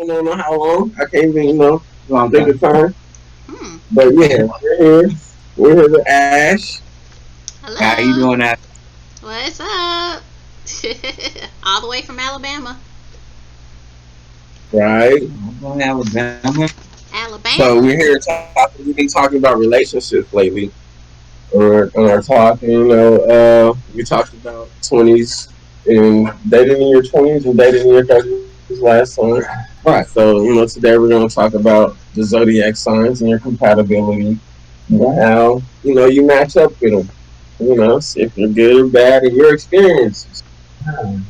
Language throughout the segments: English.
don't know how long. I can't even, Long think of time. time. Hmm. But yeah, we're here. We're here with Ash. How you Hello. doing that? What's up? All the way from Alabama. Right. I'm going to Alabama. So Alabama. we're here talking. We've been talking about relationships lately. On our talk, we talked about 20s and dating in your 20s and dating in your 30s last time. Right. So, today we're going to talk about the zodiac signs and your compatibility and Right. how, you match up with them. See if you're good or bad in your experiences.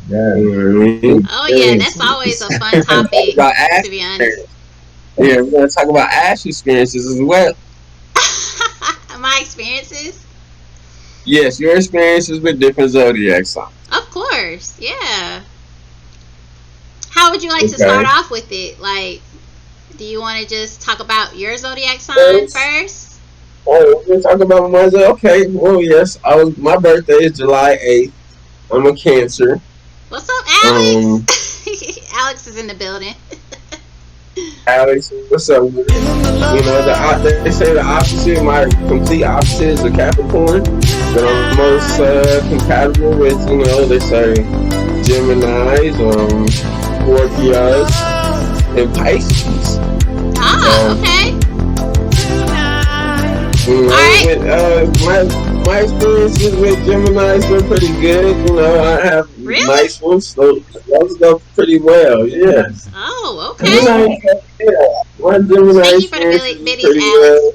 Yeah. You know what I mean? Oh yeah, that's Experiences. always a fun We're going to talk topic. about Ash To be honest. experience. Yeah, we're going to talk about Ash experiences as well. My experiences. Yes, your experiences with different zodiac signs. Of course. Yeah. How would you like to start Okay. off with it? Like, do you want to just talk about your zodiac sign First, first? oh, we're talking about myself. Okay. Well, yes, my birthday is July 8th. I'm a Cancer. What's up, Um, Alex? Alex is in the building. Alex, what's up with it? They say the opposite, my complete opposite is a Capricorn, but I'm most compatible with, they say Geminis, Scorpios, and Pisces. Ah, So, okay. All right. my experiences with Geminis were pretty good. I have Really? nice ones, so those go pretty well. Yes. Oh, okay. Gemini, yeah, my Gemini Thank you for the experiences was biddies, pretty Alex. well.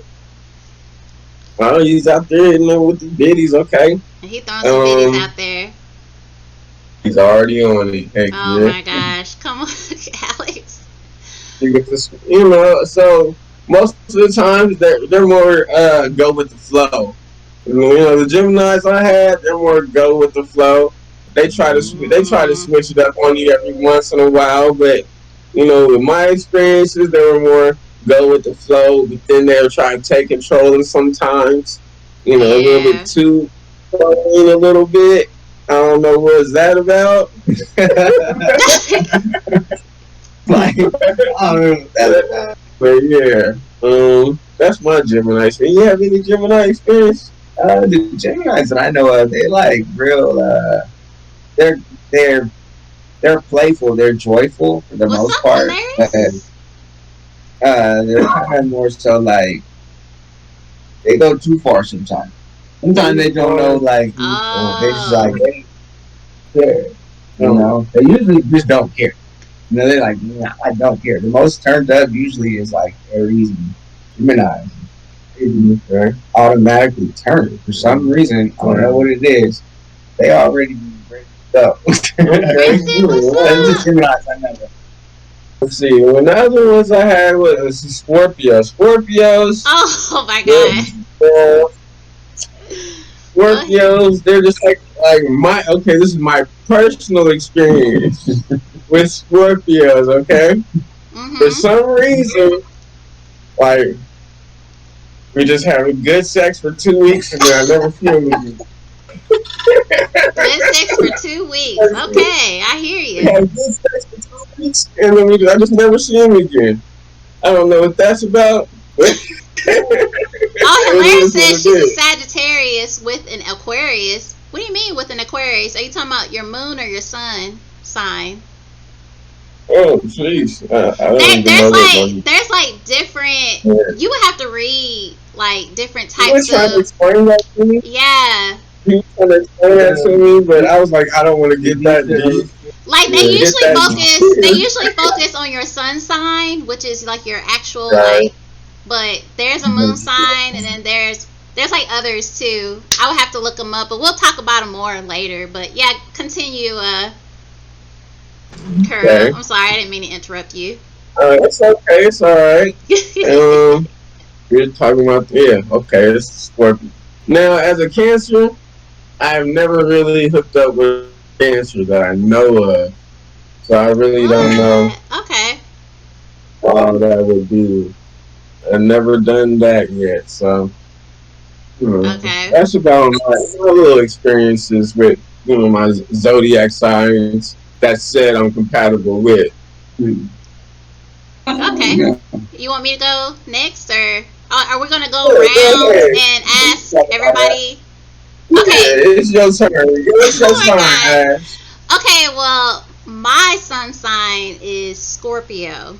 Oh, he's out there, with the biddies. Okay. And he throwing some biddies Um, out there. he's already on it. Heck Oh yeah. my gosh. Come on, Alex. You get this, so most of the times they're more go with the flow. The Geminis I had, they're more go with the flow. They try to Mm, switch it up on you every once in a while, but with my experiences, they were more go with the flow. But then they'll try to take control, and sometimes, a little bit yeah. too in a little bit. I don't know what's that about. Like, I don't know what that's about. But yeah, that's my Gemini. So you have any Gemini experience? The Gemini's that I know of, they like real. They're they're they're playful. They're joyful for the What's most up, part, but Polaris? they're kind of more so like they go too far sometimes. Sometimes they don't know like who's they just Oh, like care. They usually just don't care. They're like, nah, I don't care. The most turned up usually is like Aries and Gemini. They automatically turn for some reason. I don't know what it is. They already be ready to go. Okay, really? What's That's just up? Geminis. I know that. let's see. Well, another ones I had was Scorpio. Scorpios, Oh my they're, gosh. uh, Go ahead. Scorpios, they're just like my. Okay, this is my personal experience with Scorpios. Okay, for Mm-hmm. some reason, like we just having good sex for 2 weeks and then I never feel them again. Good sex for 2 weeks. Okay, I hear We you. have good sex for 2 weeks and then I just never see him again. I don't know what that's about, but Oh, it Hilaire is what says it she's a is. Sagittarius with an Aquarius. What do you mean with an Aquarius? Are you talking about your moon or your sun sign? Oh, jeez. I don't There, even there's know what like one. there's like different. Yeah. You would have to read like different You were types trying to of. explain that to me. Yeah, You were trying to explain that to me, but I was like, I don't want to get that deep. like they Yeah, get usually that focus. They deep. usually focus on your sun sign, which is like your actual Right. like. But there's a moon sign, and then there's like others too. I would have to look them up, but we'll talk about them more later. But yeah, continue, Kuro. Okay. I'm sorry, I didn't mean to interrupt you. It's okay. It's all right. Um, You're talking about, yeah, okay, it's Scorpio. Now, as a Cancer, I've never really hooked up with a Cancer that I know of, so I really don't know What? Okay. how that would be. I've never done that yet, so Okay. that's about my little experiences with my zodiac signs that said I'm compatible with. Hmm. Okay. Yeah. You want me to go next, or are we gonna go Yeah, go rounds ahead. and We can ask talk about that. everybody? Okay. Yeah, it's your turn. It's your Oh my turn, god. Ash. Okay, well, my sun sign is Scorpio.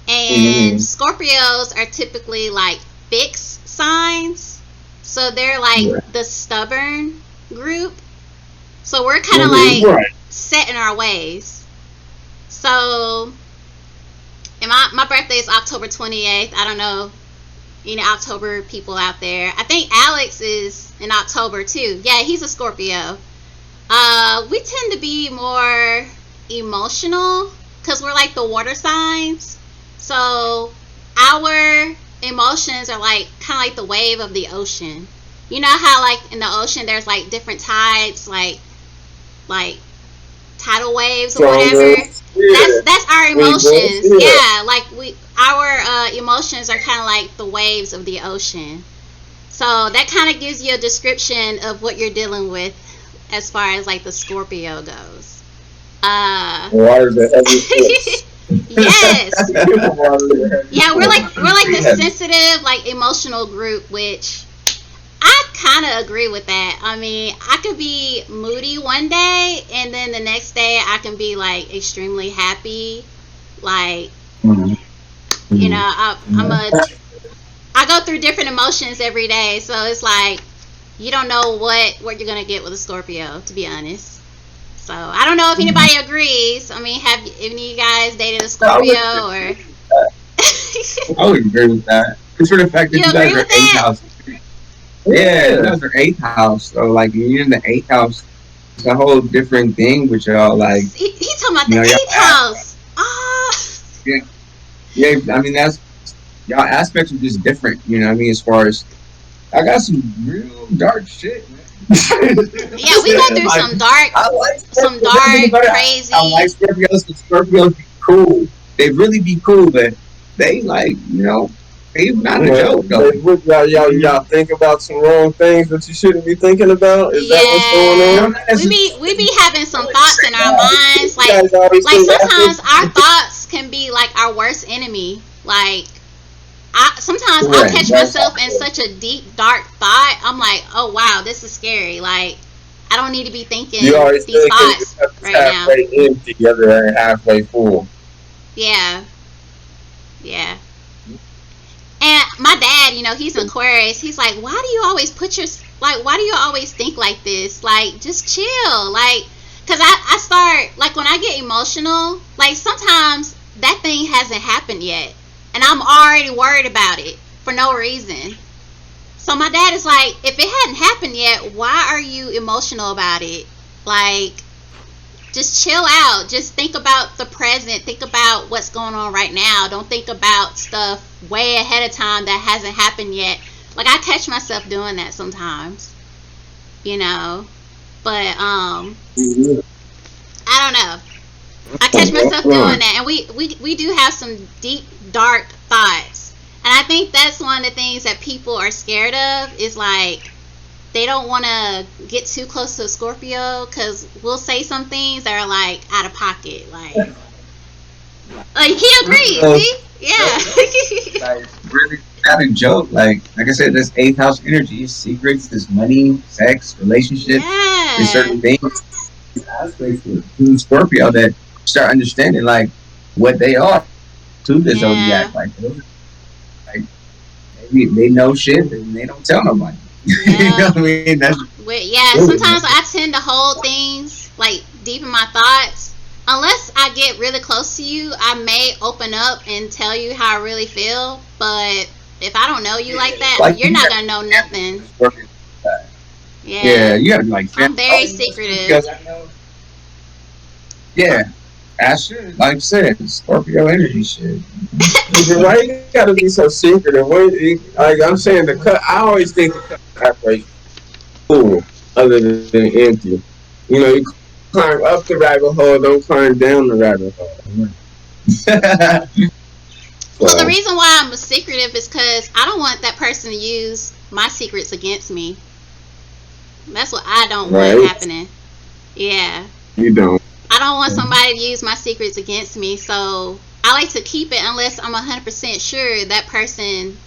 And Mm-hmm. Scorpios are typically like fixed signs. So they're like Right. the stubborn group. So we're kind of Mm-hmm. like Right. set in our ways. So, and my birthday is October 28th. I don't know any October people out there. I think Alex is in October too. Yeah, he's a Scorpio. We tend to be more emotional because we're like the water signs. So our emotions are like kind of like the wave of the ocean. You know how like in the ocean there's like different tides, like tidal waves or Strong whatever. winds. Yeah. That's our Big winds. emotions. Yeah. Yeah, like we our emotions are kind of like the waves of the ocean. So that kind of gives you a description of what you're dealing with as far as like the Scorpio goes. Uh, Water's a heavy force. yes, Water's a heavy yeah, we're force. like the Yeah. sensitive, like emotional group, which I kind of agree with that. I mean, I could be moody one day, and then the next day I can be like extremely happy. Like, Mm-hmm. you know, Mm-hmm. I go through different emotions every day, so it's like you don't know what you're gonna get with a Scorpio, to be honest. So I don't know if anybody agrees. I mean, have any of you guys dated a I would, Scorpio or? I would agree with that. Just for the fact that You you agree guys are with eighth that? house. Yeah, you Yeah. guys are eighth house. So like when you're in the eighth house, it's a whole different thing with y'all. Like, He talking about you the know, y'all eighth ask, house. Ah, yeah, yeah, I mean that's y'all aspects are just different, you know what I mean, as far as I got some real dark shit, man. yeah, we go through Like I like some Scorpios. That's the thing dark, about it. I like crazy. Scorpios because Scorpios be cool. They really be cool, but they like, you know, they not a joke though. But what, y'all think about some wrong things that you shouldn't be thinking about? Is that what's going Yeah, No, on? not necessarily. we be having I some wouldn't thoughts say in our that. minds, You guys always like think that sometimes our thing. thoughts can be like our worst enemy. Like sometimes I'll Correct. catch That's myself in such a deep, dark thought. I'm like, oh wow, this is scary. Like, I don't need to be You thinking always these thinking your thoughts cup is right now. halfway empty, the other ain't halfway full. Yeah, yeah. And my dad, he's an Aquarius. He's like, why do you always why do you always think like this? Like, just chill. Like, cause I start like when I get emotional. Like sometimes that thing hasn't happened yet, and I'm already worried about it for no reason. So my dad is like, if it hadn't happened yet, why are you emotional about it? Like, just chill out. Just think about the present. Think about what's going on right now. Don't think about stuff way ahead of time that hasn't happened yet. Like I catch myself doing that sometimes, you know. But I don't know. I catch myself doing that, and we do have some deep, dark thoughts. And I think that's one of the things that people are scared of is like they don't want to get too close to a Scorpio because we'll say some things that are like out of pocket. Like he agrees. So, See, yeah, like really not a joke. Like I said, this eighth house energy, secrets, this money, sex, relationships, there's yeah, certain things, aspects to Scorpio that start understanding like what they are to the yeah, zodiac. Like they know shit and they don't tell nobody. You know yeah. what I mean? That's Yeah, really sometimes I tend to hold things like deep in my thoughts. Unless I get really close to you, I may open up and tell you how I really feel. But if I don't know you like that, like you're you not gotta gonna know be careful nothing. with Scorpio. Yeah, Yeah, you gotta be like I'm family. very secretive. Because I know. Yeah, Asher, like I said, Scorpio energy shit. Why you gotta be so secretive? Like I'm saying, the cut. I always think the cut is halfway full, other than empty. You climb up the rabbit hole, don't climb down the rabbit hole. Well, the So, reason why I'm secretive is because I don't want that person to use my secrets against me. That's what I don't want right? happening. Yeah. You don't. I don't want somebody to use my secrets against me. So I like to keep it unless I'm 100% sure that person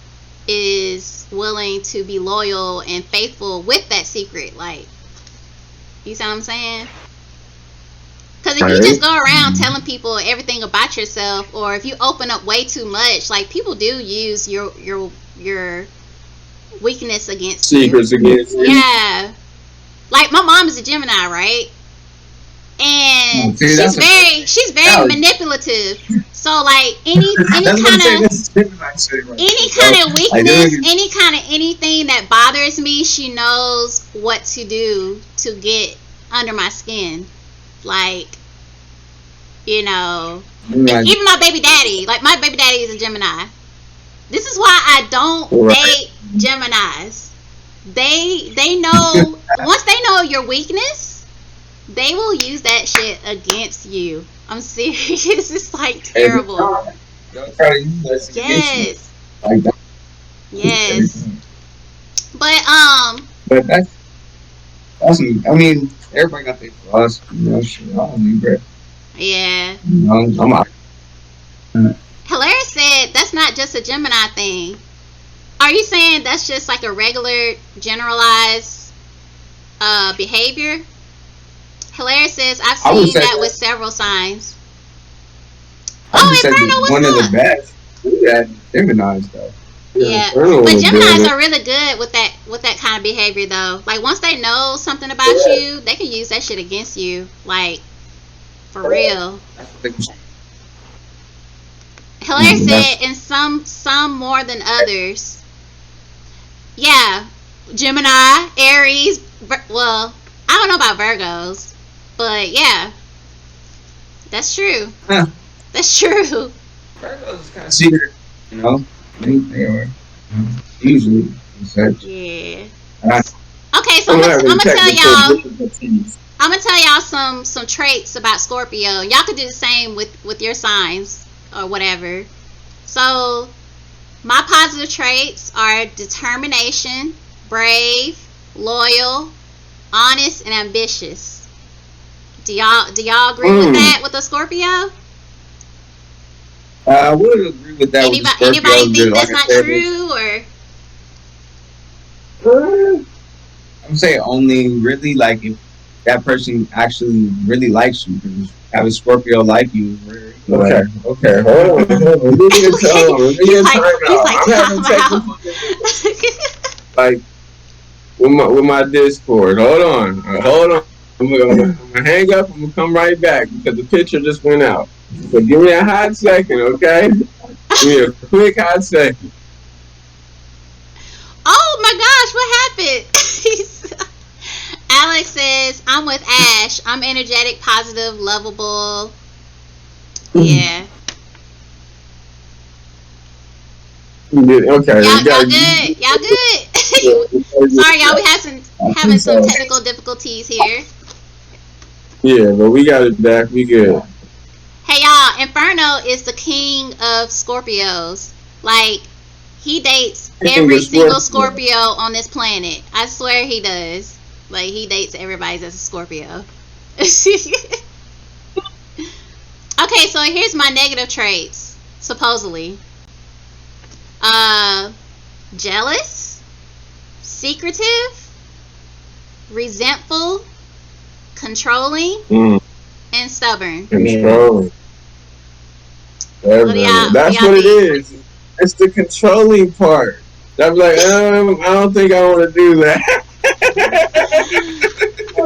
is willing to be loyal and faithful with that secret. Like, you see what I'm saying? Because if you just go around telling people everything about yourself, or if you open up way too much, like, people do use your weakness against secrets you. against you. Yeah. Like, my mom is a Gemini, right? And she's very manipulative. So like any kind of weakness, any kind of anything that bothers me, she knows what to do to get under my skin. Like, you know, even my baby daddy. Like, my baby daddy is a Gemini. This is why I don't date Geminis. They know, once they know your weakness, they will use that shit against you. I'm serious. It's like terrible. Yes. Yes. But that's I mean, everybody got their flaws, you know. Shit, I don't need that. Yeah. You know, I'm out. Hilaire said that's not just a Gemini thing. Are you saying that's just like a regular generalized behavior? Hilaire says I've seen that with several signs. Inferno was one of the best. Yeah, Geminis though. Yeah, but Geminis are really good with that kind of behavior though. Like, once they know something about you, they can use that shit against you. Like, for real. Hilaire said, in some more than others. Yeah, Gemini, Aries. Well, I don't know about Virgos, but yeah, that's true. Huh. That's true. Virgos is kind of secret, you know. They are usually such. Yeah. Okay, so I'm gonna tell y'all. I'm gonna tell y'all some traits about Scorpio. Y'all could do the same with your signs or whatever. So, my positive traits are determination, brave, loyal, honest, and ambitious. Do y'all agree with that with a Scorpio? I would agree with that. Anybody think that's not true, or? I'm saying only really like if that person actually really likes you. Because have a Scorpio like you is rare. Okay. Hold on. I'm having technical like with my Discord. Hold on. I'm gonna hang up. I'm gonna come right back because the picture just went out. So give me a hot second, okay? Give me a quick hot second. Oh my gosh, what happened? Alex says, I'm with Ash. I'm energetic, positive, lovable. Yeah. Okay. Y'all good? Y'all good? Sorry, y'all. We having some technical difficulties here. Yeah, but we got it back. We good. Hey, y'all. Inferno is the king of Scorpios. Like, he dates every single Scorpio on this planet. I swear he does. Like, he dates everybody that's a Scorpio. Okay, so here's my negative traits, supposedly. Jealous, secretive, resentful, controlling, and stubborn. Controlling. That's what it is. It's the controlling part. I'm like, I don't think I want to do that.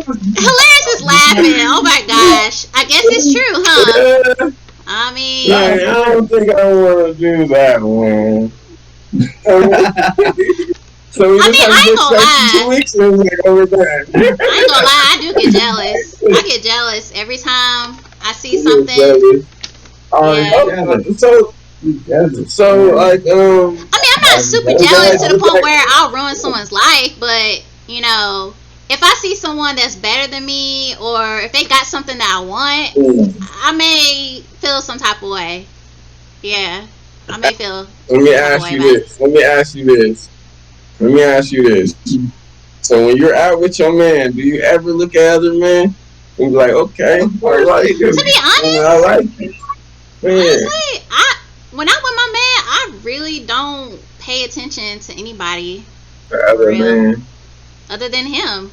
Hilarious is laughing. Oh my gosh. I guess it's true, huh? I mean, I don't think I want to do that one. So we just I ain't gonna lie. 2 weeks and we're over there. I ain't gonna lie, I do get jealous. I get jealous every time I see something. Yeah. So like I mean, I'm not super jealous to the point where I'll ruin someone's life, but you know, if I see someone that's better than me, or if they got something that I want, I may feel some type of way. Yeah, I may feel. Let me ask you this. So when you're out with your man, do you ever look at other men and be like, okay, I like him. To be honest, I like him. when I'm with my man, I really don't pay attention to anybody The for other real, man. other than him.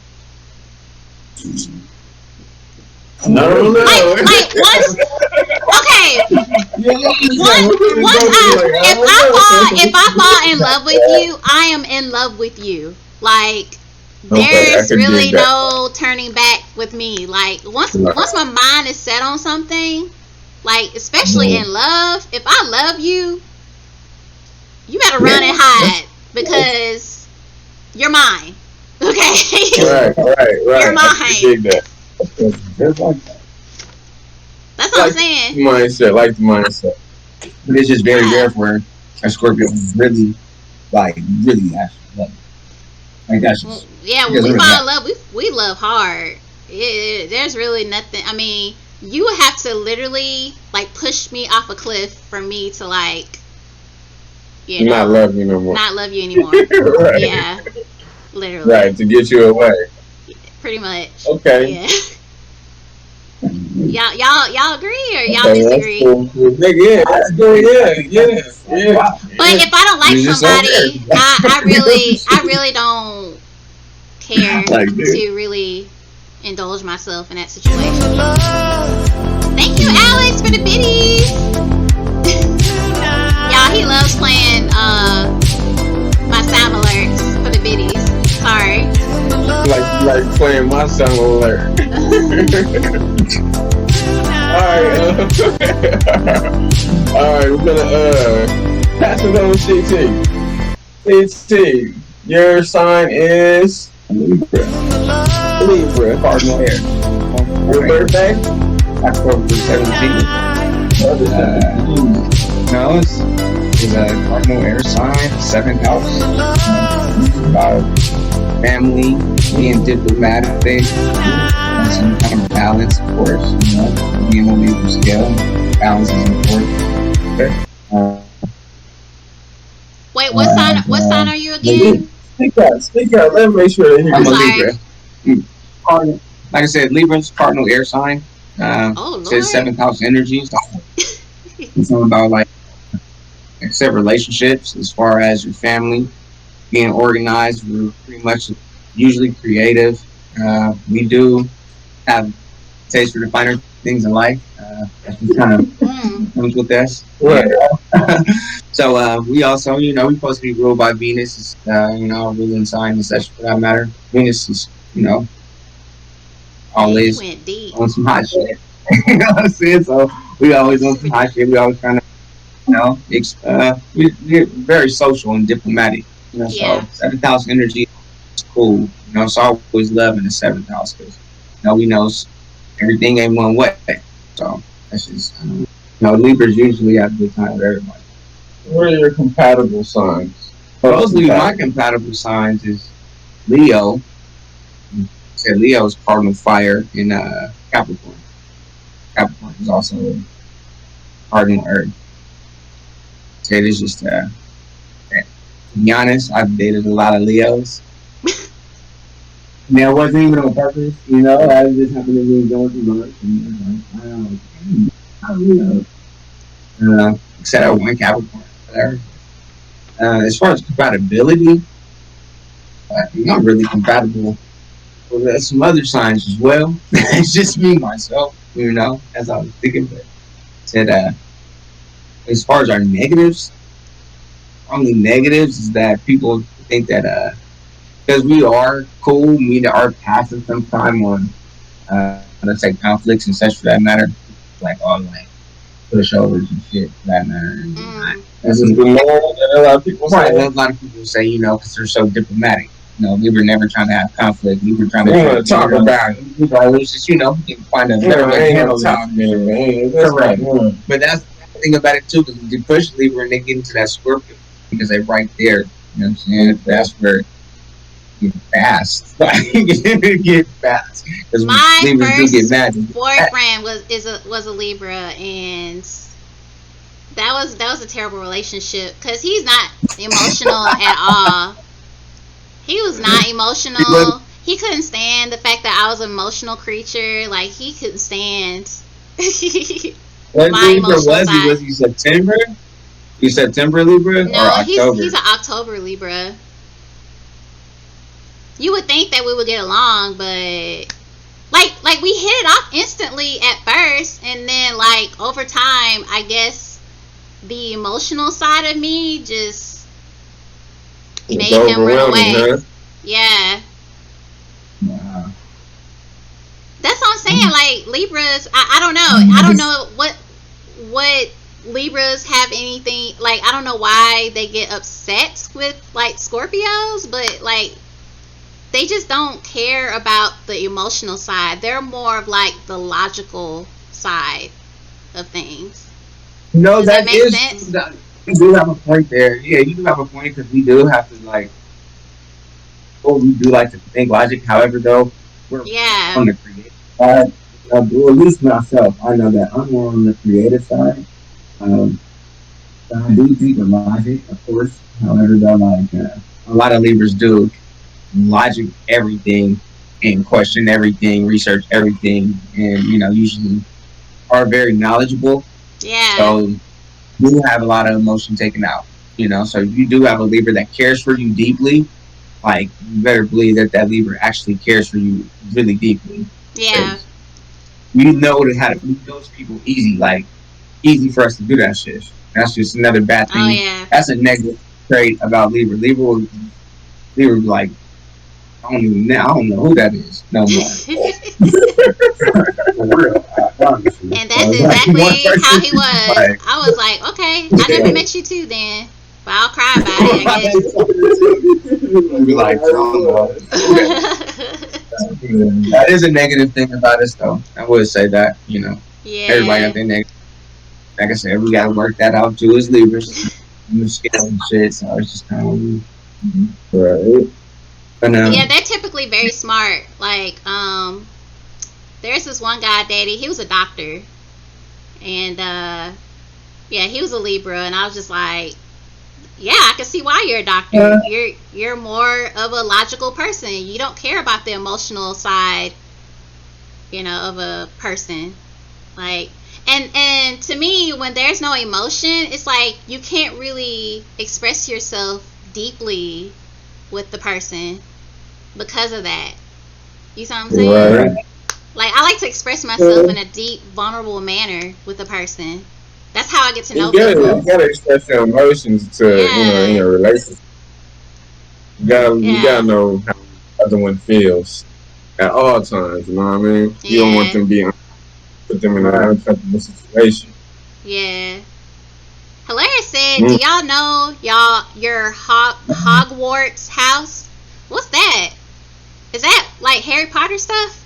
I don't know. Like once, okay, once Like, I don't know. if I fall in love with you, I am in love with you. Like Okay, I there's could really dig that. no turning back with me. Like once my mind is set on something, like especially in love, if I love you, you better run and hide because you're mine. Okay, Right. you're I could mine. dig that. Just like that. That's what I'm saying. Like the mindset. But it's just very Yeah. rare for a Scorpio really, really actually love it. Like that's Well, just yeah, it when we doesn't really fall in happen. love, we love hard. There's really nothing. I mean, you would have to literally like push me off a cliff for me to like, Not love you no more. not love you anymore. Right. Yeah, literally, Right, to get you away. pretty much. Okay. Yeah. Y'all agree or y'all Okay, that's disagree? cool. Nigga, yeah, that's good. Yeah. But if I don't like You just over there. somebody, I really don't care Like, dude. to really indulge myself in that situation. Thank you, Alex, for the biddies. Y'all, he loves playing my sound alerts for the biddies. Sorry. Like playing my sound alert. Alright, we're gonna pass it on to CT. Your sign is Libra. Cardinal air. Your birthday? October 17th. No, it's a cardinal air sign, 7th house. It's about family, being diplomatic, and some kind of balance, of course. Being on the Libra scale, balance is important. Wait, what sign are you again? Speak out. Let me make sure they hear I'm you. a sorry. Libra. Like I said, Libra's cardinal air sign. Oh, Says Lord. 7th house energy. So it's all about like except relationships as far as your family being organized. We're pretty much usually creative. We do have taste for the finer things in life. That's just kind of comes with us. Right. So we also, we're supposed to be ruled by Venus. Is, ruling sign and such for that matter. Venus is, always He went deep. on some hot shit. You know what I'm saying? So we always on some hot shit. We always trying to, we're very social and diplomatic. Yeah. So 7th house energy is cool. It's always love in the 7th house because, we know everything ain't one way. So that's just, Libras usually have a good time with everybody. What are your compatible signs? Mostly my compatible signs is Leo. Said Leo is cardinal fire in Capricorn. Capricorn is also cardinal earth. So it is just to be honest, I've dated a lot of Leos. It wasn't even on purpose, I just happened to be going through life and I don't know. Except I went Capricorn. As far as compatibility, I'm not really compatible with some other signs as well. It's just me, myself, as I was thinking. But said, as far as our negatives, only negatives is that people think that because we are cool, we are passive sometime on, let's say, conflicts and such for that matter, like on like pushovers and shit for that matter. This is the norm that a lot of people say. A lot of people say, because they're so diplomatic. We were never trying to have conflict. We were trying to talk about it. It was just, you can find a better way to handle it. Correct. But that's the thing about it too, because you push Libra and they get into that Scorpio because they're right there. You know what I'm saying? That's where you get fast. Get fast. Because Libras do get mad. Boyfriend was a Libra, and that was a terrible relationship because he's not emotional at all. He was not emotional. He couldn't stand the fact that I was an emotional creature. Like he couldn't stand what my emotional side. Was he September? You September Libra or No, October? he's an October Libra. You would think that we would get along, but like we hit it off instantly at first, and then like over time, I guess the emotional side of me just It's made him run overwhelming, away. huh? Yeah, Wow. that's what I'm saying. Like Libras, I don't know. I don't know what Libras have anything like. I don't know why they get upset with like Scorpios, but like they just don't care about the emotional side. They're more of like the logical side of things. No, Does that that make is sense? you do have a point there. Yeah, you do have a point because we do have to like, well, we do like to think logic. However, though, we're Yeah. on the creative side. Or at least myself, I know that I'm more on the creative side. Um, I do think of logic, of course. However, though, like a lot of Libras do logic everything and question everything, research everything, and usually are very knowledgeable. Yeah. So you have a lot of emotion taken out. So if you do have a Libra that cares for you deeply, like you better believe that that Libra actually cares for you really deeply. Yeah. Because we know how to meet those people easy, like easy for us to do that shit. That's just another bad Oh thing. yeah. That's a negative trait about Libra. Libra will be like, I don't know who that is no more. For real, I promise you. And that's Like one exactly how person, he was. like, I was like, okay, I never met you too then. But I'll cry about it, I guess. be like, I don't know. That is a negative thing about us, though. I would say that. Everybody Yeah. got their negative. Like I said, we got to work that out too as Libras. The scale and shit. So it's just kind of Right. But But yeah, they're typically very smart. Like, there's this one guy I dated, he was a doctor. And yeah, he was a Libra, and I was just like, yeah, I can see why you're a doctor. You're more of a logical person. You don't care about the emotional side, of a person. Like, and to me, when there's no emotion, it's like you can't really express yourself deeply with the person because of that. You see what I'm saying? Right. Like, I like to express myself in a deep, vulnerable manner with a person. That's how I get to know You people. gotta express your emotions to in Yeah. your relationship. You gotta Yeah. know how the other one feels at all times. You know what I mean? You don't want Yeah. them being put them in an uncomfortable situation. Yeah. Hilarious said, do Mm. y'all know your Hogwarts house? What's that? Is that like Harry Potter stuff?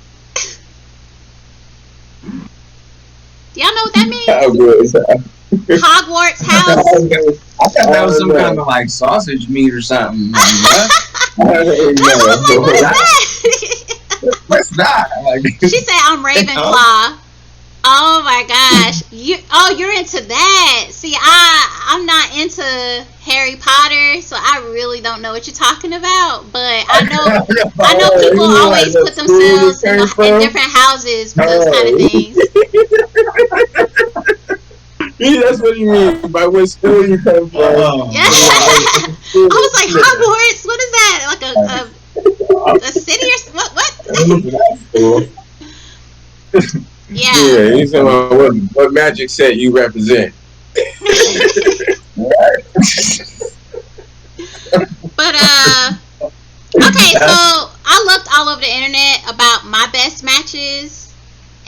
Do y'all know what that How means? good is that? Hogwarts I house? thought that was some kind of like sausage meat or something. Like, what? I don't I was like, what is know. that? What's that? Like, She said, I'm Ravenclaw. Oh my gosh. You're into that. See, I'm not into Harry Potter, so I really don't know what you're talking about. But I know people You mean like always the put school you themselves came in from? different houses with those kind of Oh. things. Yeah, that's what you mean by what school you come from. Yeah. I was like, Hogwarts, what is that? Like a city or what? Yeah. Yeah, he's talking about what magic set you represent. But okay, so I looked all over the internet about my best matches,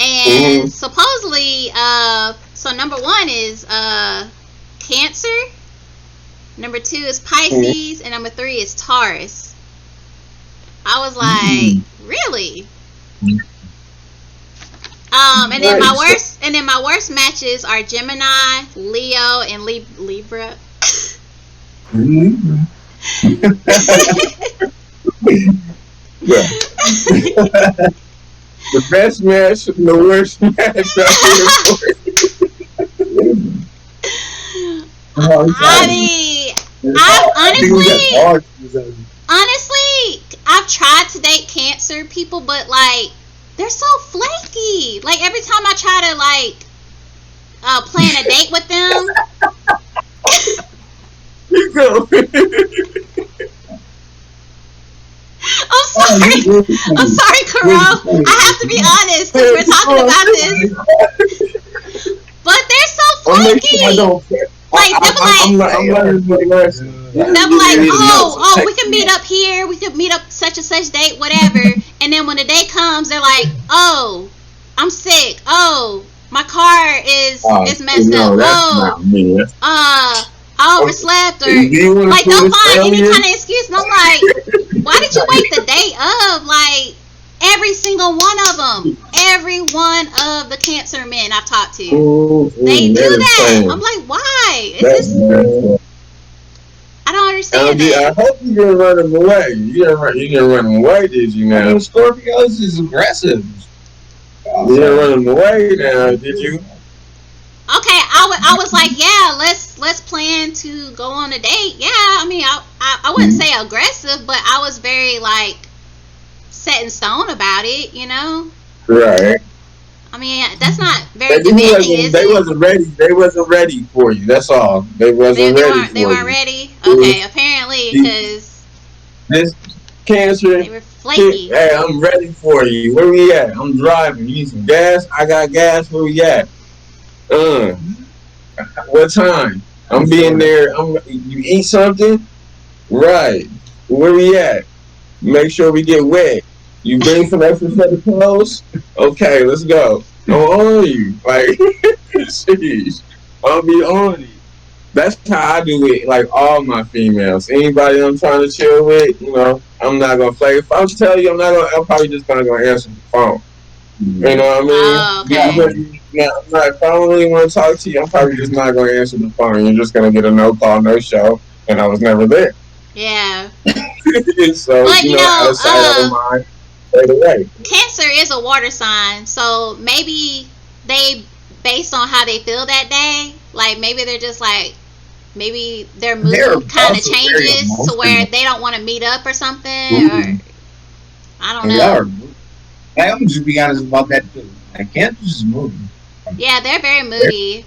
and supposedly, so number one is Cancer, number two is Pisces, and number three is Taurus. I was like, really? And then my worst matches are Gemini, Leo, and Libra. Yeah. The best match, the worst match. I mean, honestly, I've tried to date Cancer people, but like, they're so flaky. Like, every time I try to like plan a date with them, I'm sorry. I'm sorry, Karo. I have to be honest because we're talking about this. But they're so I'm making sure I flaky. don't. Like they'll be like, I'm learning my lesson. they'll be like, oh, we can meet up here. We could meet up such and such date, whatever. And then when the day comes, they're like, oh, I'm sick. Oh, my car is messed up. Oh, I overslept, or like they'll find any kind of excuse. And I'm like, why did you wait the day of? Like every single one of them, every one of the Cancer men I've talked to, they do that. I'm like, why? Is this? I don't understand that. I hope you didn't run them away. You didn't run them away, did you? Now Scorpios is aggressive. You didn't run them away, now, did you? Okay, I was like, yeah, let's plan to go on a date. Yeah, I mean, I wouldn't say aggressive, but I was very like set in stone about it, you know. Right. I mean, that's not very demanding, is they it? wasn't ready. They wasn't ready for you. That's all. They wasn't ready. They weren't ready. Okay, apparently because this Cancer. they were flaky. Hey, I'm ready for you. Where we at? I'm driving. You need some gas? I got gas. Where we at? What time? I'm being there. You eat something? Right. Where we at? Make sure we get wet. You bring some extra set of clothes? Okay, let's go. I'm on you. Like, jeez. I'll be on you. That's how I do it, like all my females. Anybody I'm trying to chill with, you know, I'm not going to play. If I'm telling you, I'm probably just going to answer the phone. You know what I mean? Oh, okay. If I don't really want to talk to you, I'm probably just not going to answer the phone. You're just going to get a no call, no show, and I was never there. Yeah. So, but you know, out of sight, out of mind, right away. Cancer is a water sign, so maybe they, based on how they feel that day, like maybe they're just like, maybe their mood kind of changes to where they don't want to meet up or something, or I don't know. I'm just be honest about that too. I can't just move. Yeah, they're very moody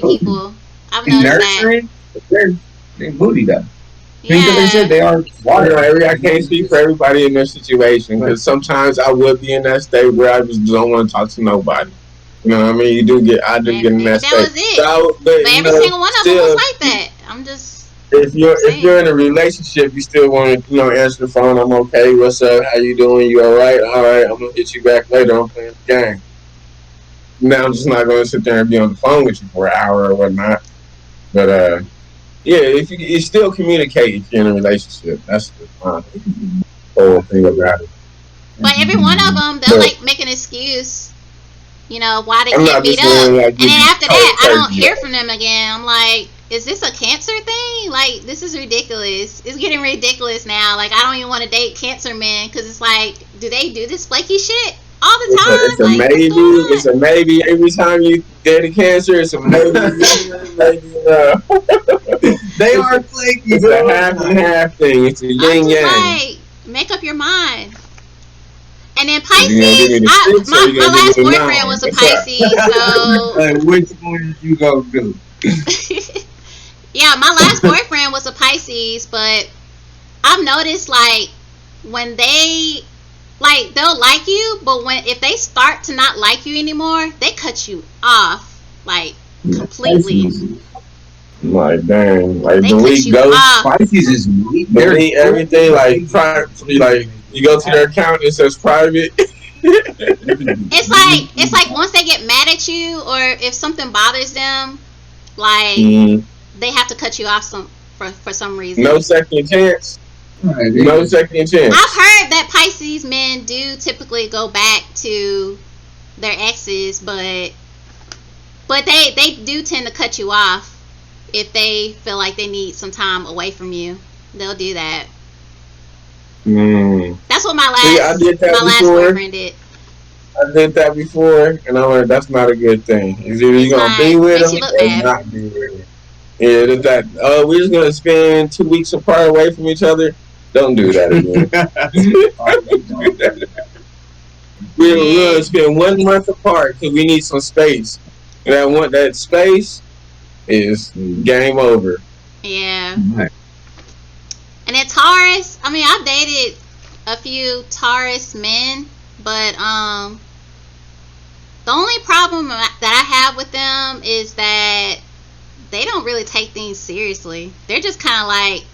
people. I've noticed that. They're moody though. Yeah. They said they are water. I can't speak for everybody in their situation, because sometimes I would be in that state where I just don't want to talk to nobody. You know what I mean? I do get in that state. Was it. But every single one of them was like that. I'm just. If you're in a relationship, you still want to answer the phone. I'm okay. What's up? How you doing? You all right? All right. I'm gonna hit you back later. I'm playing the game. Now I'm just not gonna sit there and be on the phone with you for an hour or whatnot. But yeah, if you still communicate if you're in a relationship, that's the whole thing about it. But every one of them, they'll like make an excuse. You know why they can't meet up, like, and then after that, I don't hear from them again. I'm like, is this a Cancer thing? Like, this is ridiculous. It's getting ridiculous now. Like, I don't even want to date Cancer men because it's like, do they do this flaky shit all the time? It's a maybe. It's a maybe every time you date a Cancer. It's a maybe. They are flaky. It's a half and half thing. It's a yin yang. Like, make up your mind. And then Pisces, my last boyfriend was a Pisces, so. Which one did you go do? Yeah, my last boyfriend was a Pisces, but I've noticed like when they like they'll like you, but if they start to not like you anymore, they cut you off like completely. Like dang, like they delete ghosts. Pisces is delete everything. Like you go to their account, it says private. It's like once they get mad at you, or if something bothers them, like they have to cut you off for some reason. No second chance. No second chance. I've heard that Pisces men do typically go back to their exes, but they do tend to cut you off if they feel like they need some time away from you. They'll do that. That's what my last boyfriend did. I did that before, and I learned that's not a good thing. It's either you're gonna be with them or not be with them. Yeah, there's that. We're just gonna spend 2 weeks apart away from each other. Don't do that again. We're gonna spend 1 month apart because we need some space. And that space is game over. Yeah. Right. And then Taurus, I mean, I've dated a few Taurus men, but the only problem that I have with them is that they don't really take things seriously. They're just kind of like,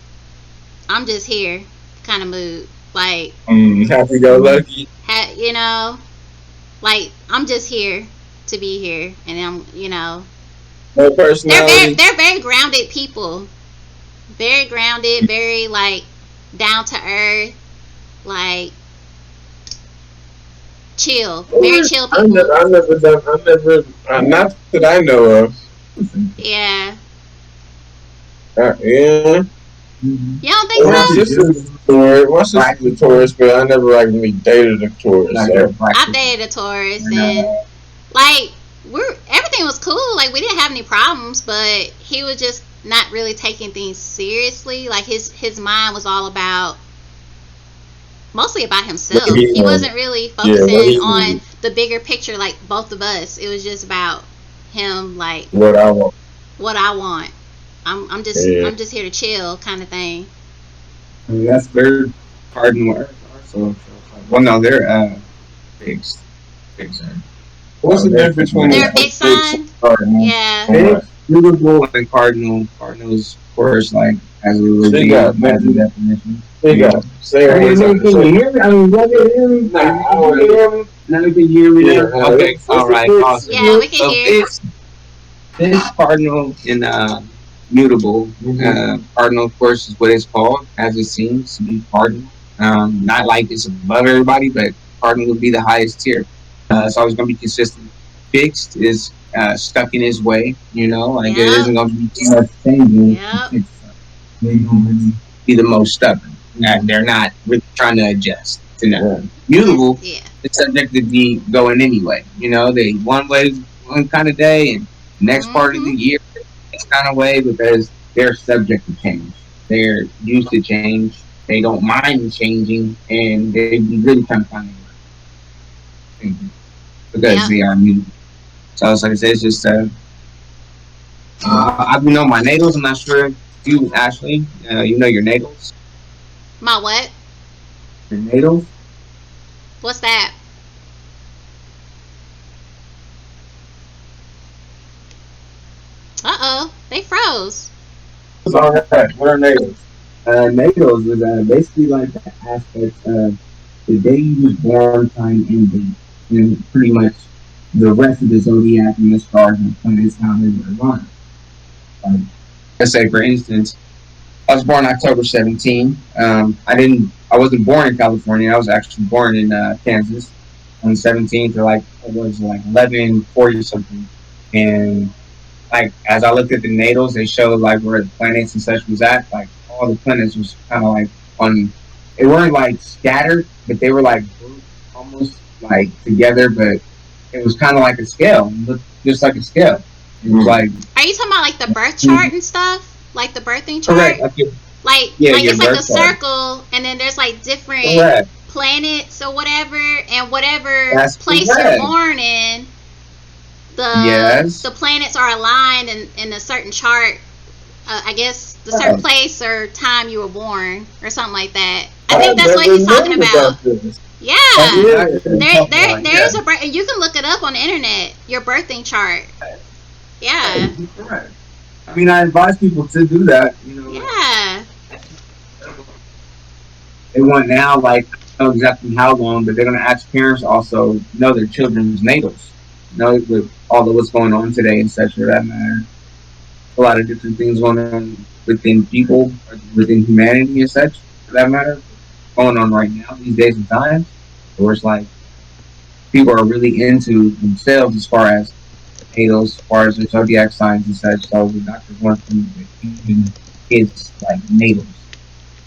I'm just here kind of mood. Like, Happy go lucky. you know, like I'm just here to be here, and No personality. they're very grounded people, very grounded, very like down to earth, like chill, very chill people. I never done. I never. Not that I know of. Yeah, Yeah. you don't think My so? sister's a Taurus. My sister's a Taurus, but I never like really dated a Taurus. So. I dated a Taurus, and like everything was cool. Like we didn't have any problems, but he was just not really taking things seriously. Like his mind was all about mostly about himself. He wasn't really focusing on the bigger picture like both of us. It was just about him, like What I want. what I want. I'm just here to chill kind of thing. I mean, that's their cardinal Earth also. Well, no, they're fixed. Fixed. What's the difference between They're a big sign. Cardinal? Yeah. Fixed, mutable, and cardinal. Cardinals, of course, like as a little bit as a definition. There you go. Say Can you hear me? I mean, y'all can hear me? Nah, hear me. Now you can hear me. Yeah, Okay, all right, awesome. Yeah, we can hear. This cardinal and mutable. Cardinal, of course, is what it's called, as it seems to be cardinal. Not like it's above everybody, but cardinal would be the highest tier. It's always going to be consistent. Fixed is stuck in his way, like it isn't going to be too much changing. Yep. They don't really be the most stubborn. And they're not really trying to adjust to nothing. Mutable, Yeah. it's subject to be going anyway. They one way one kind of day, and next part of the year next kind of way, because they're subject to change. They're used to change. They don't mind changing, and they really kind of find it because they are mutable. So it's like I said, it's just I know my natals. I'm not sure if you, Ashley, you know your natals. My what? Your natals. What's that? They froze. All right. What are natals? Natals is basically like the aspect of the day you was born, time, and date, and pretty much the rest of the zodiac and the stars and planets how they were aligned. Let's say, for instance, I was born October 17. I wasn't born in California. I was actually born in Kansas on the 17th, or it was like 11:40 or something. And like as I looked at the natals, they showed like where the planets and such was at. Like all the planets was kind of like on. They weren't like scattered, but they were like almost like together. But it was kind of like a scale. It looked just like a scale. It was like. Are you talking about like the birth chart and stuff? Like the birthing chart? Correct. Like it's like a circle, and then there's like different planets or whatever, and whatever place you're born in, the planets are aligned in a certain chart. I guess the certain place or time you were born, or something like that. I think that's what he's talking about. Yeah, there is a birth, and you can look it up on the internet. Your birthing chart. Yeah. Correct. I mean, I advise people to do that. Yeah. They want now, like, I don't know exactly how long, but they're going to ask parents also know their children's natals. With all of what's going on today and such, for that matter. A lot of different things going on within people, within humanity and such, for that matter. Going on right now, these days and times, where it's like people are really into themselves as far as natals, as far as their zodiac signs and such. So the doctors want them to even kids like natals.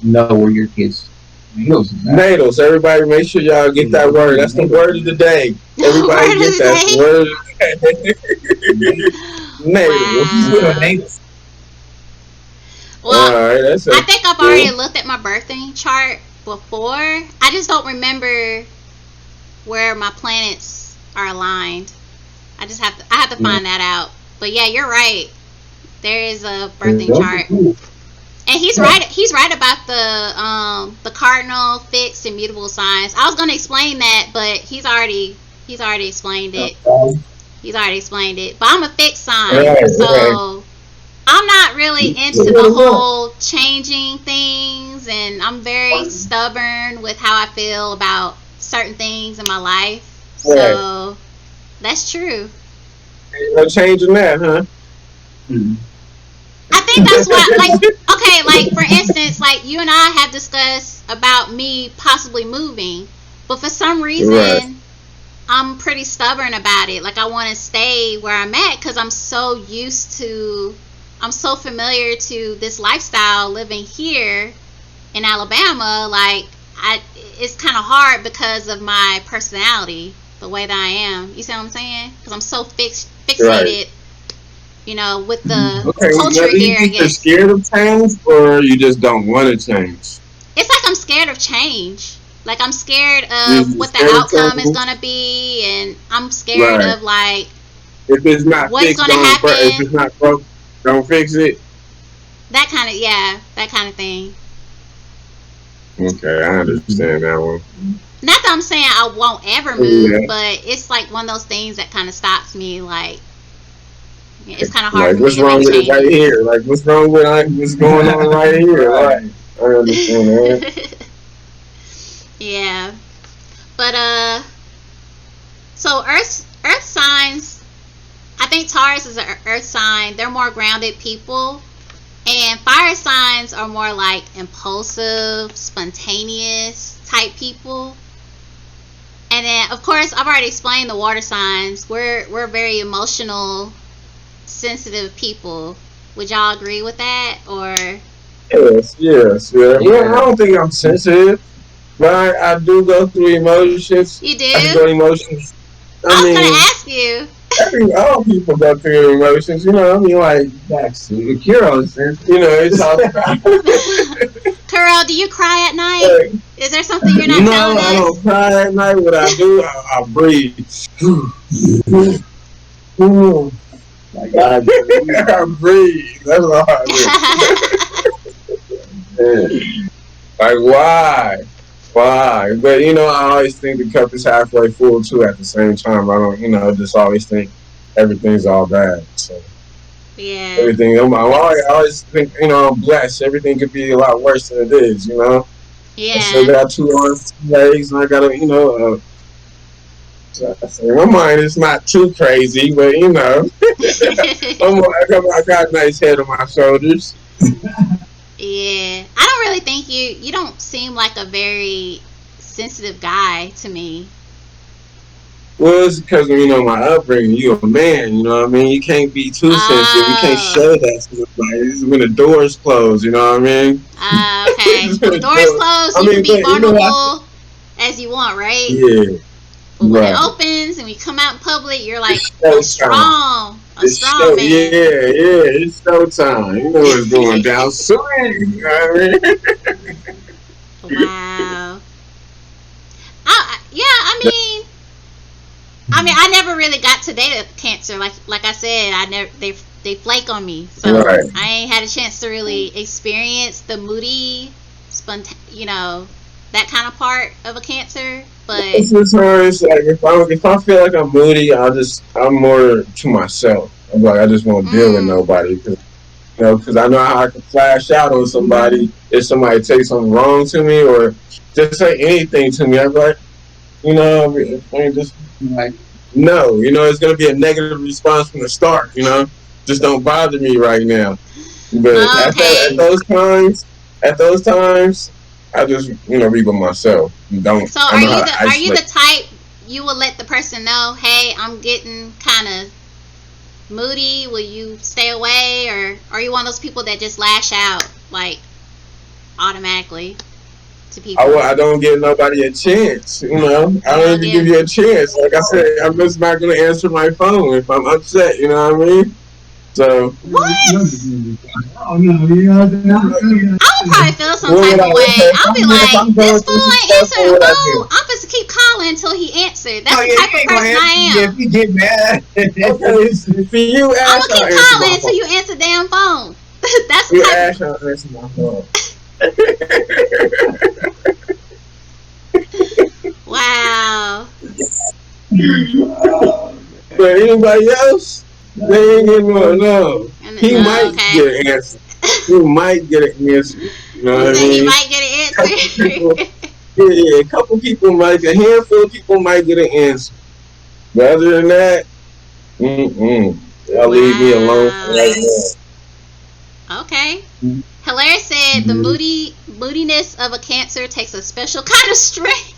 Know where your kids natals is at. Natals. Everybody make sure y'all get that word. That's the word of the day. Everybody get that word of the day. Natals. Well, I think I've already looked at my birthing chart before. I just don't remember where my planets are aligned. I have to find that out. But yeah, you're right. There is a birthing Those are chart. cool. And he's right. He's right about the cardinal, fixed, and mutable signs. I was gonna explain that, but he's already explained it. He's already explained it. But I'm a fixed sign, Right. so I'm not really into the whole changing things, and I'm very stubborn with how I feel about certain things in my life. Right. So that's true. Ain't no changing that, huh? Hmm. I think that's why, like, okay, like for instance, like you and I have discussed about me possibly moving, but for some Right. reason, I'm pretty stubborn about it. Like I want to stay where I'm at because I'm so familiar to this lifestyle living here in Alabama. Like it's kind of hard because of my personality, the way that I am. You see what I'm saying? Because I'm so Right. fixated, with the Okay. Now, culture do you here, I think you're guess. scared of change, or you just don't want to change? It's like I'm scared of change. Like I'm scared You're of what the scared of outcome is change. gonna be, and I'm scared Right. of like If it's not what's fixed, gonna don't. If happen. it's not broke, don't fix it. That kind of, yeah, that kind of thing. Okay, I understand that one. Not that I'm saying I won't ever move, Yeah. but it's like one of those things that kind of stops me. Like it's kind of hard Like, for me what's to wrong make with it right changes. here? Like, what's wrong with what's going on right here? Right. Right. I understand that. Yeah, but so Earth signs. I think Taurus is an Earth sign. They're more grounded people. And fire signs are more like impulsive, spontaneous type people. And then, of course, I've already explained the water signs. We're very emotional, sensitive people. Would y'all agree with that? Or Yes, yes, yeah. Well, I Yeah. don't think I'm sensitive, but I do go through emotions. you I can go do? emotions. I I was gonna mean, ask you. all people go through emotions. You know, I mean, like, That's Kiro sense. it's all. Carol, do you cry at night? Like, Is there something you're not no, telling I don't us? cry at night. What I do, I breathe. Like I I breathe. That's all I do. Like, why? Why? But, I always think the cup is halfway full, too, at the same time. I don't, just always think everything's all bad. So, Yeah, everything, I always think, I'm blessed. Everything could be a lot worse than it is. I still yeah. got 2 arms, 2 legs, and I got my mind is not too crazy, but, I got a nice head on my shoulders. Yeah, I don't really think you don't seem like a very sensitive guy to me. Well, it's because of, my upbringing. You're a man, you know what I mean? You can't be too sensitive. You can't Oh, show that to somebody. This is when the doors close, you know what I mean? okay. It's When when the the door's doors- closed, I you can mean, be but, vulnerable as you want, right? yeah, But when it right. opens and we come out in public, you're like It's a showtime. strong Yeah, man. it's showtime. You know what's going down. Swing, you know what I mean? Wow. Yeah, I mean, I never really got to date a Cancer. Like I said, I never they flake on me, so Right. I ain't had a chance to really experience the moody, that kind of part of a Cancer. But It's just times, like, if I feel like I'm moody, I'm more to myself. I'm like, I just won't deal with mm, nobody. Because I know how I can flash out on somebody if somebody takes something wrong to me or just say anything to me. I'm like, I mean, just like no, it's gonna be a negative response from the start. Just don't bother me right now. But at okay. those times, I just be with myself. Don't So I are know how you to the isolate. type you will let the person know, hey, I'm getting kind of moody? Will you stay away, or are you one of those people that just lash out like automatically to people? I don't give nobody a chance. I You don't don't even give give. you a chance. Like I said, I'm just not gonna answer my phone if I'm upset. You know what I mean? So What? Oh no, you know, I would probably feel some what type would I of way. if I'll be I'm like, going this through fool some ain't stuff, answering what the would I do? phone. I'm supposed to keep calling until he answered. That's Oh the yeah, type you of ain't gonna person answer I me if am. you get mad. okay, if you I'm ask, gonna keep I'll answer calling my until phone. you answer the damn phone. That's the You type of. ask, I'll answer my phone. Wow. But anybody else, they ain't getting one. No, he No, might okay. get an answer. He might get an answer. You know You what I said he mean? might get an Couple people, answer. yeah, a couple people might, a handful of people might get an answer. But other than that, they'll leave me alone for right Wow. now. Okay. Hilaire said the moodiness of a Cancer takes a special kind of strength.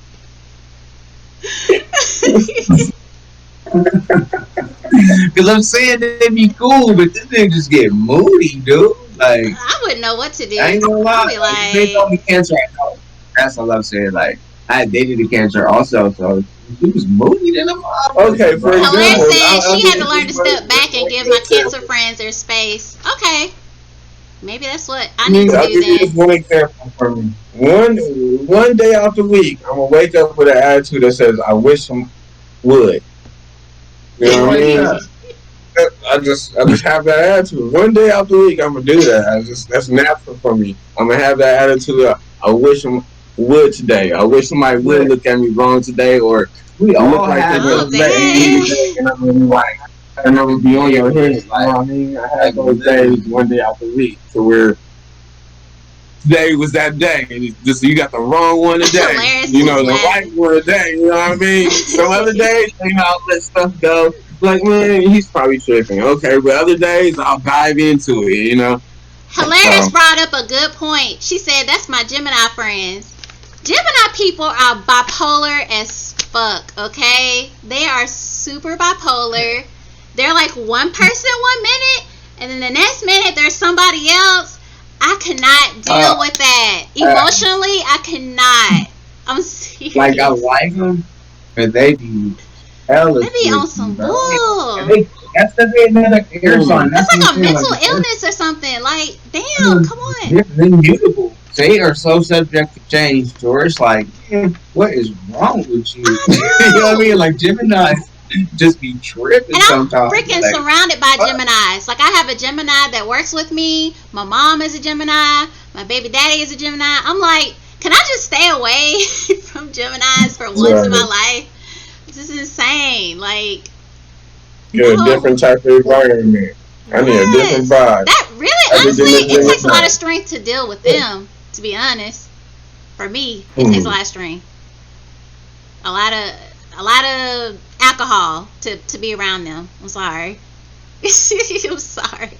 Because I'm saying they be cool, but this nigga just get moody, dude. Like, I wouldn't know what to I ain't do. gonna I'll lie. be Like, if they told like, me cancer, I know. That's what I'm saying. Like, I dated a cancer also, so he was moody than a Okay, motherfucker, for bro. Hilaire example, said I'll she had give to you learn to this one, step back and give my Cancer example. friends their space. Okay. Maybe that's what I I need mean, to I'll do give you then. this one example for me. One day out the week, I'm gonna wake up with an attitude that says, "I wish I would." You know what I Wake mean? up. I just have that attitude. One day out the week, I'm gonna do that. That's natural for me. I'm gonna have that attitude. I wish I would today. I wish somebody would But look at me wrong today, or we look all like they're have gonna Oh, those let me dang. days, and I'm gonna be like, and I'm gonna be on your head. You know what I mean? I have like those days one day out the week to where today was that day, and it's just you got the wrong one today. Hilarious You know, just the right laughing. one today. You know what I mean? Some other days, I'll let stuff go. Like, man, he's probably tripping. Okay, but other days, I'll dive into it. You know. Hilarious So brought up a good point. She said, that's my Gemini friends. Gemini people are bipolar as fuck, okay? They are super bipolar. They're like one person 1 minute, and then the next minute there's somebody else. I cannot uh, deal with that. uh, Emotionally, I cannot. I'm like I serious. like them, but they be hella They be on tricky, some bro. And bull. they that's because they another air sign. That's That's what I'm like a saying. Like mental the air illness or something. Like, damn, signs, come on. they're immutable. They are so subject to change, or it's like, man, what is wrong with you? I You know what I mean? know. Like Gemini just be tripping And I'm sometimes. freaking Like, surrounded by what? Geminis. Like, I have a Gemini that works with me. My mom is a Gemini. My baby daddy is a Gemini. I'm like, can I just stay away from Geminis for once in my right, life? This is insane. Like, get a no. different type of environment. I need a different Yes. vibe. That really, honestly, Everything is it takes a lot of different. strength to deal with them, to be honest. For me, it takes a Hmm. lot of strength. A lot of alcohol to be around them. I'm sorry. I'm sorry.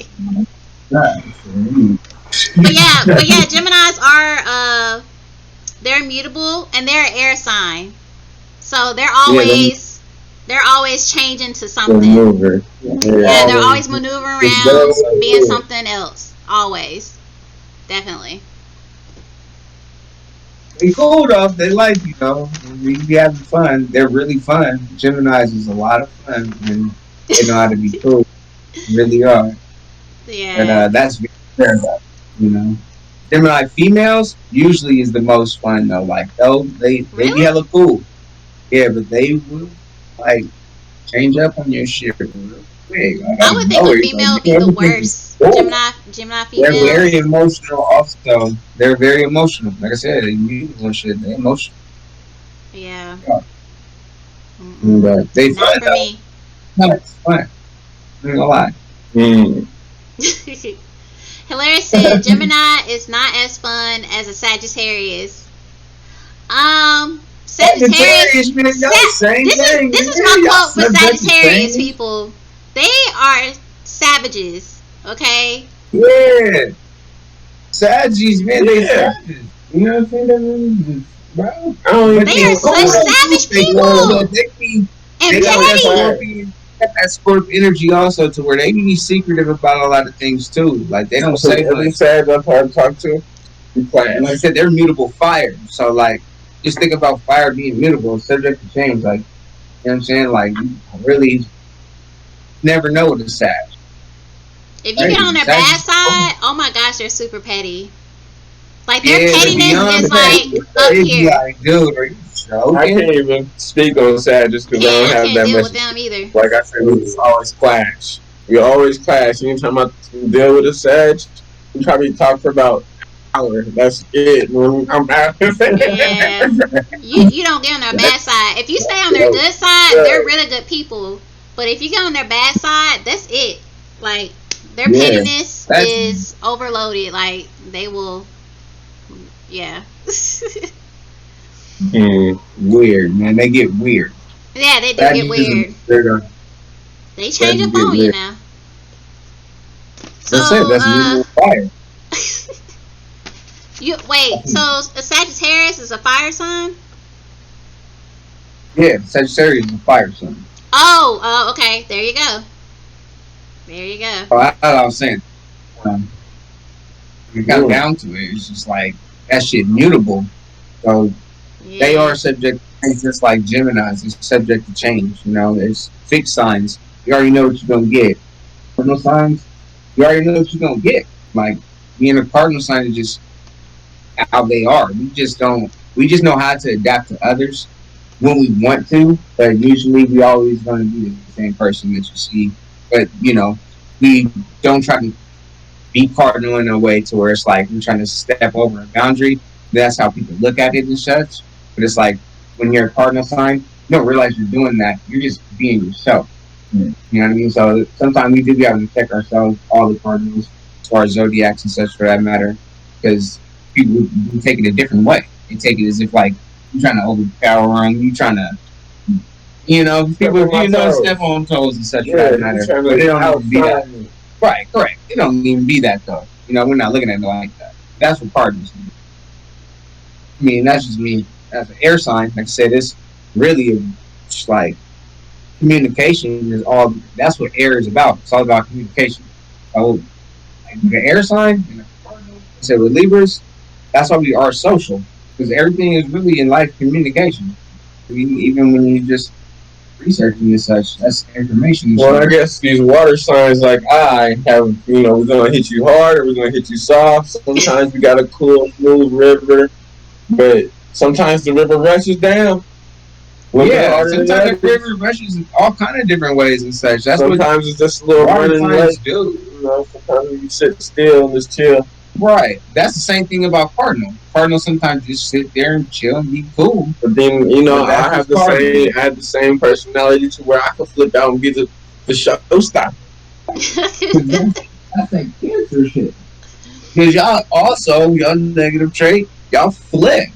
But yeah, Geminis are they're immutable and they're an air sign. So Yeah, they're always changing to the something. mover. They're Yeah, they're always always maneuvering just around, being go. something else. Always. Definitely. They cool though. They like you know. We be having fun. They're really fun. Gemini's is a lot of fun, and they know how to be cool. Really are. But Yeah. that's very rare though. You know. Gemini females usually is the most fun though. Like though they be Really? hella cool. Yeah, but they will like change up on your shit real quick. Like I out of would think a nowhere. Like, female would be man, the everything is worst. cool. Gemini They're very females. emotional also. They're very emotional. Like I said, they mutable and shit. They're emotional. Yeah. Yeah. Mm-mm. But They Not fun for though. me. No, it's fun. I'm not gonna lie. mm, Hilarious said Gemini is not as fun as a Sagittarius. Sagittarius. Sagittarius, man, y'all same This is thing, this man. is my Y'all quote for subject to Sagittarius change. people. They are savages. Okay. Yeah. Saggies, man, they yeah, savages. You know what I'm saying? That means, bro. I don't even But They they are think such cool though too. savage They cool, uh, but people and they got that petty. scorpion energy also to where they can be secretive about a lot of things too. Like they don't because say every much. Sag I've tried to talk to, we And like I clash. said, they're mutable fire. So like just think about fire being mutable, subject to change. Like, you know what I'm saying? Like you really never know with a sag. If you get Hey, on their that's bad just side, oh my gosh, they're super petty. Like their yeah, they're pettiness beyond is petty. like up It'd be here. like, dude, are you I joking? can't even speak on Sag just because I don't I have can't that deal much. with them either. Like I said, we just always clash. We always clash. Anytime I deal with a Sag, we probably talk for about an hour. That's it. When I'm out. Yeah. You don't get on their bad side. If you stay on their good side, they're really good people. But if you get on their bad side, that's it. Like their Yeah, pettiness that's is overloaded. Like they will, yeah, weird, man. They get weird. yeah, they do That get just weird. they're They that change just up get on you weird. now. So, That's it. That's usually fire. you wait. So a Sagittarius is a fire sign. Yeah, Sagittarius is a fire sign. Oh, okay. There you go. There you go. Oh, I was saying. Um, we got Mm. down to it. It's just like that shit mutable. So they Yeah. are subject to change, just like Gemini's. It's subject to change. You know, there's fixed signs. You already know what you're gonna get. Cardinal signs, you already know what you're gonna get. Like being a cardinal sign is just how they are. We just don't. We just know how to adapt to others when we want to, but usually we always going to be the same person that you see. But we don't try to be cardinal in a way to where it's like we're trying to step over a boundary. That's how people look at it and such. But it's like when you're a cardinal sign, you don't realize you're doing that. You're just being yourself. You know what I mean? So sometimes we do have to check ourselves, all the cardinals, as far as zodiacs and such for that matter, because people take it a different way. They take it as if like you're trying to overpower them, you trying to, people step on toes and such for that matter. But they don't even be that. Right, correct. It don't even be that though. We're not looking at it like that. That's what cardinals do. I mean, that's just me. As an air sign, like I said, it's really just like communication is all. That's what air is about. It's all about communication. So, like the air sign, say with Libras, that's why we are social because everything is really in life communication. I mean, even when you just researching and such, that's information. Well, I guess these water signs like I have, we're gonna hit you hard or we're gonna hit you soft. Sometimes we got a cool, smooth river, but sometimes the river rushes down. Yeah, sometimes the river rushes in all kind of different ways and such. That's sometimes it's just a little running lake. Do. Sometimes you sit still and just chill. Right. That's the same thing about Cardinal. Cardinal sometimes just sit there and chill and be cool. But then I have I had the same personality to where I can flip out and be the showstopper. That's like cancer shit. Because y'all negative trait, y'all flip.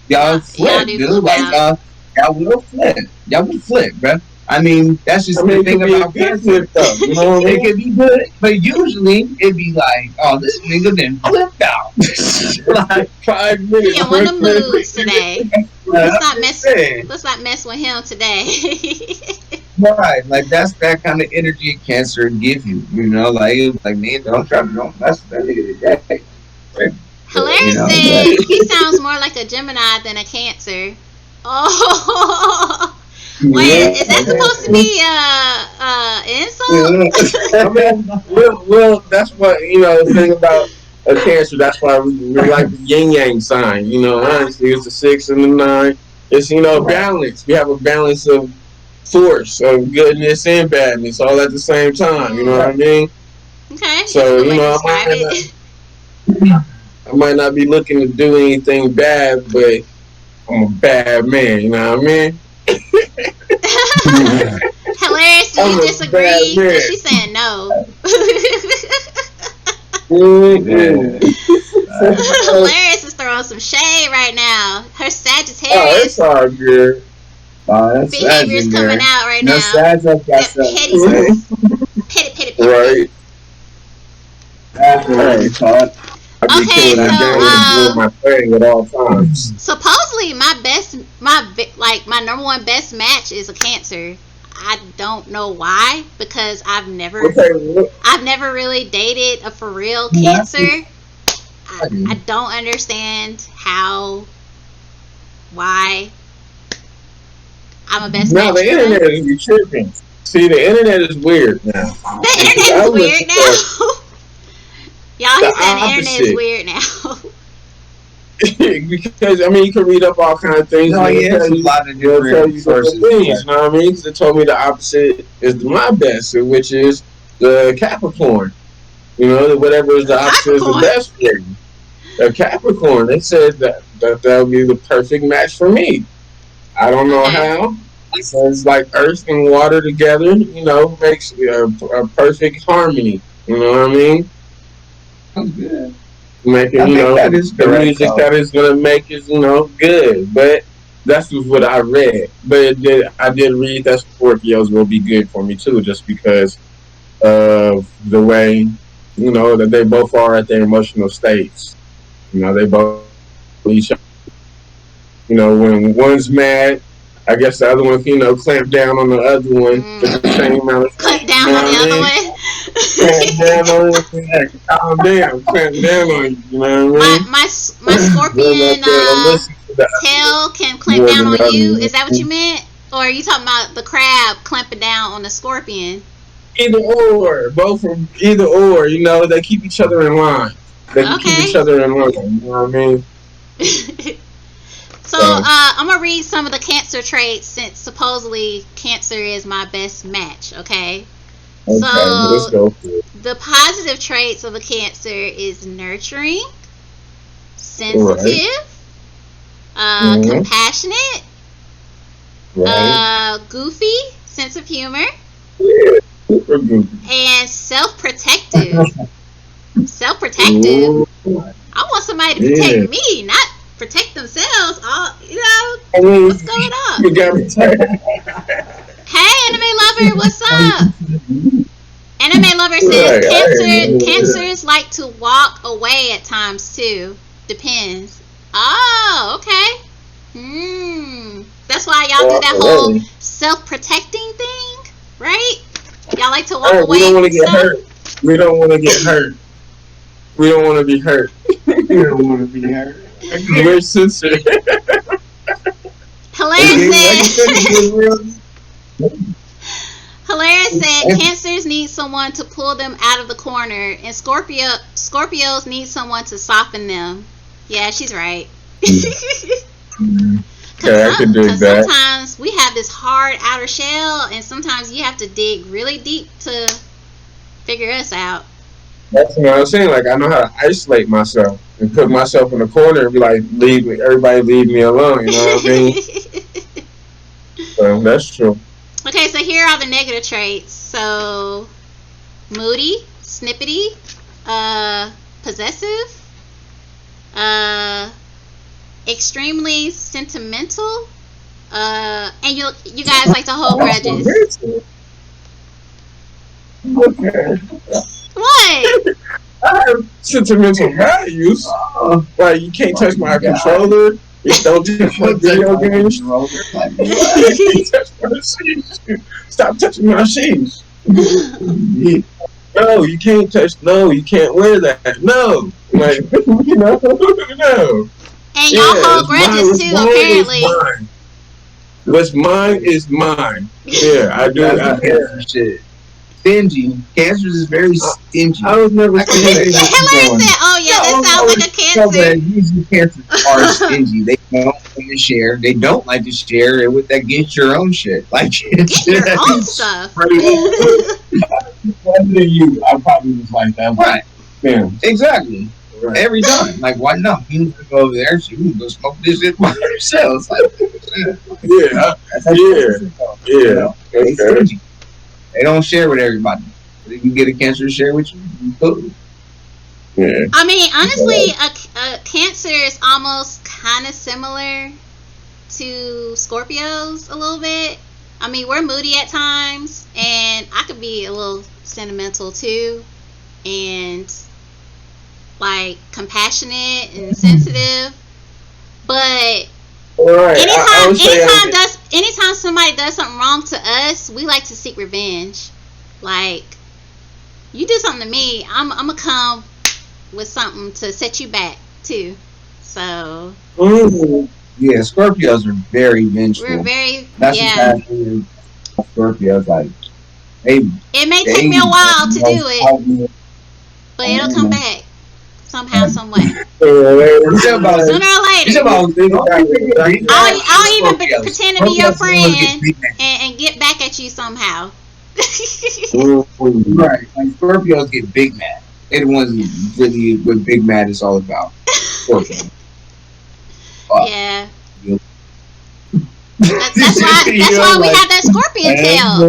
Y'all flip, dude. Like y'all will flip. Y'all will flip, bro. I mean, that's just the thing about flip, though. It could be good, but usually it'd be like, oh, this nigga then flipped out. Like 5 minutes. He in one of the moods today. Let's not mess with him today. Right, like that's that kind of energy Cancer give you. Like man, don't mess with that nigga today. Hilarious said he sounds more like a Gemini than a Cancer. Oh, wait, is that supposed to be insult? I mean, well, that's what the thing about a Cancer. That's why we like the yin yang sign. Honestly, it's the 6 and the 9. It's balance. We have a balance of force, of goodness and badness, all at the same time. You know what I mean? Okay. So I might not be looking to do anything bad, but I'm a bad man. You know what I mean? Hilarious. Do you disagree? Because she's saying no. Hilarious is throwing some shade right now. Her Sagittarius. Oh, it's all good. Behavior is coming out right now. Petty. Right. Okay, so my thing at all times. Supposedly my number one best match is a Cancer. I don't know why, because I've never really dated a for real Cancer. I don't understand why I'm a best match. No, the internet is tripping. See, the internet is weird now. The Because internet I is was weird looking for now. Y'all, the he said the internet is opposite. weird now. Because I mean, you can read up all kind of things, No, and yeah, there's a lot of they'll tell different you different sources. things. You know what I mean? Because they told me the opposite is my best, which is the Capricorn. You know, whatever is the opposite is the Capricorn. best for you. A Capricorn. They said that would be the perfect match for me. I don't know Okay. how. Because like earth and water together, makes a perfect harmony. You know what I mean? Sounds good. Making I think that is the correct, music though. that is gonna make is good. But that's just what I read. But I did read that Scorpios will be good for me too, just because of the way that they both are at their emotional states. They both each other. When one's mad, I guess the other one, clamp down on the other one with the Mm. same amount of Clamp strength. You down know on the what I other mean? one. Clamp down on it, yeah, calm down, clamp down on you. You know what I my mean? my my One scorpion up there to listen to the other one tail can clamp more down than on the other you. Is that what you one. meant? Or are you talking about the crab clamping down on the scorpion? Either or, both from either or. They keep each other in line. They can keep each Okay. other in line. You know what I mean? So So I'm gonna read some of the Cancer traits since supposedly Cancer is my best match. Okay. okay, let's So go for it. the positive traits of a Cancer is nurturing, All right. sensitive, Mm-hmm. compassionate, Right. goofy, sense of humor, Yeah. Super goofy. and self-protective. Self-protective. Ooh, I want somebody to protect yeah. me, not protect themselves. I mean, What's going on? you got me tired. Hey, anime lover, what's up? Anime lover says Right. I ain't know. cancers like to walk away at times too. Depends. Oh, okay. That's why y'all do Walk that whole away. self-protecting thing, right? Y'all like to All walk right. We don't away want to from get stuff. hurt. We don't want to get hurt. We don't want to be hurt. You don't want to be hurt. I get We're it. sensitive. Hilarious Like I said, it said. gets real. Hilarious said cancers need someone to pull them out of the corner, and Scorpios need someone to soften them. Yeah, she's right. Cause Okay, I can dig that. sometimes we have this hard outer shell, and sometimes you have to dig really deep to figure us out. That's what I was saying. Like I know how to isolate myself and put myself in a corner and be like, leave me, everybody, leave me alone. You know what I mean? So that's true. Okay, so here are the negative traits. So moody, snippety, possessive, uh, extremely sentimental, and you guys like to hold That's so grudges. mental. Okay. What? I have sentimental values. Like you can't touch my controller. You don't touch my video games. Like You what? can't touch my sheets. Stop touching my sheets. No, you can't touch. No, you can't wear that. No, like no. And y'all Yeah, hold it's mine. grudges What's too, mine is apparently. mine. What's mine is mine. Yeah, I do. That's the cancer shit. Stingy. Cancers is very I stingy. was never I can saying say that. what you're Hilary doing. said, "Oh yeah, that sounds like a No, but cancer." usually cancers are stingy. They don't like to share. They don't like to share it with that get your own shit. Like Get your own it's stuff. pretty Other than you, I probably was like that. right. Damn. Exactly. Right. Every time. Like why not? You can go over there. She can go smoke this shit by themselves. Like Yeah. that's how Yeah. cancers go. You Yeah. know? They Okay. stingy. They don't share with everybody. If you get a cancer to share with you, cool. Yeah. I mean, honestly, a cancer is almost kind of similar to Scorpios a little bit. I mean, we're moody at times, and I could be a little sentimental too, and like compassionate and sensitive. But All right. I would say anytime somebody does something wrong to us, we like to seek revenge. Like, you do something to me, I'm gonna come with something to set you back too. So Yeah, Scorpios are very we're vengeful. very That's the yeah. bad thing. Scorpios like They It may take they me a while to do most it, probably but it'll come back somehow, some way. you said about Sooner or you said later. about big mad I'll even Scorpios. pretend to be your Scorpios always get friend big mad. and get back at you somehow. Right. Like Scorpios get big mad. They're the ones who really what big mad is all about. Scorpio. Yeah. That's why we have that scorpion tail.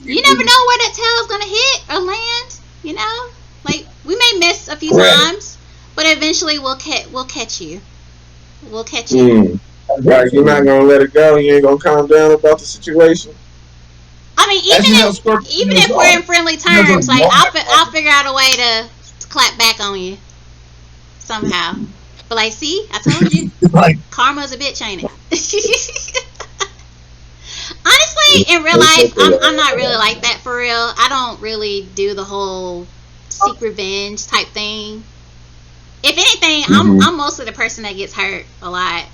You never know where that tail is gonna hit or land. You know, like we may miss a few times, but eventually we'll catch you. We'll catch you. Like you're not gonna let it go. You ain't gonna calm down about the situation. I mean, even if we're in friendly terms, like I'll figure out a way to clap back on you somehow. But like, see, I told you, karma's a bitch, ain't it? Honestly, in real life, I'm not really like that for real. I don't really do the whole seek revenge type thing. If anything, I'm mostly the person that gets hurt a lot.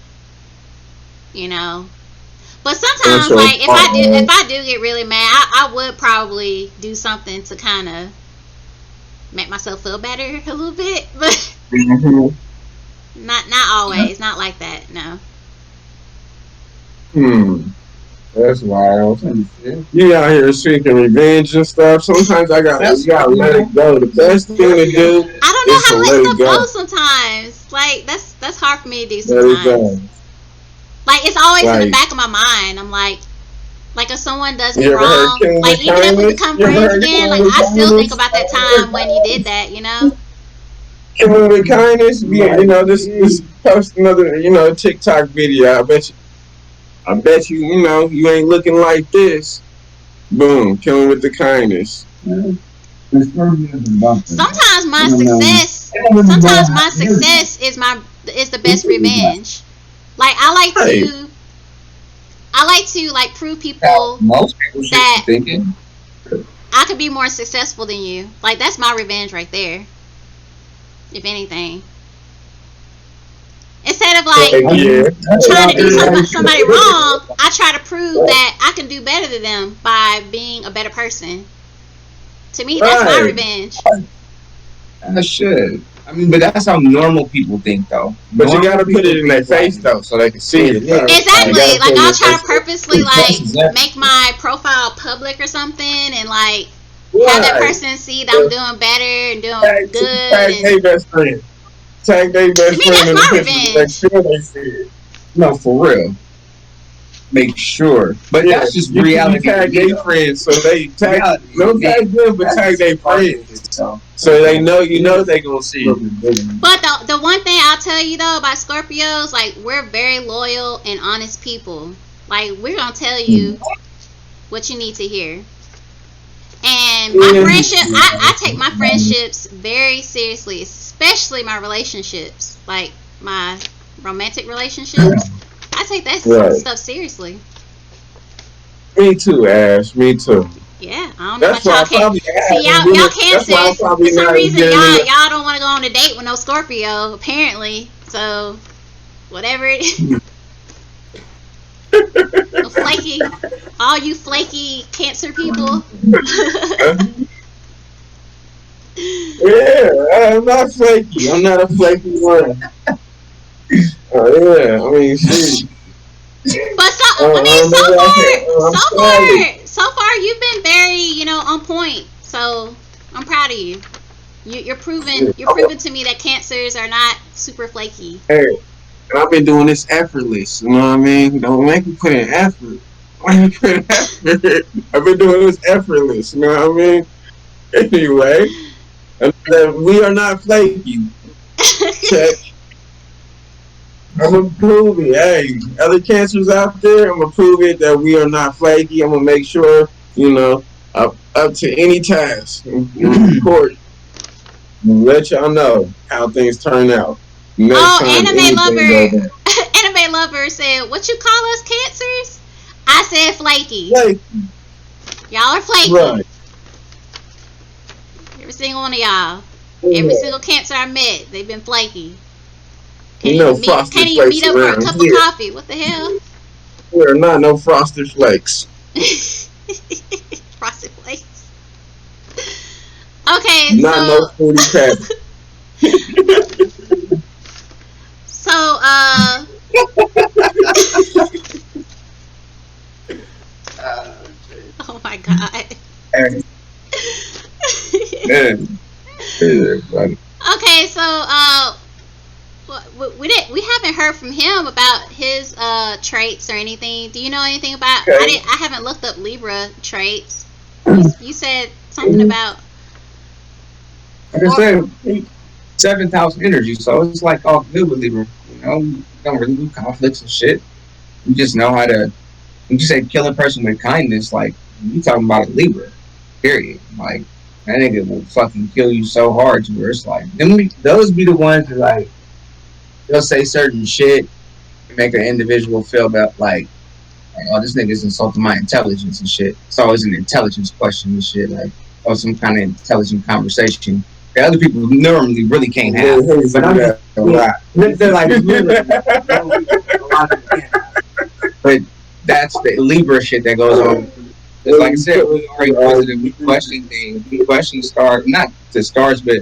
You know. But sometimes, like if I do get really mad, I would probably do something to kind of make myself feel better a little bit, but not always, not like that. No. That's wild. You out here seeking revenge and stuff. Sometimes you gotta let it go. The best thing to do I don't know is how to to let let stuff it go. go sometimes. Like that's hard for me to do Let it go. sometimes. Like it's always in the back of my mind. I'm like if someone does me You ever heard wrong, King like with even if we kindness? become You ever friends heard again, King like with I still think kindness? about that time when you did that. You know. Killing with kindness. This post another TikTok video. I bet you you ain't looking like this. Boom, killing with the kindness. Sometimes my success is the best revenge. Like I like to like prove people Most people should that be thinking. I could be more successful than you. Like that's my revenge right there. If anything. Instead of like trying to do somebody wrong, I try to prove that I can do better than them by being a better person. To me, that's my revenge. That should. I mean, but that's how normal people think, though. But you gotta put it in their face, though, so they can see it. Exactly. Like I'll try to purposely make my profile public or something, and like have that person see that I'm doing better and doing good. Tag their best friend. Tag their best To me, friend that's in the my picture. Make revenge. sure they see it. No, for real. Make sure. But that's just reality. You tag their friends, so they tag. Don't tag them, but tag their friends. So they know they gonna see it. But the one thing I'll tell you though about Scorpios, like we're very loyal and honest people. Like we're gonna tell you what you need to hear. And my friendship, I take my friendships very seriously, especially my relationships, like my romantic relationships. I take that stuff seriously. Me too, Ash. Me too. Yeah, I don't know about y'all. See, y'all Cancers. For some reason, y'all don't want to go on a date with no Scorpio, apparently. So, whatever it is. Flaky, all you flaky Cancer people. Yeah, I'm not flaky. I'm not a flaky one. Yeah, I mean, shit. But so far, you've been very, on point. So I'm proud of you. You're proving to me that Cancers are not super flaky. Hey, and I've been doing this effortless. You know what I mean? Don't make me put in effort. I've been doing this effortless. You know what I mean? Anyway, we are not flaky. Check. I'm gonna prove it. Hey, other Cancers out there, I'm gonna prove it that we are not flaky. I'm gonna make sure, up to any task. Report. Let y'all know how things turn out. Anime lover said, "What you call us, Cancers?" I said, "Flaky." Y'all are flaky. Right. Every single one of y'all. Every single Cancer I met, they've been flaky. Can't even meet up for a cup of coffee. What the hell? We're not no frosted flakes. Frosted flakes. Okay, Not no so fruity pebble. so oh my god. And, man, buddy. Okay, so we haven't heard from him about his traits or anything. Do you know anything about? Okay. I haven't looked up Libra traits. You said something about. Like I said, 7th house energy, so it's like all good with Libra. We don't really do conflicts and shit. We just know how to. When you say kill a person with kindness, like you talking about a Libra, period. Like that nigga will fucking kill you so hard to where it's like those be the ones that like they'll say certain shit and make an individual feel about like, oh, this nigga's insulting my intelligence and shit. It's always an intelligence question and shit, like, or some kind of intelligent conversation that other people normally really can't have. But I'm just, they're like, but that's the Libra shit that goes on. It's like I said, we are inquisitive. We question things. We question stars, not the stars, but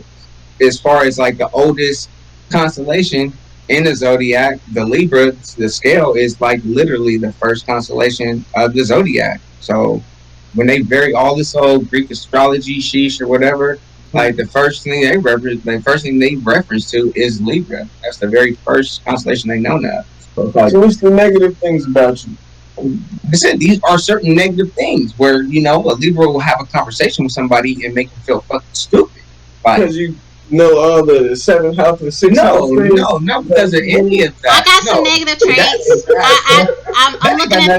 as far as like the oldest constellation in the zodiac, the Libra, the scale is like literally the first constellation of the zodiac. So when they bury all this old Greek astrology, sheesh or whatever, like the first thing they reference to is Libra. That's the very first constellation they know now. So what's the negative things about you? I said these are certain negative things where a Libra will have a conversation with somebody and make them feel fucking stupid. Because you know all the 7th house and 6th house. No, not because of any of that. I got some negative traits. I'm looking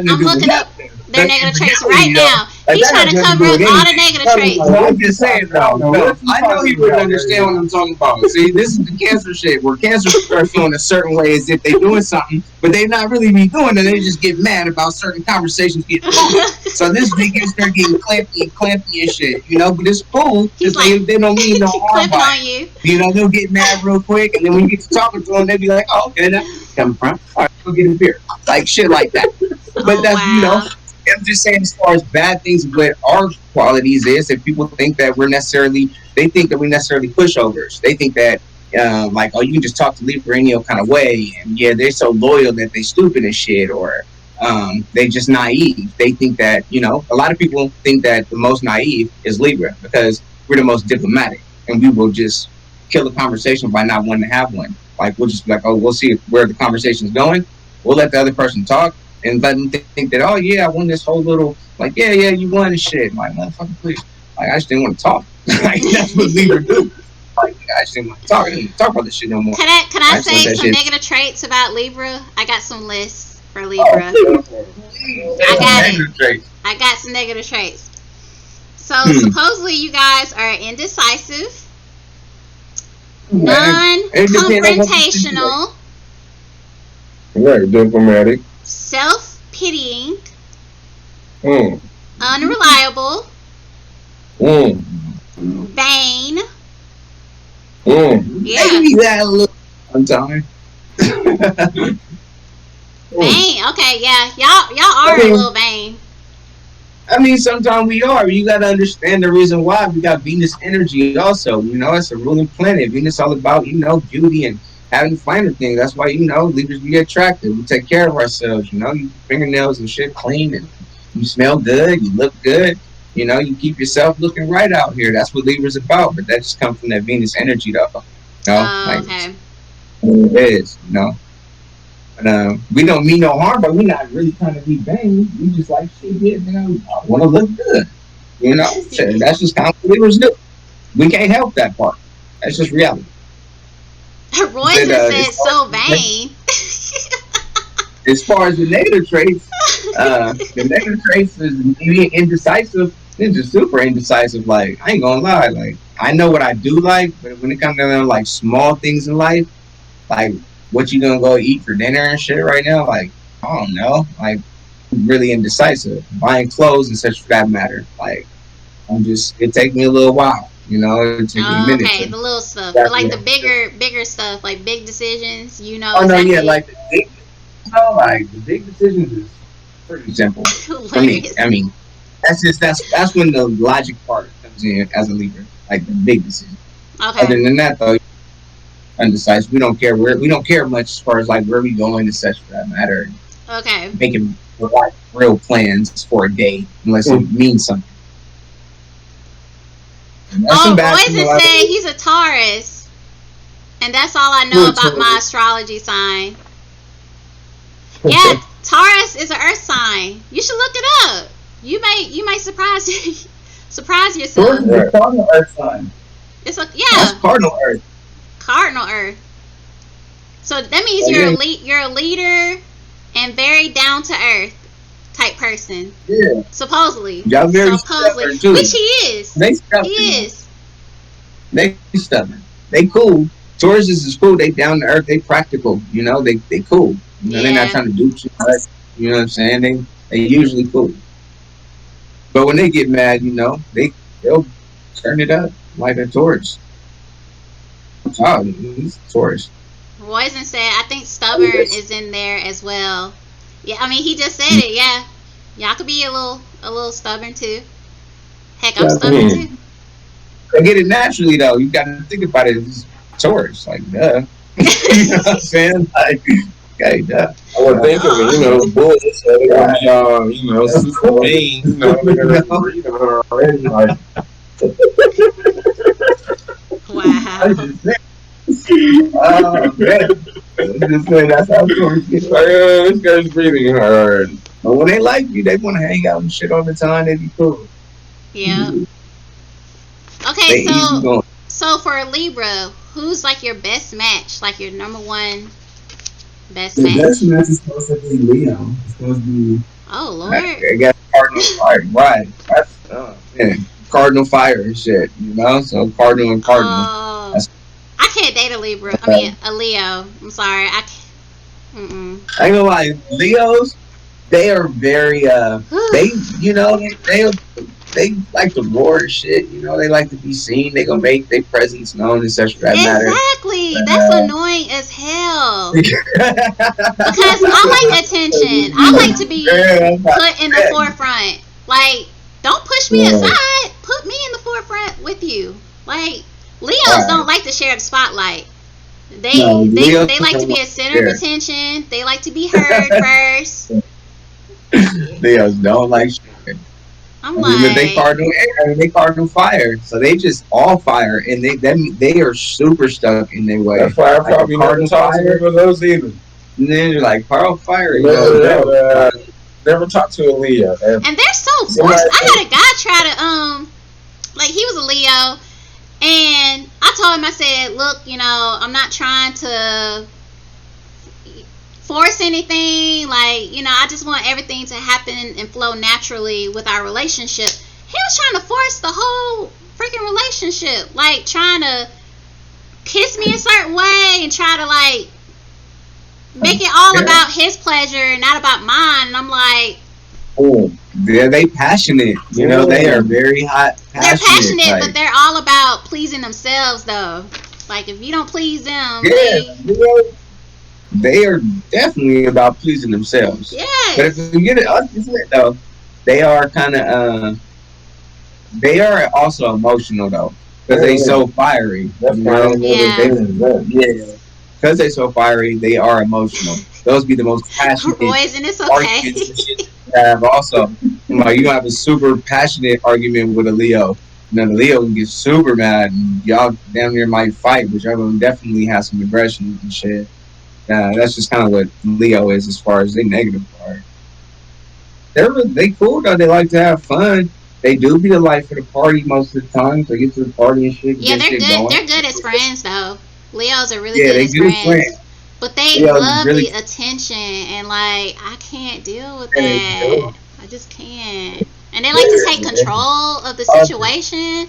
up their negative traits right now. He's trying to cover up all the negative traits. I'm just saying, though. I know he wouldn't understand what I'm talking about. See, this is the Cancer shit, where Cancer starts feeling a certain way as if they're doing something, but they not really be doing it. They just get mad about certain conversations getting cool. So this nigga start getting clampy and shit, But it's cool because they don't mean no harm by it. They'll get mad real quick, and then when you get to talking to them, they'll be like, "Oh, okay, that's where you coming from. All right, go get a beer." Like shit like that. But that's wow. I'm just saying, as far as bad things, what our qualities is, if people think that they think that we necessarily pushovers. They think that, like, oh, you can just talk to Libra any kind of way, and yeah, they're so loyal that they stupid and shit, or they just naive. They think that, a lot of people think that the most naive is Libra because we're the most diplomatic, and we will just kill a conversation by not wanting to have one. Like, we'll just be like, oh, we'll see where the conversation's going. We'll let the other person talk. And let them think that, oh yeah, I won this whole little, like, yeah, you won and shit. I'm like, motherfucker, please. Like, I just didn't want to talk. Like, that's what Libra do. Like, I just didn't want to talk. I didn't want to talk about this shit no more. Can I say some negative traits about Libra? I got some lists for Libra. I got some negative traits. So supposedly you guys are indecisive, non-confrontational, very diplomatic, self-pitying, unreliable, vain. Yeah. Maybe that a little sometime. Vain. Okay, yeah. Y'all are a little vain. I mean, sometimes we are. You got to understand the reason why. We got Venus energy also. It's a ruling planet. Venus all about, beauty and having finer things. That's why, Libras be attractive. We take care of ourselves, your fingernails and shit clean, and you smell good, you look good, you keep yourself looking right out here. That's what Libra's about. But that just comes from that Venus energy, though. Okay. It is, But we don't mean no harm, but we're not really trying to be vain. We just like shit, I want to look good. That's just kind of what Libras do. We can't help that part. That's just reality. Roy just said so vain. As far as the negative traits, is being indecisive. It's just super indecisive. Like, I ain't gonna lie. Like, I know what I do like, but when it comes to like small things in life, like what you gonna go eat for dinner and shit right now, like, I don't know. Like, I'm really indecisive. Buying clothes and such for that matter. Like, it takes me a little while. It takes me a minute. Okay, the little stuff, but like the bigger stuff, like big decisions. Oh no, yeah, like the big decisions is pretty simple for me. I mean, that's when the logic part comes in as a Libra. like the big decision. Okay. Other than that, though, undecisive. We don't care we don't care much as far as like where we going and such for that matter. Okay. Making like real plans for a day unless it means something. Oh, Royce is saying he's a Taurus, and that's all I know about my astrology sign. Yeah, Taurus is an Earth sign. You should look it up. You may surprise yourself. Taurus is a cardinal Earth sign. It's a That's cardinal Earth. Cardinal Earth. So that means you're a leader and very down to earth type person. Yeah. Supposedly. Y'all very stubborn too. Which he is. They stubborn. He is. They stubborn. They cool. Tauruses is cool. They down to earth. They practical. You know, they cool. You know, they're not trying to do too much. You know what I'm saying? They usually cool. But when they get mad, you know, they'll turn it up like a Taurus. Oh, he's a Taurus. Royzen said, I think stubborn is in there as well. Yeah, I mean, he just said it. Yeah, y'all could be a little stubborn too. Heck, I'm stubborn too. I get it naturally though. You got to think about it. It's Taurus, like duh. You know what I'm saying? Like, okay, duh. I would think of it, you know, bullies. So they're gonna be, you know, super mean. You know, they're gonna be reading her already. Like, wow. Oh, man. Just saying, that's how Taurus get. This guy's breathing hard. But when they like you, they want to hang out and shit all the time. They be cool. Yeah. Okay, so for Libra, who's like your best match? Like your number one best match? The best match is supposed to be Leo. It's supposed to be. Oh Lord. I guess Cardinal Fire, right? That's Cardinal Fire and shit. You know, so Cardinal and Cardinal. I can't date a Libra. I mean a Leo. I'm sorry. I ain't gonna lie. Leos, they are very they you know they like to roar and shit. You know, they like to be seen. They gonna make their presence known and such for that matter. Exactly. That's annoying as hell. Because I like attention. I like to be put in the forefront. Like, don't push me aside. Put me in the forefront with you. Like, Leos don't like to share the spotlight. They like to be a center of attention. They like to be heard first. Leos don't like shit. I'm like, they cardinal air, they cardinal fire, so they just all fire, and they are super stuck in their way. That's why I probably never talked to one of those either. And then you're like, Carl Fire, never talked to a Leo. And they're so forced. I had a guy try to like he was a Leo, and I told him, I said, look, you know, I'm not trying to force anything, like, you know, I just want everything to happen and flow naturally with our relationship. He was trying to force the whole freaking relationship, like trying to kiss me a certain way and try to like make it all about his pleasure, not about mine. And I'm like, they passionate, you know, they are very hot. They're passionate, like, but they're all about pleasing themselves though. Like, if you don't please them, they are definitely about pleasing themselves. Yes. But if you get it though, they are kind of they are also emotional though, because they so fiery. That's Because they so fiery, they are emotional. Those be the most passionate arguments and shit you have. Also, like, you have a super passionate argument with a Leo. You know, the Leo can get super mad, and y'all damn near might fight, but y'all gonna definitely have some aggression and shit. That's just kind of what Leo is as far as they negative part. They cool though. They like to have fun. They do be the life of the party most of the time. They get to the party and shit. Yeah, they're good. Going. They're good as friends though. Leos are really good as friends. But they love the attention, and like, I can't deal with that. I just can't. And they like to take control of the situation.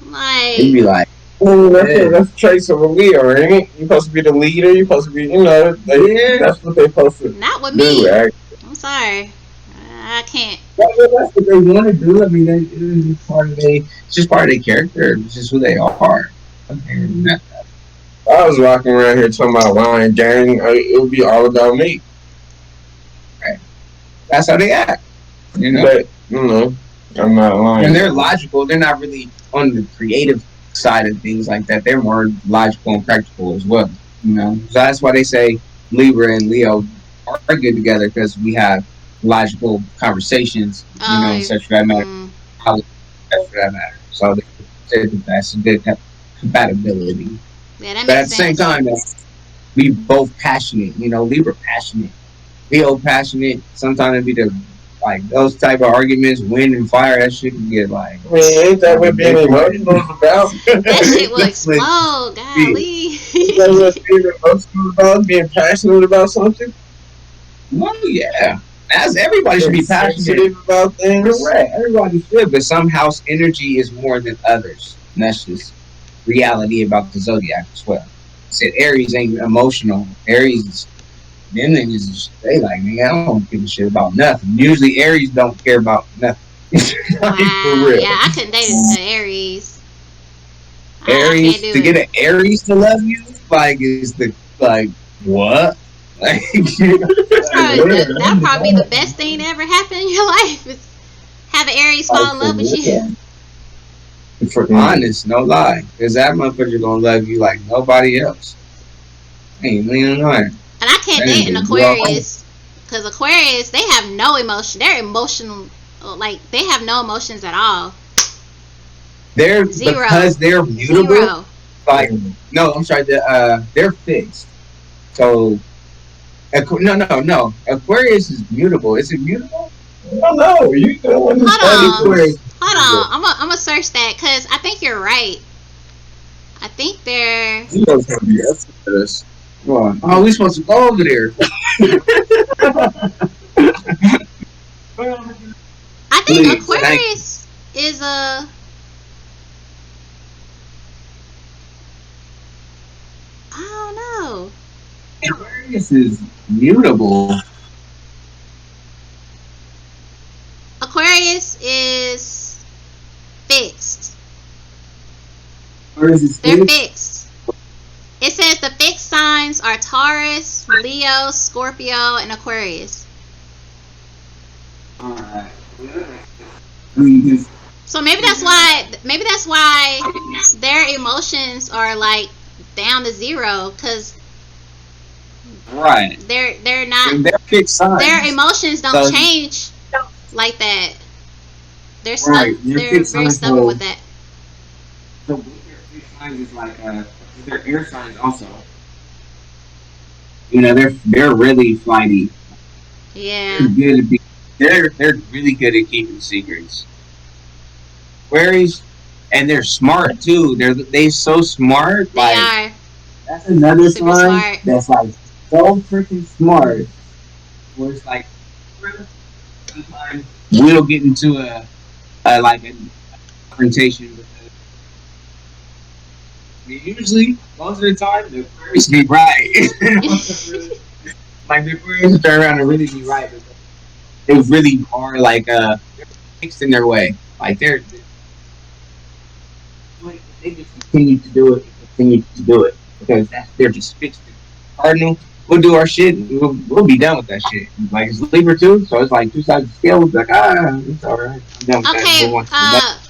Like, they be like, that's traits of a Leo, ain't it? You're supposed to be the leader. You're supposed to be, you know, that's what they're supposed to not with me. Right? I'm sorry, I can't. That's what they want to do. I mean, it's just part of their character. It's just who they are. I was walking around here talking about lying gang. It would be all about me. Right. That's how they act. You know. But, you know, I'm not lying. And they're logical. They're not really on the creative side of things like that. They're more logical and practical as well. So that's why they say Libra and Leo are good together because we have logical conversations. Oh, Such for that matter. mm, Such for that matter. So they say that that's a good compatibility. yeah, that But at makes the same sense. time, we both passionate. Libra passionate, Leo passionate. Sometimes it be the like those type of arguments, wind and fire. That shit can get like. I mean, ain't that what being emotional is about? That shit will That's what explode. it Golly. Ain't that what being emotional about? Being passionate about something? well, yeah. As everybody should be Being passionate. sensitive about things? Correct. Everybody should, but some house energy is more than others. And that's just reality about the zodiac as well. I said Aries ain't emotional. Aries, them niggas, they like, nigga, I don't give a shit about nothing. Usually Aries don't care about nothing. Like, for Wow. real. Yeah, I couldn't date an Aries. I can't Aries, do to get it. an Aries to love you, like, is the, like, what? Like, That'd probably be the best thing to ever happen in your life. Is have an Aries fall in love with you. for honest, no lie. Because that motherfucker gonna love you like nobody else. Ain't leaning on. And I can't That date an nigga do all- Aquarius because Aquarius they have no emotion. They're emotional, like they have no emotions at all. They're Zero. because they're mutable. Zero. Like no, I'm sorry. They're fixed. So no. Aquarius is mutable. Is it mutable? I don't know. You the one who studied Hold on. Aquarius. Hold on. I'm gonna search that because I think you're right. I think they're. You know gonna be us for this. Oh, we supposed to go over there. I think Please, Aquarius is a. I don't know. Aquarius is mutable. Aquarius is fixed. Aquarius is They're fixed. fixed. It says the fixed signs are Taurus, Leo, Scorpio, and Aquarius. Alright. I mean, just So maybe that's why their emotions are like down to zero because right. they're not And they're fixed signs. their emotions don't So- change like that. They're Right, stuck. they're They're fixed very signs, stubborn so- with that. So with their fixed signs is like they're air signs also. They're really flighty. Yeah, They're good at they're really good at keeping secrets. Aquarius, and they're smart too. They so smart. they Like are that's another super sign smart. that's like so freaking smart. Where it's like sometimes we'll get into a like a confrontation with usually most of the time the Aquarius be right. Like the Aquarius turn around and really be right. They really are like fixed in their way. Like they just continue to do it because they're just fixed. Cardinal, we'll do our shit. And we'll be done with that shit. Like it's Libra too, so it's like two sides of the scale. It's like it's all right. I'm done with that. Okay, Move on to the next.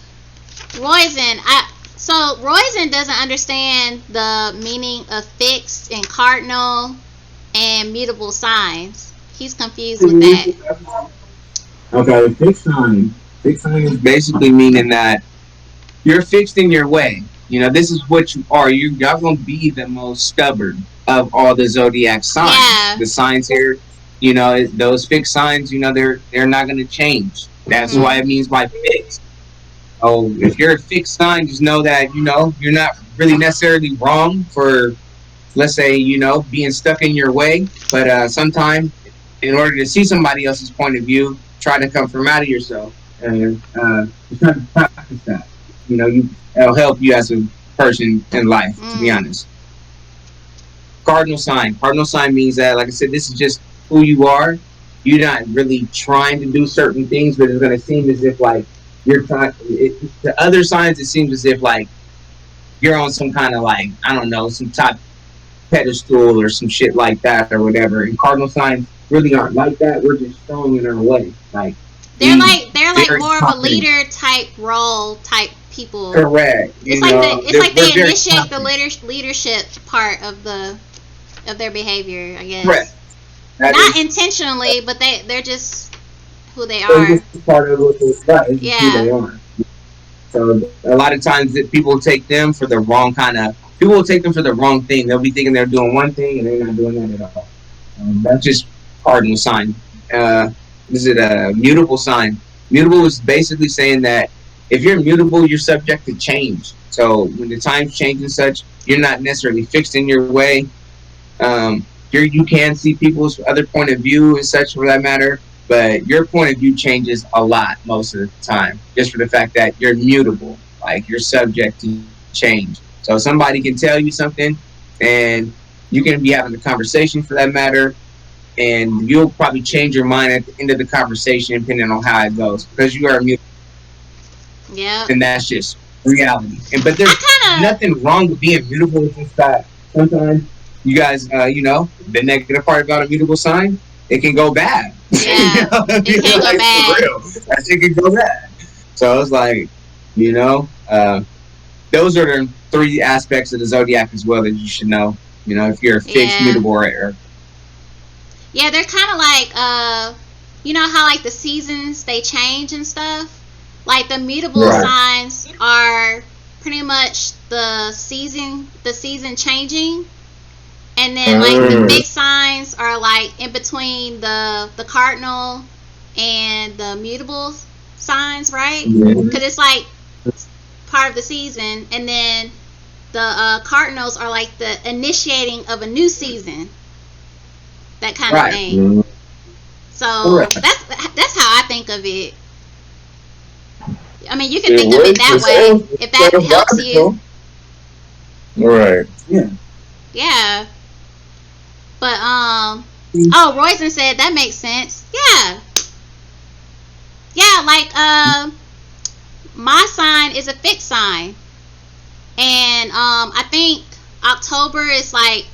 Roizen. So Roizen doesn't understand the meaning of fixed and cardinal and mutable signs. He's confused with that. Okay, fixed sign. Fixed sign is basically meaning that you're fixed in your way. This is what you are. You're gonna be the most stubborn of all the zodiac signs. Yeah. The signs here, those fixed signs. They're not gonna change. That's Mhm. why it means by fixed. Oh, if you're a fixed sign, just know that you're not really necessarily wrong for, let's say, being stuck in your way. But sometimes, in order to see somebody else's point of view, try to come from out of yourself and try to practice that. It'll help you as a person in life. To be honest, cardinal sign. Cardinal sign means that, like I said, this is just who you are. You're not really trying to do certain things, but it's going to seem as if like you're trying. To other signs, it seems as if like you're on some kind of like, I don't know, some top pedestal or some shit like that or whatever. And cardinal signs really aren't like that. We're just strong in our way. Like they're like very more of a confident. leader type role type people. Correct. It's like they Very initiate the confident. leadership part of their behavior, I Correct. guess. That Not is intentionally, but they're just who they so are. this is part of what they right. It's just who Yeah. they are. So a lot of times that people take them for the wrong kind of. People will take them for the wrong thing. They'll be thinking they're doing one thing and they're not doing that at all. That's just cardinal sign. Uh, is it a mutable sign? Mutable is basically saying that if you're mutable, you're subject to change. So when the times change and such, you're not necessarily fixed in your way. You can see people's other point of view and such for that matter, but your point of view changes a lot most of the time, just for the fact that you're mutable, like you're subject to change. So somebody can tell you something, and you can be having a conversation for that matter, and you'll probably change your mind at the end of the conversation depending on how it goes because you are mutable, Yep. and that's just reality. And but I there's kind of nothing wrong with being mutable. It's just that sometimes you guys, the negative part about a mutable sign, it can go bad. yeah, it can go Like for bad. real, that shit can go bad. So it's like, you know, uh, those are the three aspects of the zodiac as well that you should know. If you're a fixed, Yeah. mutable, or Yeah, they're kind of like you know how like the seasons they change and stuff. Like the mutable right, signs are pretty much the season changing, and then like the Mm. fixed signs are like in between the cardinal and the mutable signs, right? yeah, Because it's like part of the season, and then the cardinals are like the initiating of a new season, that kind of right, thing. Mm. So correct. that's how I think of it. I mean, you can It think of it works. that It way if that sounds helps you. logical. Right. Yeah. Yeah. But oh, Royson said that makes sense. Yeah. Yeah, like my sign is a fixed sign. And I think October is like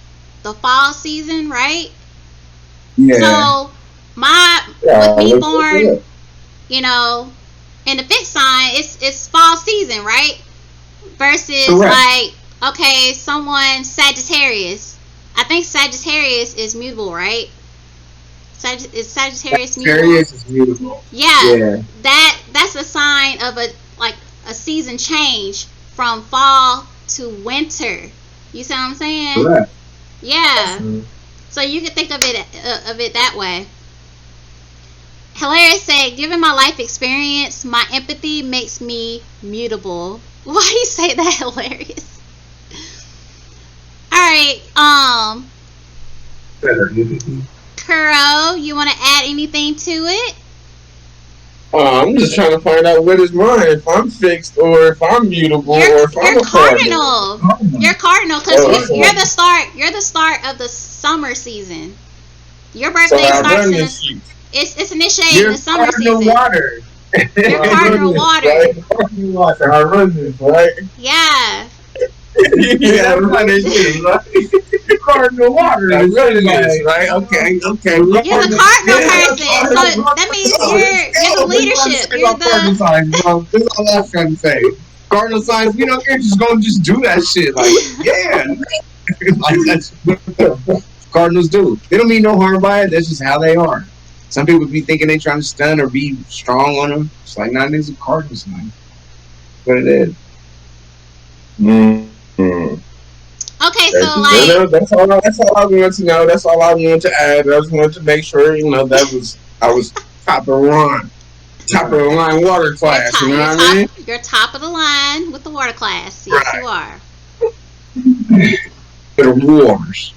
the fall season, right? Yeah. So my with Yeah. me Look at born, that. you know, in the fixed sign, it's fall season, right? Versus Correct. like okay, someone Sagittarius. I think Sagittarius is mutable, right? Is Sagittarius mutable? Sagittarius is beautiful. Yeah, Yeah. that's a sign of like a season change from fall to winter. You see what I'm saying? Correct. Yeah. Mm. So you can think of it that way. Hilarious said, given my life experience, my empathy makes me mutable. Why do you say that, Hilarious? All right, Better. Kuro, you want to add anything to it? I'm just trying to find out what is mine. If I'm fixed, or if I'm mutable, or if You're I'm a cardinal. cardinal. You're cardinal because Oh, you're okay. the start. You're the start of the summer season. Your So birthday I starts run in this shit. it's initiating You're the summer cardinal season. water. You're I run cardinal this, water. right? Cardinal water. So I run this, right? Yeah. Yeah, run this shit, right? Cardinal water. I Is run this, like, right? okay. You're the Cardinal. cardinal Yeah, person, so that means you're the what you want to leadership. say You're about cardinal the signs, bro? That's all I'm trying to say. Cardinal signs, you're just gonna just do that shit. Like, yeah. Like that's what Cardinals do. They don't mean no harm by it. That's just how they are. Some people be thinking they trying to stun or be strong on them. It's like, nah, niggas are Cardinals, man. What it is. Mm-hmm. okay. So like, That's all I wanted to know. That's all I wanted to add. I just wanted to make sure, I was top of the line, top of the line water class. You know what I mean? you're top of the line with the water class. Yes, you Right. are. The waters.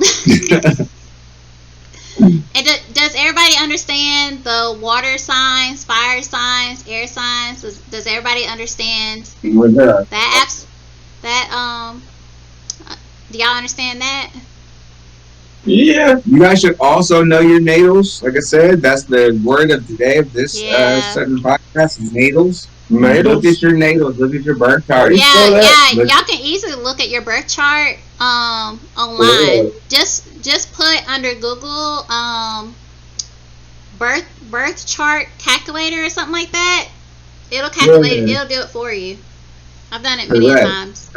And does everybody understand the water signs, fire signs, air signs? Does everybody understand What's up? that apps? That do y'all understand that? Yeah. You guys should also know your natals. Like I said, that's the word of the day of this Yeah. certain podcast is natals. Look Natals. at your natals. Look at your birth How chart. do you spell that? Yeah. Look, Y'all can easily look at your birth chart Yeah. online. Just put under Google birth chart calculator or something like that. It'll calculate it. It'll do it for you. I've done it many times.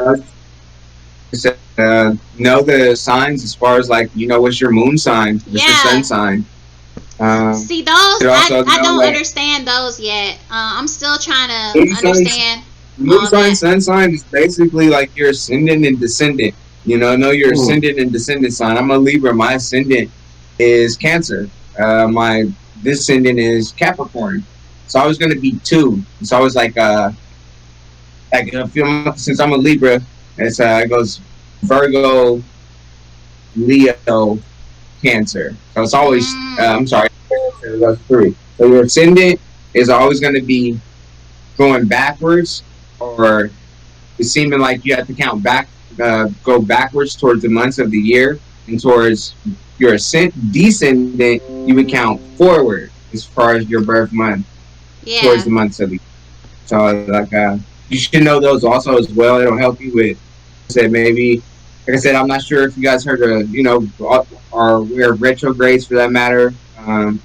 Know the signs as far as like what's your moon sign, what's your sun sign. See those, I don't understand those yet. I'm still trying to understand. Moon sign, sun sign is basically like your ascendant and descendant. Know your ascendant and descendant sign. I'm a Libra. My ascendant is Cancer. My descendant is Capricorn. So I was going to be 2. So I was like since I'm a Libra, it goes Virgo, Leo, Cancer. So it's always I'm sorry, that's 3. So your ascendant is always going to be going backwards, or it's seeming like you have to count back, go backwards towards the months of the year, and towards your descendant, you would count forward as far as your birth month towards the months of the year. So like you should know those also as well. It'll help you with, maybe, like I said, I'm not sure if you guys heard of, or we're retrogrades for that matter.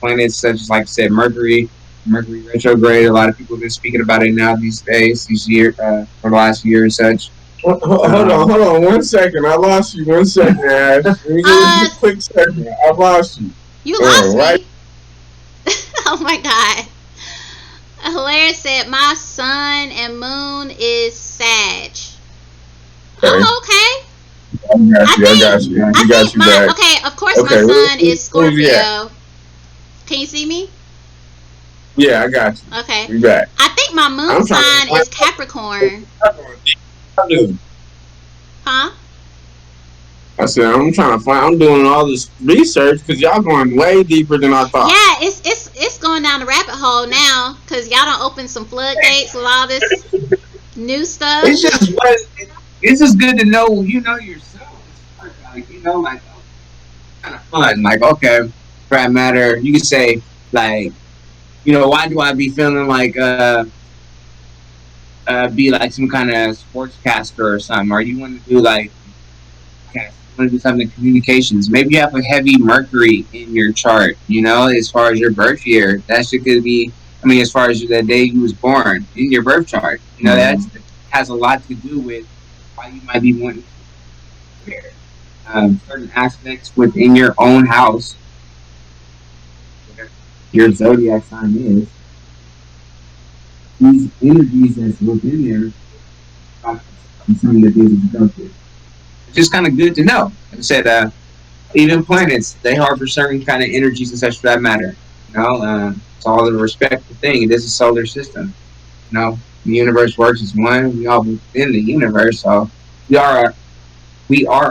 Planets such as, like I said, Mercury retrograde. A lot of people have been speaking about it now these days, for the last year and such. Hold on 1 second. I lost you 1 second, Ash. Let me give you a quick second. I lost you. You lost me? Right? Oh my God. Hilarious said, my sun and moon is Sag. Okay. Oh, okay. I got you. Okay, of course my sun is Scorpio. Can you see me? Yeah, I got you. Okay. We back. I think my moon sign is Capricorn. Huh? I said I'm trying to find. I'm doing all this research because y'all going way deeper than I thought. Yeah, it's going down the rabbit hole now because y'all don't open some floodgates with all this new stuff. It's just good to know yourself. Like kind of fun. Like okay, for that matter, you can say like why do I be feeling like be like some kind of sportscaster or something, or you want to do like want to do something in communications. Maybe you have a heavy Mercury in your chart, as far as your birth year. That shit could be, as far as the day you was born in your birth chart. That has a lot to do with why you might be wanting to certain aspects within your own house. Your zodiac sign is. These energies that's within there are some of the things that you go through. It's just kind of good to know. Like I said, even planets, they harbor certain kind of energies and such for that matter. It's all a respectful thing. It is a solar system. The universe works as one. We all within the universe, so we are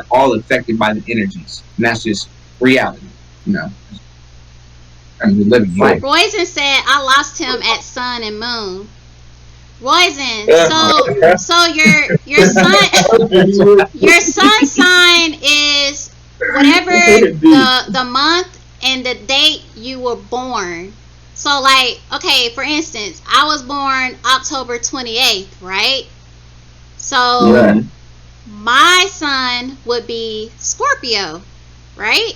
all affected by the energies, and that's just reality. And we live life. Royzen said, "I lost him at sun and moon." Royzen, so your sun sign is whatever the month and the date you were born. So like, okay, for instance, I was born October 28th, right? So my sun would be Scorpio, right?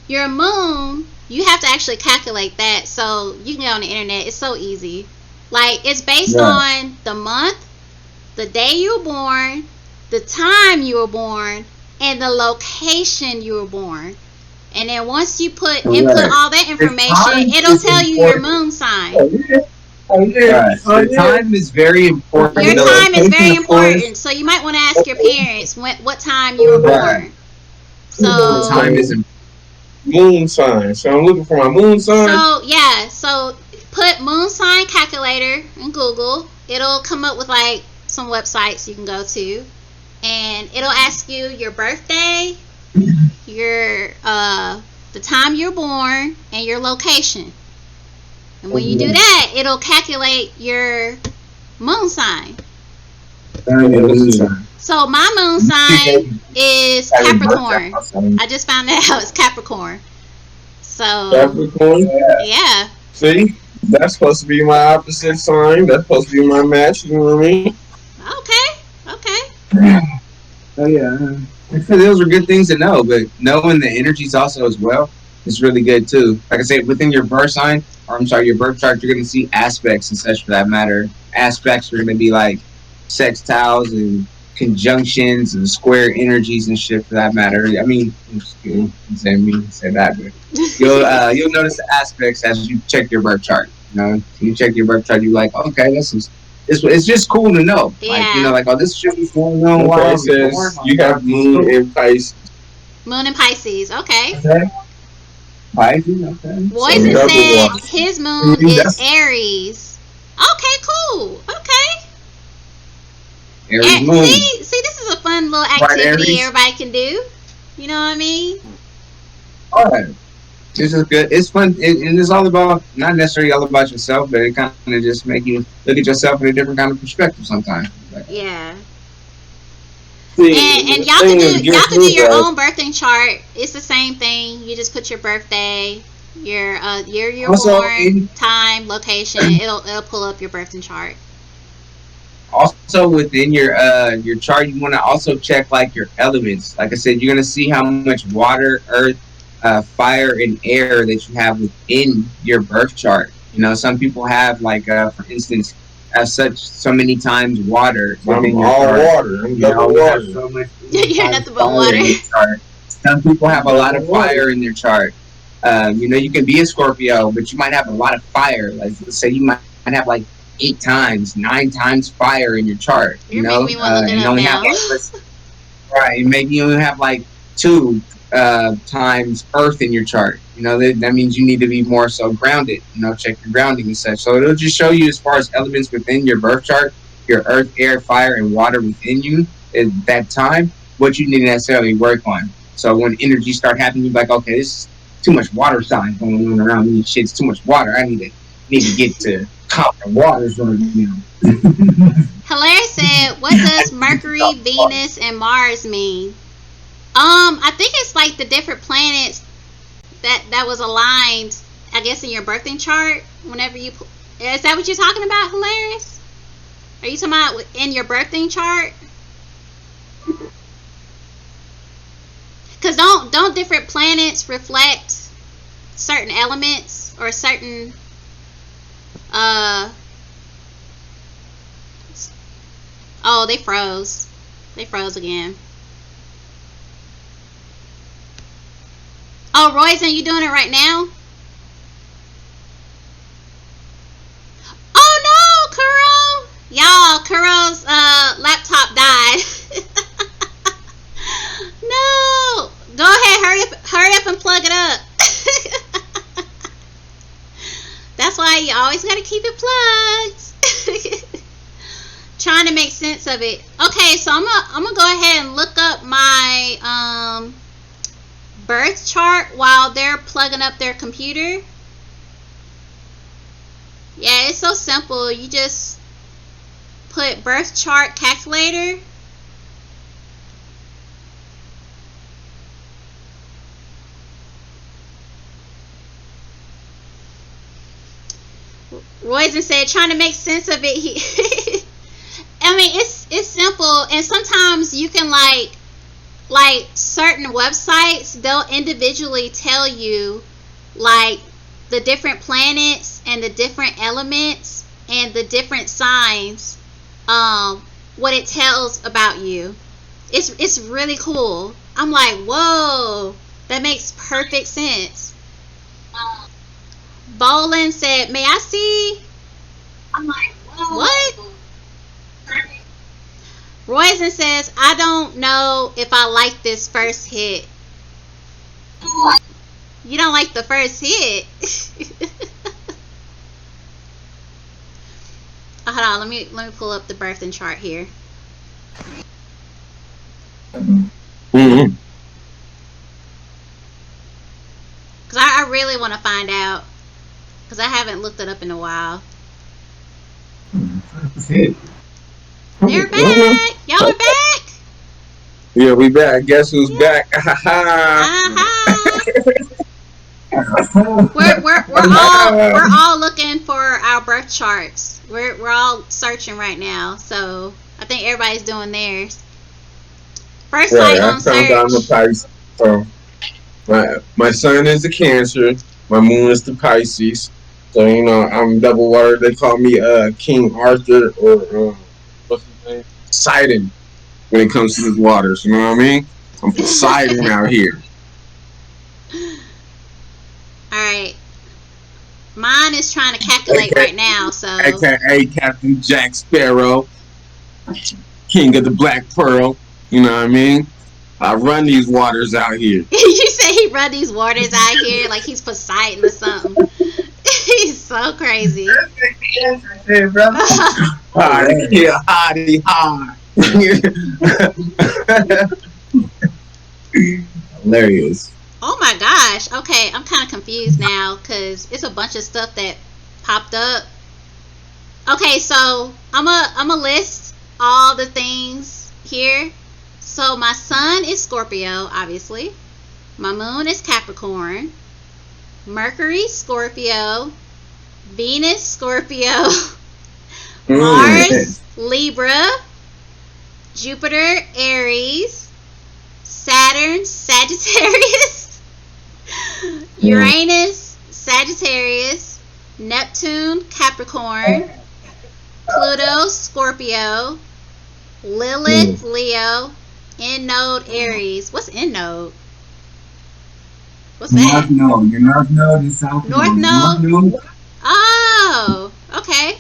Your moon, you have to actually calculate that. So you can go on the internet. It's so easy. Like, it's based on the month, the day you were born, the time you were born, and the location you were born. And then once you input all that information, it'll tell you your moon sign. The time is very important. Your time is very important. So you might want to ask your parents what time you were born. So time is important. Moon sign. So I'm looking for my moon sign. So put moon sign calculator in Google. It'll come up with like some websites you can go to, and it'll ask you your birthday, your the time you're born, and your location. And when you do that, it'll calculate your moon sign. So my moon sign is Capricorn. I just found that out. It's Capricorn. So Capricorn? Yeah. See? That's supposed to be my opposite sign. That's supposed to be my match. You know what I mean? Okay. Oh yeah. Those are good things to know, but knowing the energies also as well. It's really good too. Like I said, within your birth sign, or I'm sorry, your birth chart, you're going to see aspects and such for that matter. Aspects are going to be like sextiles and conjunctions and square energies and shit for that matter. I mean, say that, but you'll notice the aspects as you check your birth chart. You know, you check your birth chart, you're like, okay, it's just cool to know. Like, Yeah. like, oh, this shit was going on Okay, while I it was born. says you have moon in Pisces. Moon and Pisces. Okay. Okay. Pisces, okay. Some Royzen double said water. his moon is That's Aries. Okay, cool. Okay. Aries moon. See, this is a fun little Right, activity Aries. everybody can do. You know what I mean? All right. This is good. It's fun, and it's all about not necessarily all about yourself, but it kind of just make you look at yourself in a different kind of perspective sometimes. Like, Yeah. See, And the thing is, y'all against can do me, your guys, own birthing chart. It's the same thing. You just put your birthday, your year you're also, born, time, location. It'll pull up your birthing chart. also within your chart, you want to also check like your elements. Like I said, you're gonna see how much water, earth, fire, and air that you have within your birth chart. Some people have like, for instance, such so many times water I'm within your all chart. water. I'm double You have water. so much You're times nothing but fire water. in your chart. Some people have I'm a lot of double water. fire in their chart. You can be a Scorpio, but you might have a lot of fire. Like, let's say you might have like 8 times, 9 times fire in your chart. You're making me want to look it And up only have now. like, right, maybe you only have like 2 times Earth in your chart. That means you need to be more so grounded. Check your grounding and such. So it'll just show you as far as elements within your birth chart, your Earth, air, fire, and water within you at that time, what you need to necessarily work on. So when energy start happening, you're like, okay, this is too much water sign going on around me. Shit's too much water. I need to get to calm the waters right now. Hilaire said, "What does Mercury, Venus, and Mars mean?" I think it's like the different planets that was aligned. I guess in your birthing chart. Whenever is that what you're talking about, Hilarious? Are you talking about in your birthing chart? Because don't different planets reflect certain elements or certain uh oh, they froze. They froze again. Oh, Royce, are you doing it right now? Oh no, Kuro! Y'all, Kuro's laptop died. No! Go ahead, hurry up and plug it up. That's why you always gotta keep it plugged. Trying to make sense of it. Okay, so I'm gonna go ahead and look up my birth chart while they're plugging up their computer. Yeah, it's so simple. You just put birth chart calculator. Royzen said, trying to make sense of it. I mean, it's simple, and sometimes you can like certain websites, they'll individually tell you like the different planets and the different elements and the different signs, what it tells about you. It's really cool. I'm like, whoa, that makes perfect sense. Bolin said, may I see? I'm like, whoa. What? Royzen says, I don't know if I like this first hit. You don't like the first hit? Hold on, let me pull up the birthing chart here. Mm-hmm. Cause I really want to find out. Cause I haven't looked it up in a while. They're back. Y'all are back. Yeah, we back. Guess who's Yeah. back? We're all looking for our birth charts. We're all searching right now. So I think everybody's doing theirs. First Right, site I on found out I'm a search. Pisces. So My sun is the Cancer. My moon is the Pisces. So I'm double water. They call me King Arthur or what's his name, Poseidon when it comes to the waters. You know what I mean? I'm Poseidon out here. All right. Mine is trying to calculate AKA, right now, so AKA Captain Jack Sparrow, King of the Black Pearl. You know what I mean? I run these waters out here. you say he run these waters out here like he's Poseidon or something. He's so crazy. Hey, bro. Hottie, yeah, hottie, hot. Hilarious. Oh my gosh. Okay, I'm kind of confused now because it's a bunch of stuff that popped up. Okay, so I'm a list all the things here. So my sun is Scorpio, obviously. My moon is Capricorn. Mercury Scorpio. Venus Scorpio. Mars Libra. Jupiter Aries. Saturn Sagittarius. Uranus Sagittarius. Neptune Capricorn. Pluto Scorpio. Lilith Leo. End node Aries. What's end node? What's that? North Node. Your North Node is South North Node. node? Oh, okay.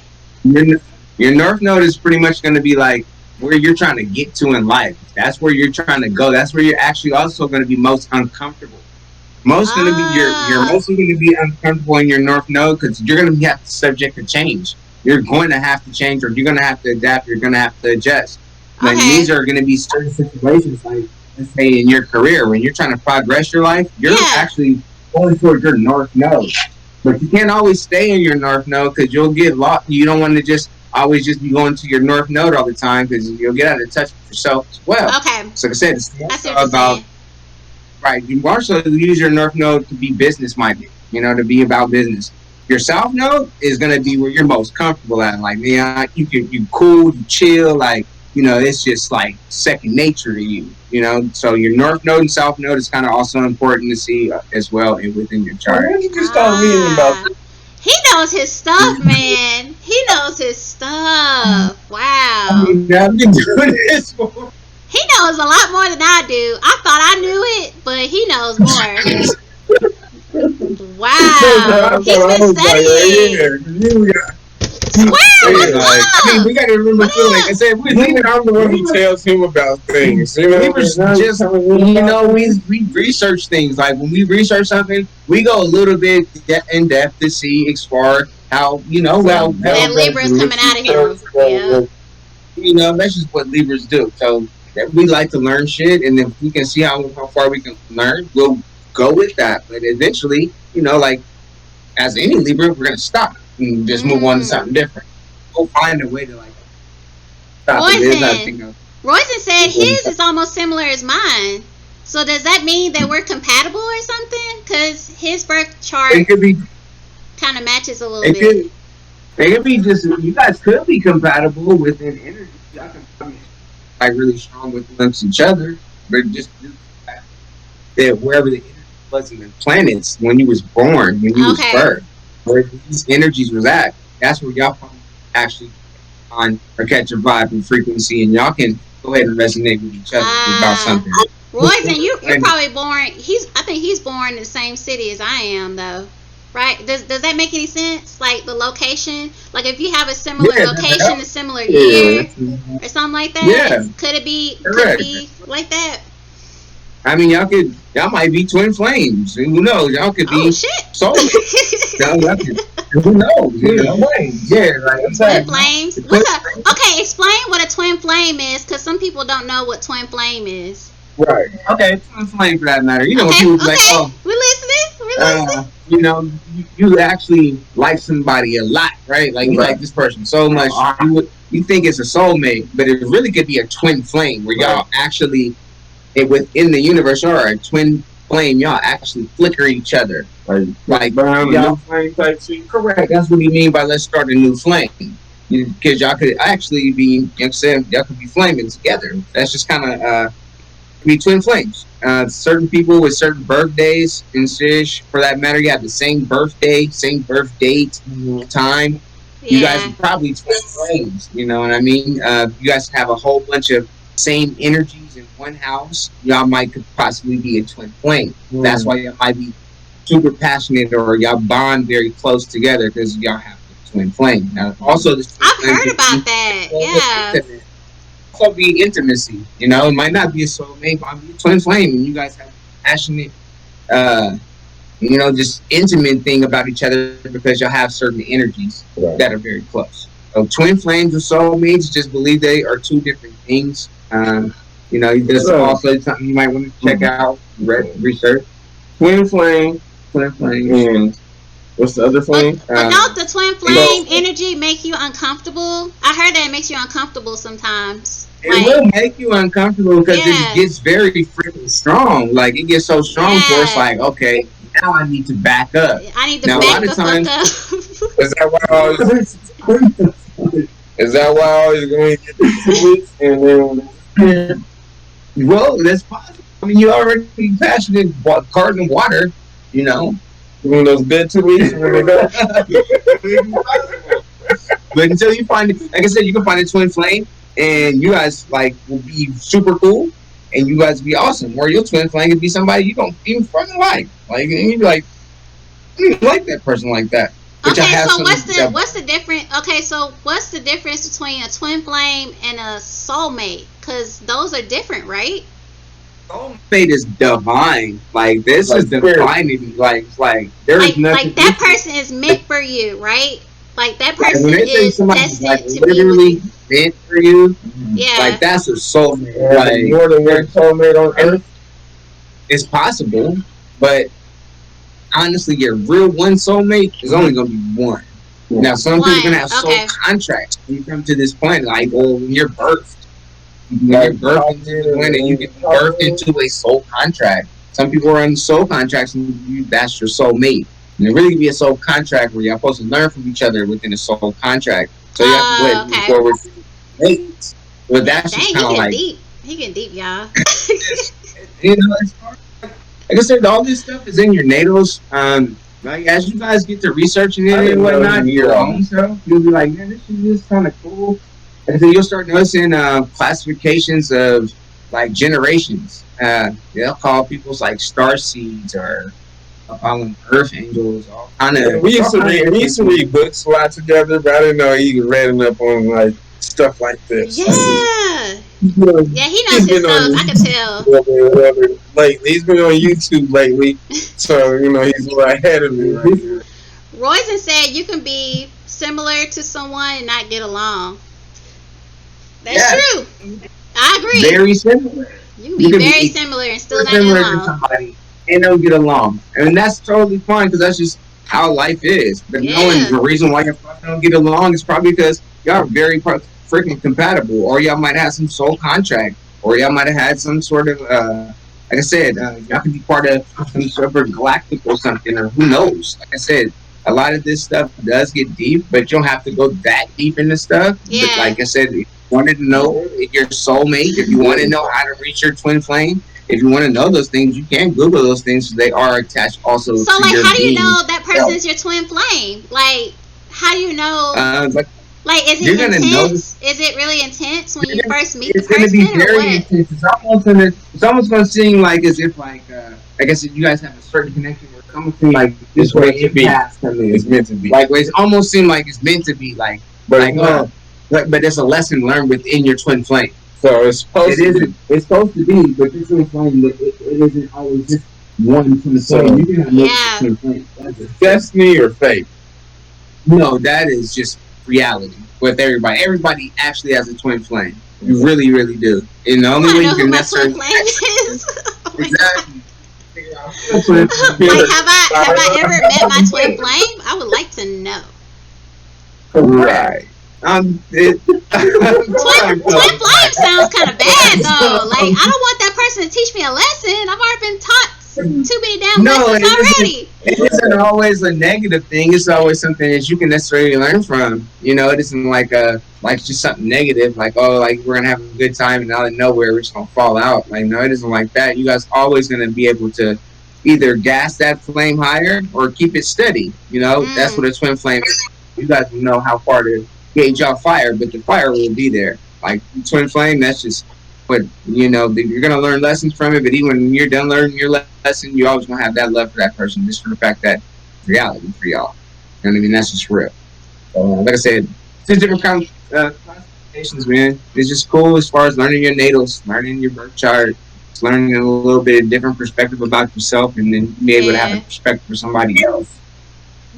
Your North Node is pretty much going to be like where you're trying to get to in life. That's where you're trying to go. That's where you're actually also going to be most uncomfortable. Most going to be you're mostly going to be uncomfortable in your North Node because you're going to have to subject to change. You're going to have to change, or you're going to have to adapt. You're going to have to adjust. And these are going to be certain situations, like let's say in your career, when you're trying to progress your life, you're actually going toward your North Node. But you can't always stay in your North Node because you'll get lost. You don't want to just always just be going to your North Node all the time because you'll get out of touch with yourself as well. Okay. So like I said, it's about right. You also use your North Node to be business minded. To be about business. Your South Node is going to be where you're most comfortable at. Like, man, you cool, you chill, like. It's just like second nature to you. So your North Node and South Node is kind of also important to see as well within your chart. When did you start reading about this? He knows his stuff, man. He knows his stuff. Wow. I've been doing this for. He knows a lot more than I do. I thought I knew it, but he knows more. Wow. He's been studying. Swear, we gotta remember too. Like I said, I'm the one who tells him about things. We research things. Like when we research something, we go a little bit in depth to see as far how that Libra's coming out of him. Yeah. That's just what Libras do. So we like to learn shit, and if we can see how far we can learn, we'll go with that. But eventually, like as any Libra, we're gonna stop. And just move on to something different. We'll find a way to stop it. Royson said his is almost similar as mine. So does that mean that we're compatible or something? Because his birth chart kind of matches a little bit. It could be just you guys could be compatible within energy. Y'all can be really strong with each other, but just that wherever the energy was in the planets when you was born, when you was birthed. Where these energies was at, that's where y'all actually on or catch a vibe and frequency, and y'all can go ahead and resonate with each other about something. Royson, you're probably born. I think he's born in the same city as I am, though. Right? Does that make any sense? Like the location, like if you have a similar location, a similar year, or something like that. Yeah. Could it be? Could it be like that? I mean, y'all might be twin flames. Who knows? Y'all could be soulmates. Who knows? Yeah, like twin flames. Okay, explain what a twin flame is, because some people don't know what twin flame is. Right. Okay, twin flame for that matter. When people be like, oh, we're listening. You actually like somebody a lot, right? Like you like this person so much, you think it's a soulmate, but it really could be a twin flame where y'all actually. Within the universe or a twin flame, y'all actually flicker each other. Like y'all flame type shit. Correct. That's what we mean by let's start a new flame. Because y'all could actually be, y'all could be flaming together. That's just kind of be twin flames. Certain people with certain birthdays and such, for that matter, you have the same birthday, same birth date, time. You guys Yeah. are probably twin flames. You know what I mean? You guys have a whole bunch of same energies in one house. Y'all might could possibly be a twin flame. That's why y'all might be super passionate or y'all bond very close together because y'all have the twin flame. Now, also, this twin I've flame heard could about be that. Yeah. intimate. Also be intimacy. You know, it might not be a soulmate, but be a twin flame, and you guys have passionate, uh, just intimate thing about each other because you'll have certain energies that are very close. So twin flames and soulmates, just believe they are two different things. There's also something you might want to check out, research. Twin flame, and what's the other flame? But don't the twin flame energy make you uncomfortable? I heard that it makes you uncomfortable sometimes. It will make you uncomfortable because it gets very freaking strong. Like it gets so strong for it's like, okay, now I need to back up. I need to now, back the fuck up. Is that why I always? Is that why I always going to get the 2 weeks and then? Well, that's possible. I mean, you already passionate garden water, you know. Those good 2 weeks when they go. But until you find it, like I said, you can find a twin flame, and you guys like will be super cool, and you guys be awesome. Or your twin flame could be somebody you don't even fucking like. Like, and you'd be like, I don't even like that person like that. But okay, so what's the difference? Okay, so what's the difference between a twin flame and a soulmate? Because those are different, right? Soulmate is divine. Like this is divine. Like there's nothing. Like that person is meant for you, right? Like that person is destined to literally be meant for you. Yeah. Like that's a soulmate. Like more than one soulmate on Earth. It's possible, but honestly, your real one soulmate is only going to be one. Now, some people are going to have soul contracts when you come to this planet. Like, when you're birthed, you're birthed into the planet, you get birthed into a soul contract. Some people are in soul contracts, and that's your soulmate. And there really can be a soul contract where you're supposed to learn from each other within a soul contract. So you have to let forward mates. But that's just kind of like deep. He getting deep, y'all. It's hard. Like I said, all this stuff is in your natals. Like as you guys get to researching it and whatnot, your own self, you'll be like, man, this is just kind of cool. And then you'll start noticing classifications of like generations. They'll call people's like star seeds or call them earth angels. All kind of. We used to read books a lot together, but I didn't know he was reading up on like stuff like this. Yeah. Yeah, he knows his stuff. I can tell. Lately, he's been on YouTube lately, so he's a lot ahead of me right here. Royson said you can be similar to someone and not get along. That's true. I agree. Very similar. You can be very similar and still not get along. To somebody and don't get along, and that's totally fine because that's just how life is. But knowing the reason why you don't get along is probably because y'all are very freaking compatible, or y'all might have some soul contract, or y'all might have had some sort of like I said, y'all can be part of some sort of galactic or something, or who knows. Like I said, a lot of this stuff does get deep, but you don't have to go that deep into stuff. Yeah. But like I said, if you wanted to know your soulmate, if you want to know how to reach your twin flame, if you want to know those things, you can Google those things. They are attached also. So, like, how do you know that person is your twin flame? Like, how do you know? Like, is it intense? Is it really intense when you first meet the person? It's going to be very intense. It's almost going to seem like as if, like I guess you guys have a certain connection where it's almost seem like this way it's meant to be. Like, it almost seem like it's meant to be. Like, but it's a lesson learned within your twin flame. So it's supposed to be, but this twin flame, it isn't always just one twin flame. You can have multiple twin flames. That's destiny or fate. No, that is just reality with everybody. Everybody actually has a twin flame. You really, really do. And the only way you can necessarily exactly. Like, have I ever met my twin flame? I would like to know. Right. Twin flame sounds kind of bad though. Like, I don't want that person to teach me a lesson. I've already been taught Too many damn No, lessons already. it isn't always a negative thing. It's always something that you can necessarily learn from. You know, it isn't like just something negative, like, oh, like we're gonna have a good time and out of nowhere we're just gonna fall out. Like, no, it isn't like that. You guys always gonna be able to either gas that flame higher or keep it steady. You know, that's what a twin flame is. You guys know how far to gauge y'all fire, but the fire will be there. Like twin flame, that's just but you know you're gonna learn lessons from it. But even when you're done learning your lesson, you always gonna have that love for that person, just for the fact that it's reality for y'all. You know what I mean? That's just real. So, like I said, it's different classifications, man. It's just cool as far as learning your natals, learning your birth chart, just learning a little bit of different perspective about yourself, and then be able to have a Yeah. perspective for somebody else.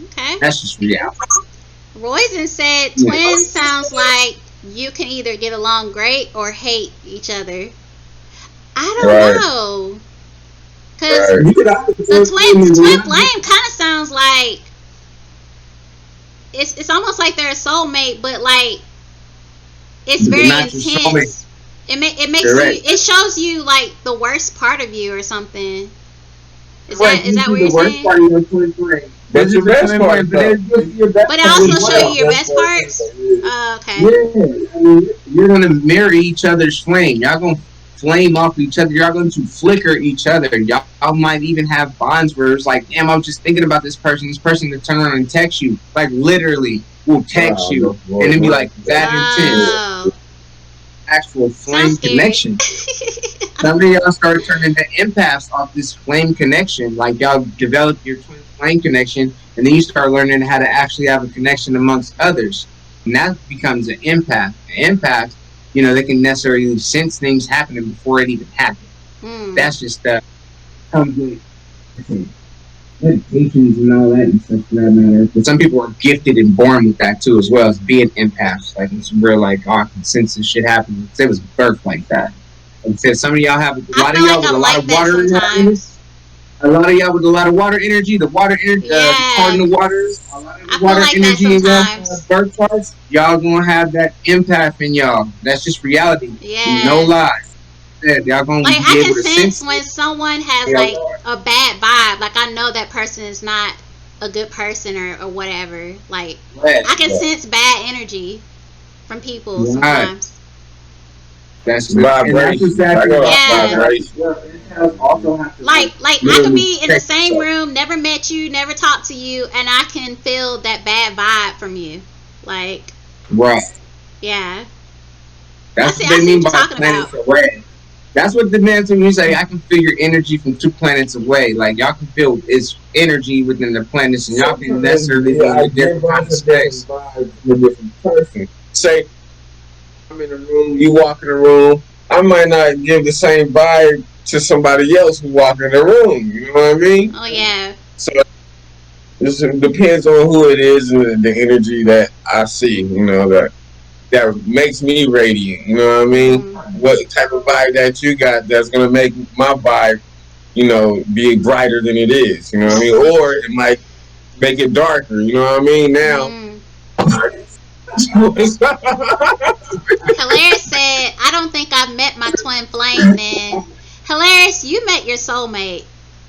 Okay. That's just reality. Royzen said twins sounds like you can either get along great or hate each other. I don't Right. know. Cause Right. the twin flame kind of sounds like it's almost like they're a soulmate, but like it's very Not your soulmate. intense. It makes Correct. you, it shows you like the worst part of you or something. Is Right, that what usually you're the worst saying? part of your twin flame. That's your best part, But it's just your best But it part also as show well. you your best parts. Okay. Yeah, I mean, you're gonna marry each other's flame. Y'all gonna flame off each other. Y'all going to flicker each other. Y'all might even have bonds where it's like, damn, I'm just thinking about this person. This person to turn around and text you, like literally will text you, and then be like that intense, Oh, actual flame sounds scary. connection. Some of y'all start turning into empaths off this flame connection. Like y'all develop your twin flame connection, and then you start learning how to actually have a connection amongst others. And that becomes an empath. An empath, you know, they can necessarily sense things happening before it even happens. That's just comes with meditations and all that and stuff for that matter. But some people are gifted and born with that too, as well as being empaths. Like it's real, like, oh, I can sense this shit happening. It was birthed like that. Like I said, some of y'all have a I lot of feel y'all like with a I'm lot like of that water in y'all. sometimes. A lot of y'all with a lot of water energy. The water energy, part in the water. A lot of I the feel water like that energy in y'all sometimes. birth charts. Y'all gonna have that empath in y'all. That's just reality. Yeah. No lies. Yeah, y'all gonna Like be I can able to sense sense when someone has Yeah. like a bad vibe. Like I know that person is not a good person or whatever. Like I can sense bad energy from people Right. sometimes. That's Vibration. exactly I got Yeah. vibration. also have to Like I could be in the same room, never met you, never talked to you, and I can feel that bad vibe from you. Like Right. yeah. That's I what they see mean what by you're talking planets about. away. That's what the man when you say I can feel your energy from 2 planets away. Like y'all can feel its energy within the planets, and y'all can necessarily be in a different kind of space. A different person. Say I'm in a room, you walk in the room. I might not give the same vibe to somebody else who walk in the room. You know what I mean? Oh yeah. So it depends on who it is and the energy that I see. You know that makes me radiant. You know what I mean? What type of vibe that you got that's gonna make my vibe, you know, be brighter than it is. You know what I mean? Or it might make it darker. You know what I mean? Now. Hilarious said, I don't think I've met my twin flame then. Hilarious, you met your soulmate,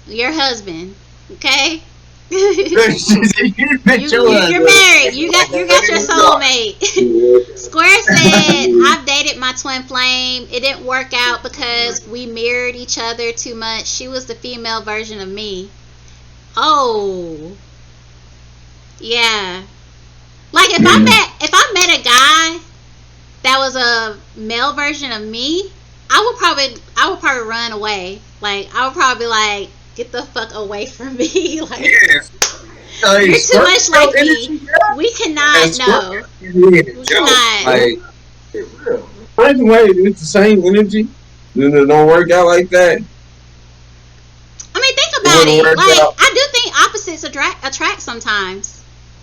your husband. Okay? You're married. You got your soulmate. Square said, I've dated my twin flame. It didn't work out because we mirrored each other too much. She was the female version of me. Oh. Yeah. Like if I met a guy that was a male version of me, I would probably run away. Like I would probably be like, get the fuck away from me. Like you're too much like me. We cannot no. We cannot. Like, It's the same energy. It don't work out like that. I mean, think about it. Like I do think opposites attract sometimes.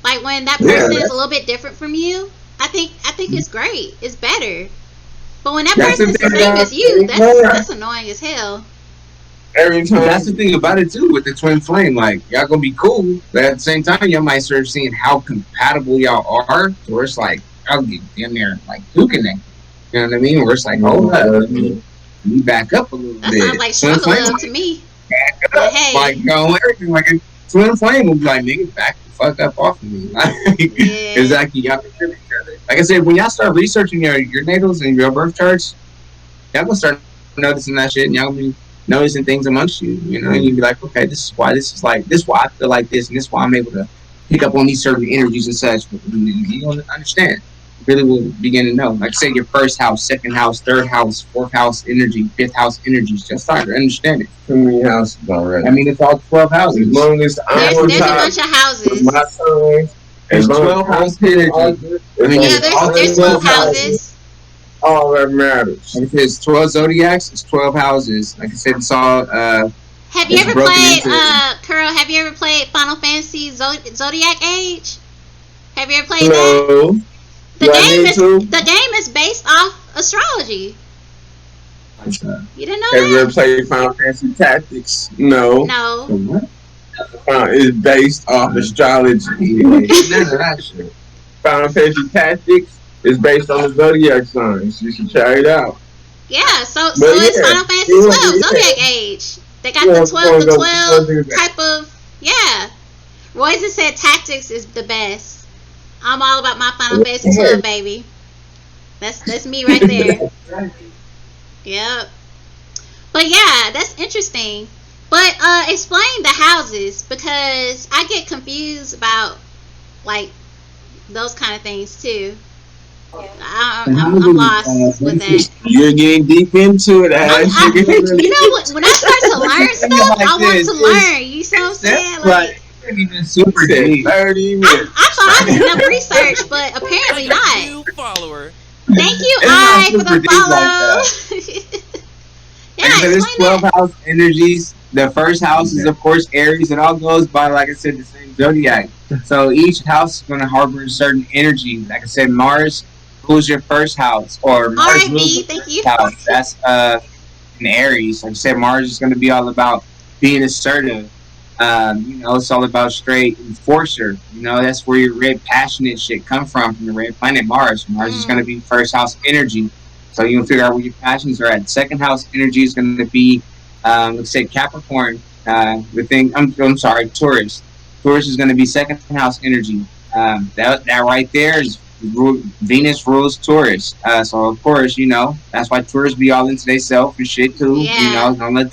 Like when that person is a little bit different from you, I think it's great. It's better. But when that person is the same as you, that's annoying as hell. Every time. That's the thing about it too with the twin flame. Like y'all gonna be cool, but at the same time, y'all might start seeing how compatible y'all are. Where it's like I'll get in there like too connected. You know what I mean? Where it's like, hold up, let me back up a little bit. That sounds like sugar love to me. But Like, hey, everything like a twin flame will be like, nigga, back the fuck up off of me. Like, it's yeah, like y'all can feel each other. Like I said, when y'all start researching your natals and your birth charts, y'all gonna start noticing that shit, and y'all gonna be noticing things amongst you. You know, and you'll be like, okay, this is why I feel like this, and this is why I'm able to pick up on these certain energies and such. But you don't understand. You really will begin to know. Like I said, your first house, second house, third house, fourth house energy, fifth house energies. Just start to understand it. Too many houses already. I mean, it's all 12 houses. As long as I'm on there's a top bunch of with my houses. signs, There's as long as 12 I'm house still energy. arguing, I as mean, long Yeah, as there's there's I'm all there's in 12 12 mentality, houses. houses. all that matters. Like I said, it's 12 zodiacs. It's 12 houses. Like I said, it's all Have you it's ever broken played, into. Curl? Have you ever played Final Fantasy Zodiac Age? Have you ever played that? No, The do I game need is to? the game is based off astrology. You didn't know Have you that? ever played Final Fantasy Tactics? No. No. What? It's based off astrology. None of that shit. Final Fantasy Tactics is based on the zodiac signs. You should try it out. Yeah. So But it's yeah, Final Fantasy you want 12 to Zodiac Age. They got yeah, the we're 12 gonna the go. We're gonna 12 do that. type of yeah. Royce said tactics is the best. I'm all about my Final Fantasy 12 baby. That's me right there. Yep. But yeah, that's interesting. But explain the houses because I get confused about like those kind of things too. The I'm houses, lost with that. You're getting deep into it, Ash. You're getting You know what? When I start to you learn think it stuff, like I want this. to learn. You see what I'm saying? Like, Like it ain't even super said deep. 30 I minutes. thought I did enough research, but apparently not. New follower. Thank you, It's not I, for super the deep like that. follow. Like I Yeah, said, there's explain 12 that. house energies. The first house is, of course, Aries. It all goes by, like I said, the same zodiac. So each house is going to harbor a certain energy. Like I said, Mars rules your first house, or All Mars right, rules the B. Thank first you. house. That's in Aries. Like I said, Mars is going to be all about being assertive. It's all about straight enforcer. That's where your red passionate shit come from the red planet Mars. Mars is going to Mm. be first house energy. So you can figure out where your passions are at. Second house energy is going to be, let's say Capricorn. I'm sorry, Taurus. Taurus is going to be second house energy. That right there is Venus rules Taurus. So of course, that's why Taurus be all into themselves and shit too. Yeah. Don't let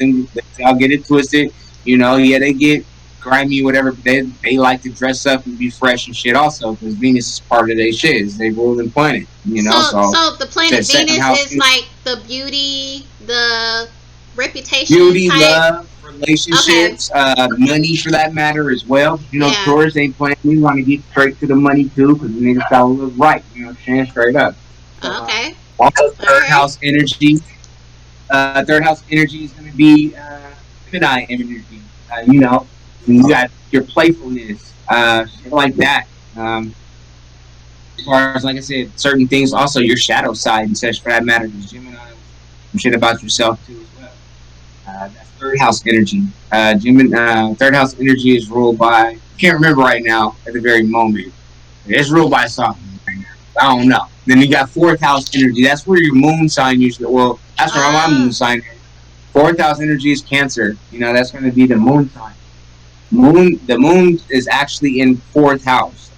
y'all get it twisted. Yeah, they get grimy, whatever. But they like to dress up and be fresh and shit also because Venus is part of their shit. It's they ruling planet. So So the planet said second Venus house is like the beauty, the reputation beauty, type. love, Okay. relationships, money for that matter as well. Yeah. Taurus ain't playing. We want to get straight to the money too because niggas gotta live right. Saying straight up. So, Okay. also All third right. house energy. Third house energy is going to be Gemini energy. You got your playfulness, shit like that. As far as like I said, certain things also your shadow side and such for that matter. Because Gemini some shit about yourself too as well. That's third house energy. Third house energy is ruled by I can't remember right now at the very moment. It's ruled by something right now. I don't know. Then you got fourth house energy. That's where your moon sign usually. Well, that's where my moon Uh, sign is. Fourth house energy is Cancer. That's going to be the moon sign. The moon is actually in fourth house.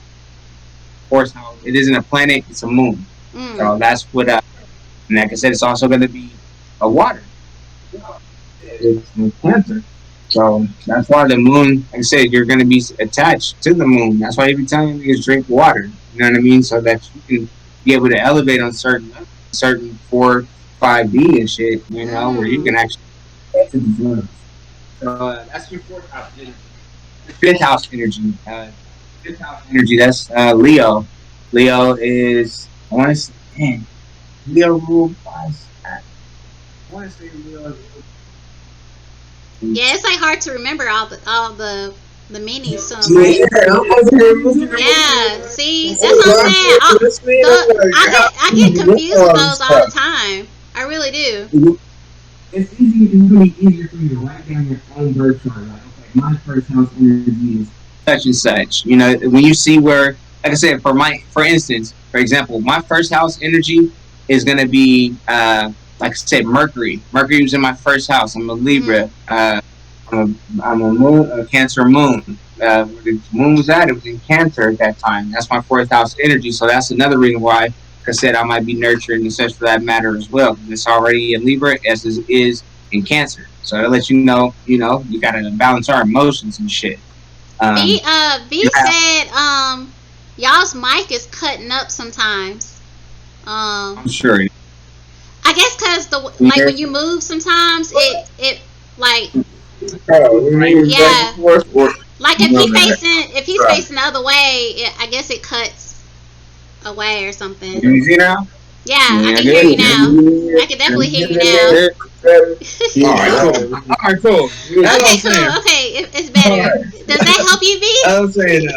Fourth house. It isn't a planet. It's a moon. mm. So that's what. And like I said, it's also going to be a water. It's Cancer. So that's why the moon, like I said, you're going to be attached to the moon. That's why every time you drink water, you know what I mean? So that you can be able to elevate on certain 4, 5D and shit, where you Mm. can actually get to the moon. So that's your fourth house energy. Your fifth house energy. Fifth house energy, that's Leo. Leo is, I want to say, man, Leo ruled by, I want to say Leo is Yeah, it's like hard to remember all the meanings to them, Yeah, right? I'm over here listening. Yeah. See, that's what I'm I'm saying. listening. I'm like, how I do get you know confused with all this those all the stuff? time. I really do. it's really easier for you to write down your own birth chart. Like, okay, my first house energy is such and such. When you see where, like I said, for instance, for example, my first house energy is gonna be, like I said, Mercury. Mercury was in my first house. I'm a Mhm. Libra. I'm a moon, a Cancer moon. Where the moon was at, it was in Cancer at that time. That's my fourth house energy. So that's another reason why, like I said, I might be nurturing and such for that matter as well. It's already in Libra, as is in Cancer. So that lets you know, you gotta balance our emotions and shit. V Um, V said y'all's mic is cutting up sometimes. I'm Um sure. I guess cuz the like Yeah. when you move sometimes it like Oh, you mean back and yeah, forth, or like you know that? if he's facing the other way, I guess it cuts away or something. You see now? Yeah, I Yeah, can hear you good. now. Yeah, I can definitely hear you now. Good. better. All right, Yeah, cool. All right, cool. That's what Okay, I'm cool. saying. Okay, it's All better. right. Does that help you, I'm saying, V?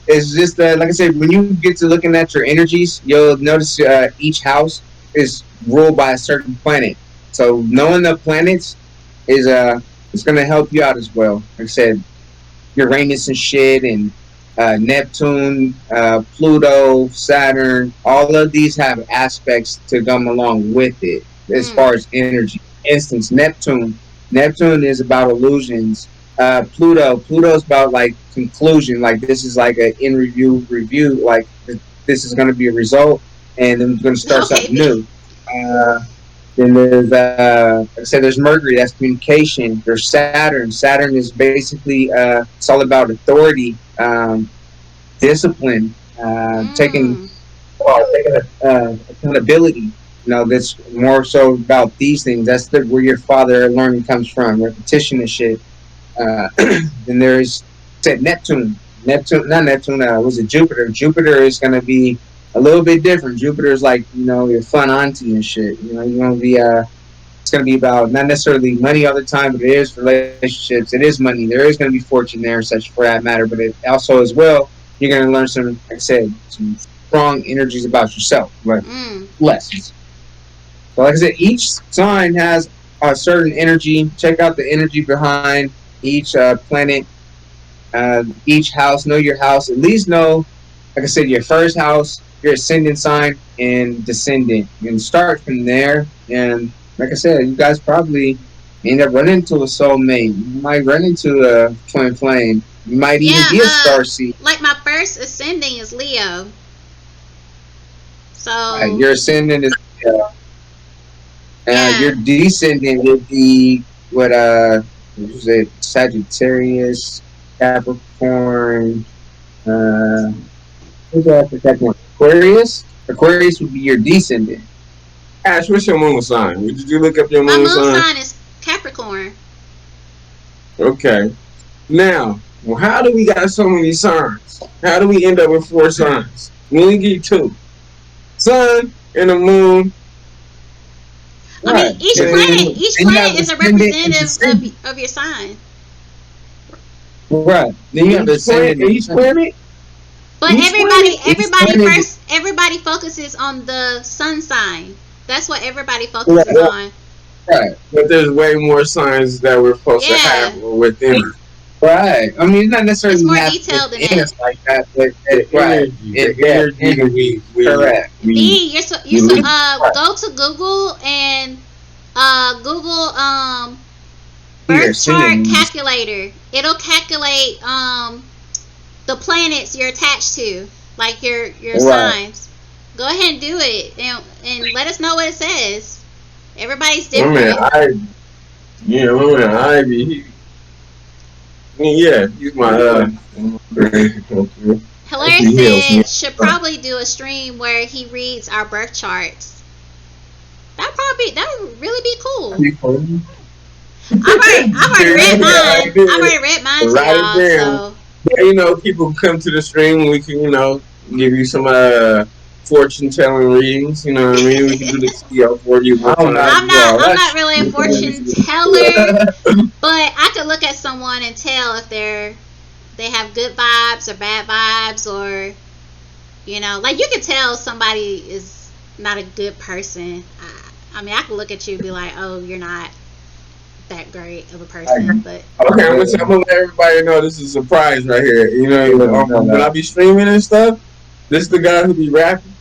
it's just like I said, when you get to looking at your energies, you'll notice each house is ruled by a certain planet. So knowing the planets is it's going to help you out as well. Like I said, Uranus and shit, and Neptune, Pluto, Saturn. All of these have aspects to come along with it as Mm. far as energy. For instance, Neptune is about illusions. Pluto is about like conclusion. Like this is like a in review. Like this is going to be a result, and then we're going to start Okay, something V. new. Uh, then there's like I said, there's Mercury, that's communication. There's Saturn. Saturn is basically it's all about authority, discipline, taking Mm. accountability. That's more so about these things. That's where your father learning comes from, repetition and shit. Then there's said Neptune, not Neptune. Was it Jupiter? Jupiter is going to be a little bit different. Jupiter is like your fun auntie and shit. You're going to be it's going to be about not necessarily money all the time, but it is relationships. It is money. There is going to be fortune there and such for that matter. But it also as well, you're going to learn some, like I said, some strong energies about yourself, like Mm. lessons. So, like I said, each sign has a certain energy. Check out the energy behind each planet, each house. Know your house. At least know, like I said, your first house, your ascendant sign, and descendant. And start from there. And like I said, you guys probably end up running into a soulmate. You might run into a twin flame. You might even Yeah, be a star seed. like my first ascending is Leo. Right, So, your ascendant is yeah. your descendant would be what is it? Sagittarius, Capricorn, uh who's that the second one? Aquarius? Aquarius would be your descendant. Ash, what's your moon sign? Did you look up your My moon moon sign? sign is Capricorn. Okay. Now, well, how do we got so many signs? How do we end up with four signs? We only get two: sun and the moon. I mean, Right. each Then you have planet is a ascendant and representative descendant. of your sign. Right. Then you have Each planet, ascendant and each descendant. planet, But each planet. Each planet everybody focuses on the sun sign. That's what everybody focuses right, on. right. But there's way more signs that we're supposed to have Yeah, within us. Right. I mean, it's not it's necessarily more have detailed than within that. us like that, but The right. energy, In the depth, energy that energy. we Correct. we V, we live. Right. go to Google and Google Your birth chart ascendant is calculator. It'll calculate the planets you're attached to, like your right. signs. Go ahead and do it, and let us know what it says. Everybody's My man, different. my man, Ivy. Yeah, he's my Hilaire actually he helps me. said should probably do a stream where he reads our birth charts. That would really be cool. I've already read mine. I've already read mine to Write it y'all. down. So People come to the stream. We can, give you some fortune telling readings. You know what I mean? We can do the TL for you I one don't know how time. to do all I'm that not shit. really a fortune teller, but I could look at someone and tell if they have good vibes or bad vibes, or like you can tell somebody is not a good person. I mean, I could look at you and be like, oh, you're not that great of a person, but Okay, I'm gonna let everybody know this is a surprise right here. When I be streaming and stuff, this is the guy who be rapping.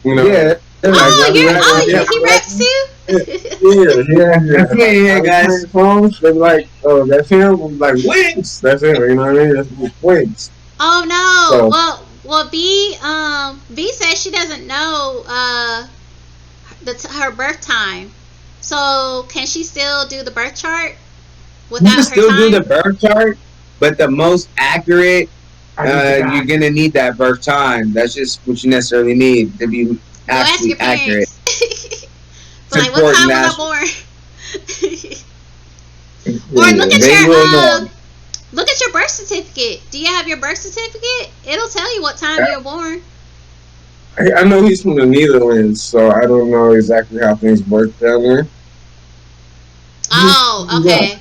Yeah, like oh, Robbie Rap. he raps too. Yeah. Yeah, I was guys. playing songs. They're like, oh, that's him. I'm like, Wings. That's it. You know what I mean? That's Wings. Oh no. So Well, B says she doesn't know her birth time. So can she still do the birth chart You can without her still do the time? birth chart, but the most accurate, I need to you're die. gonna need that birth time. That's just what you necessarily need to be Go ask actually your accurate. parents. It's But like, what important time to was I ask. born? Or Yeah. They will know. look at your birth certificate. Do you have your birth certificate? It'll tell you what time you were born. I know he's from the Netherlands, so I don't know exactly how things work down there. Oh, okay.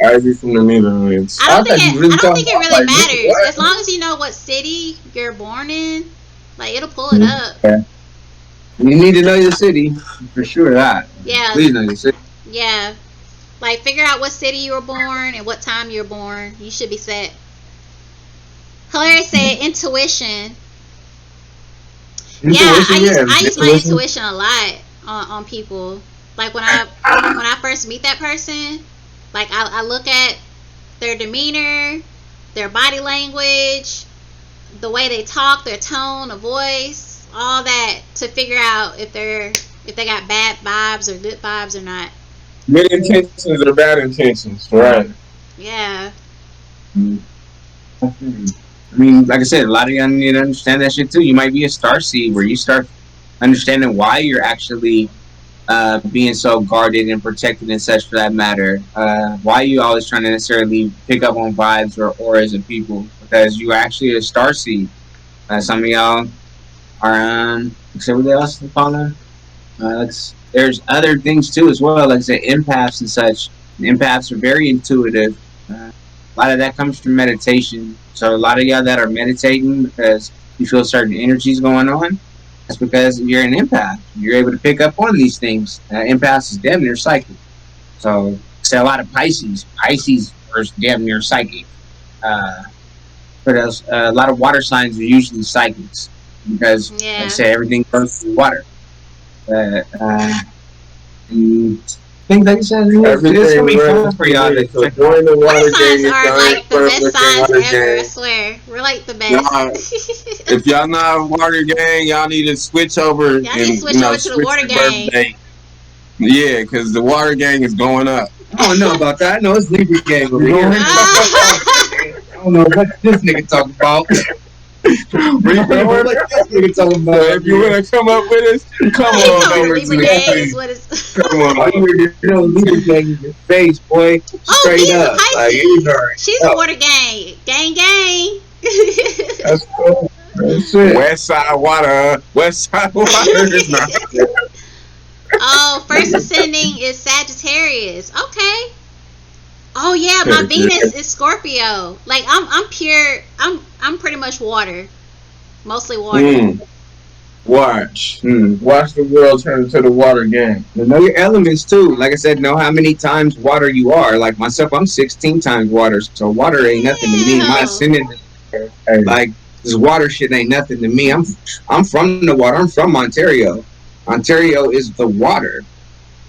Ivy from the Netherlands. I thought you were I really don't talking think it about really like nigga, matters what? as long as you know what city you're born in. Like it'll pull it Mhm. up. Yeah. You need to know your city for sure. That Yeah, please know your city. yeah. Like figure out what city you were born and what time you were born. You should be set. Hilaire said intuition. Yeah, Intuition, yeah, I use my intuition. intuition a lot on people. Like when I first meet that person, like I look at their demeanor, their body language, the way they talk, their tone of voice, all that to figure out if they got bad vibes or good vibes or not. Good intentions or bad intentions, right? Yeah. I mean, like I said, a lot of y'all need to understand that shit too. You might be a star seed where you start understanding why you're actually being so guarded and protected and such for that matter. Why you always trying to necessarily pick up on vibes or auras of people because you actually a star seed. Some of y'all are say what else to call them? There's other things too as well, like I say empaths and such. Empaths are very intuitive. A lot of that comes from meditation. So a lot of y'all that are meditating because you feel certain energies going on, that's because you're an empath. You're able to pick up on these things. Empaths is damn near psychic. So say a lot of Pisces. Pisces are damn near psychic. Uh, but a lot of water signs are usually psychics because, like I Yeah. say, everything goes through water. Uh, uh, and things like I said, it's gonna Everything be runs fun for through y'all me. to So check out. join the Water water signs gang if are y'all ain't like the from best with the signs water ever, I gang. swear. We're like the best. Y'all, if y'all not water gang, y'all need to switch over Y'all need to and switch over to the switch water your gang. birthday. Yeah, because the water gang is going up. I don't know about that. I know it's Libra gang over here. I don't know what this nigga talking about. Where you going? Like this nigga talking about? So if you want to come up with us, come He on told over to Libra the gang street. is what it's. Come All you on. heard is Libra gang in your face, boy. Oh, Straight B's a up, like you Pisces. already She's a know. water gang. Gang, gang. That's cool. That's it. West side water. West side water is not. Oh, first ascending is Sagittarius. Okay. Oh yeah, my Venus is Scorpio. Like I'm pure. I'm pretty much water. Mostly water. Mm, watch. Watch the world turn into the water gang. Know your elements too. Like I said, know how many times water you are. Like myself, I'm 16 times water, so water ain't nothing to me. My Damn. ascendant, like this water shit ain't nothing to me. I'm from the water. I'm from Ontario. Ontario is the water.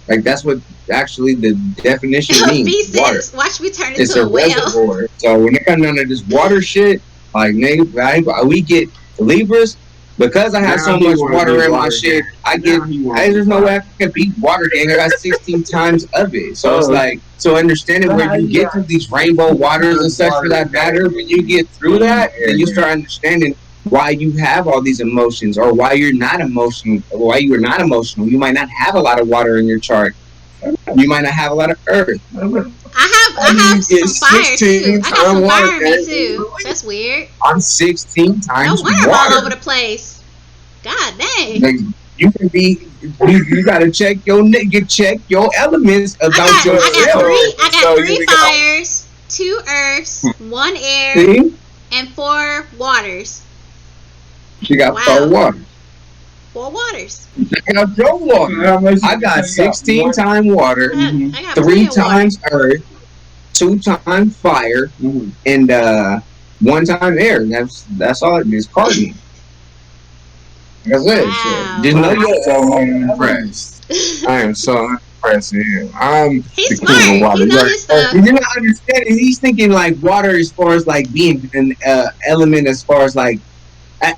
Like that's what actually the definition means. B Water. says, watch me turn It's into a a whale. reservoir. So when it comes down to this water shit, like nigga, we get Libras because I have Now so he much want to water be in my water shit. gang. I get. Now he want to be There's no way water. I can beat water gang. I got 16 times of it. So it's Oh, like so understanding where you get to these rainbow waters and such for that matter. When you get through that, then you start understanding why you have all these emotions or why you're not emotional. Why you are not emotional. You might not have a lot of water in your chart. You might not have a lot of earth. I have you get some fire too. 16 I got time some water fire in me gang. too. That's weird. I'm 16 No times wonder I'm all over water. the place. God dang. Like, you can be, you gotta check check your elements about yourself. I got So you three be going. fires, 2 earths, 1 air, See, and 4 waters. she got four Wow. water. 4 waters. I got your water. I got 16 times water, I got plenty three of water. times earth, 2 times fire, and 1 time air. That's all it is. Cardinal. That's it. Shit. Wow. Just know So your I'm impressed. I am so unimpressive. I'm He's the king of smart. He water. know his Oh, stuff. you're not understanding. He's thinking like water as far as like being an element as far as like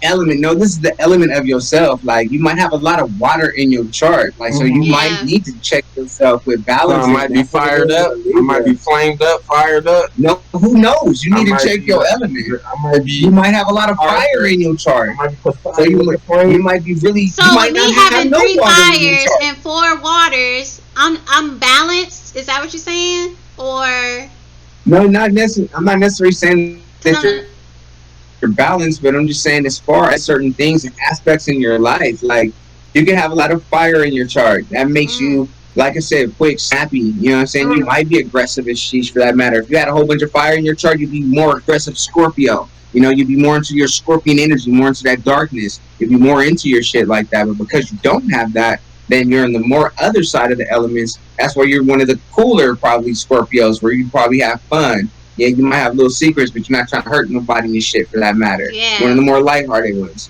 element. No, this is the element of yourself. Like you might have a lot of water in your chart. Like so you might Yeah. need to check yourself with So I balances. might be fired up. I might be flamed up, fired up. No, who knows? You I need to might check be your like, element. I might be. You might have a lot of fire Arthur. in your chart. I might be So you might be really. So You with might me not have having no 3 water in your fires chart. and 4 waters, I'm balanced. Is that what you're saying? Or No, not necessarily. I'm not necessarily saying because that you're balanced, but I'm just saying as far as certain things and aspects in your life, like you can have a lot of fire in your chart. That makes mm, you, like I said, quick, snappy. You know what I'm saying? You might be aggressive as sheesh for that matter. If you had a whole bunch of fire in your chart, you'd be more aggressive Scorpio. You know, you'd be more into your scorpion energy, more into that darkness. You'd be more into your shit like that. But because you don't have that, then you're in the more other side of the elements. That's where you're one of the cooler, probably Scorpios, where you probably have fun. Yeah, you might have little secrets, but you're not trying to hurt nobody and shit for that matter. One of yeah. the more lighthearted ones.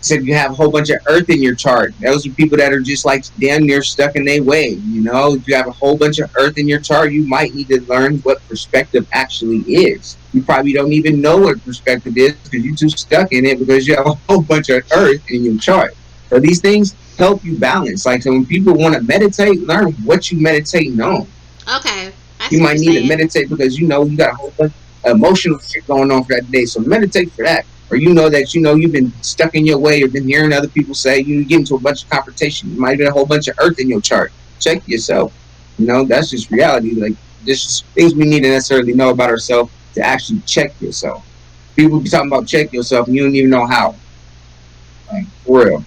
Said you have a whole bunch of earth in your chart. Those are people that are just like damn near stuck in their way. You know, if you have a whole bunch of earth in your chart, you might need to learn what perspective actually is. You probably don't even know what perspective is because you're too stuck in it because you have a whole bunch of earth in your chart. So these things help you balance. Like so when people want to meditate, learn what you meditate on. Okay. I You see what might you're need to saying. meditate because you know you got a whole bunch of emotional shit going on for that day. So meditate for that. Or you know that you've been stuck in your way or been hearing other people say you get into a bunch of confrontation. You might get a whole bunch of earth in your chart. Check yourself. You know, that's just reality. Like this is things we need to necessarily know about ourselves to actually check yourself. People be talking about check yourself and you don't even know how. Like for real.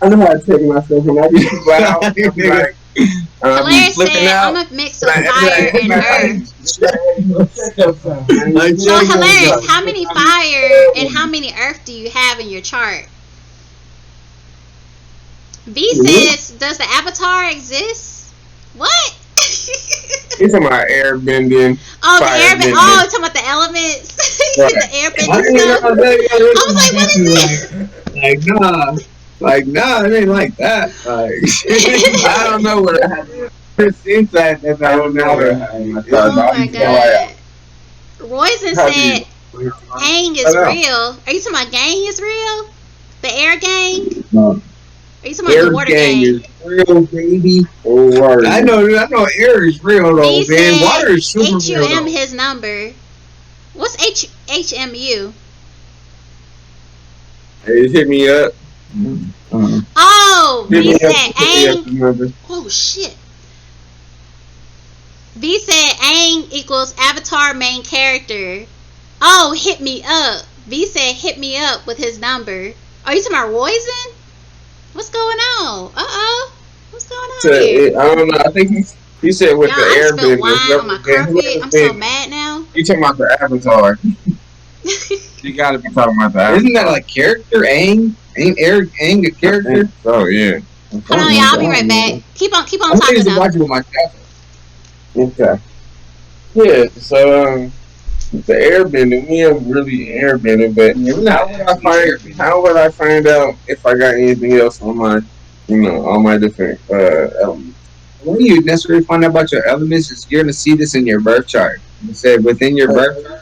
I know how to take myself when I be people out. I be like, I be Hilaire flipping said I'm out. a mix of fire and earth. Like So check Hilarious, yourself. how many fire and how many earth do you have in your chart? V says, does the avatar exist? What? He's talking about air bending, Oh, the fire air. bending. Oh, talking about the elements. Right. The air I bending mean, stuff. I was like, what is like nah, it ain't like that. Like I don't know what I have. It seems like that I don't know. it? Oh my god. Royzen How do you? said, gang is real. Are you talking about gang is real? The air gang? Are you talking about Air the water gang gang? is real, baby. Or I know air is real though, V man. Water said is super real HUM though. his number. What's HMU? it hit me up. Oh, Hit V me up. said Hit me up. Aang. Remember? Oh shit. V said Aang equals Avatar main character. Oh, hit me up. V said hit me up with his number. Are you talking about Roizen? What's going on? What's going on here? I don't know. I think he said with Y'all, the I air just spilled bending. wine on my carpet. I'm so mad now. You talking about the avatar? You gotta be talking about the avatar. Isn't that like character? Aang a character? Oh yeah. Hold on, y'all. I'll be right back. Keep on I'm talking to though. watch it with my cat. Okay. Yeah. So the airbending, we am really airbending, but how would I find out if I got anything else on my, on my different elements? When you necessarily find out about your elements, is you're gonna see this in your birth chart. You said within your birth chart.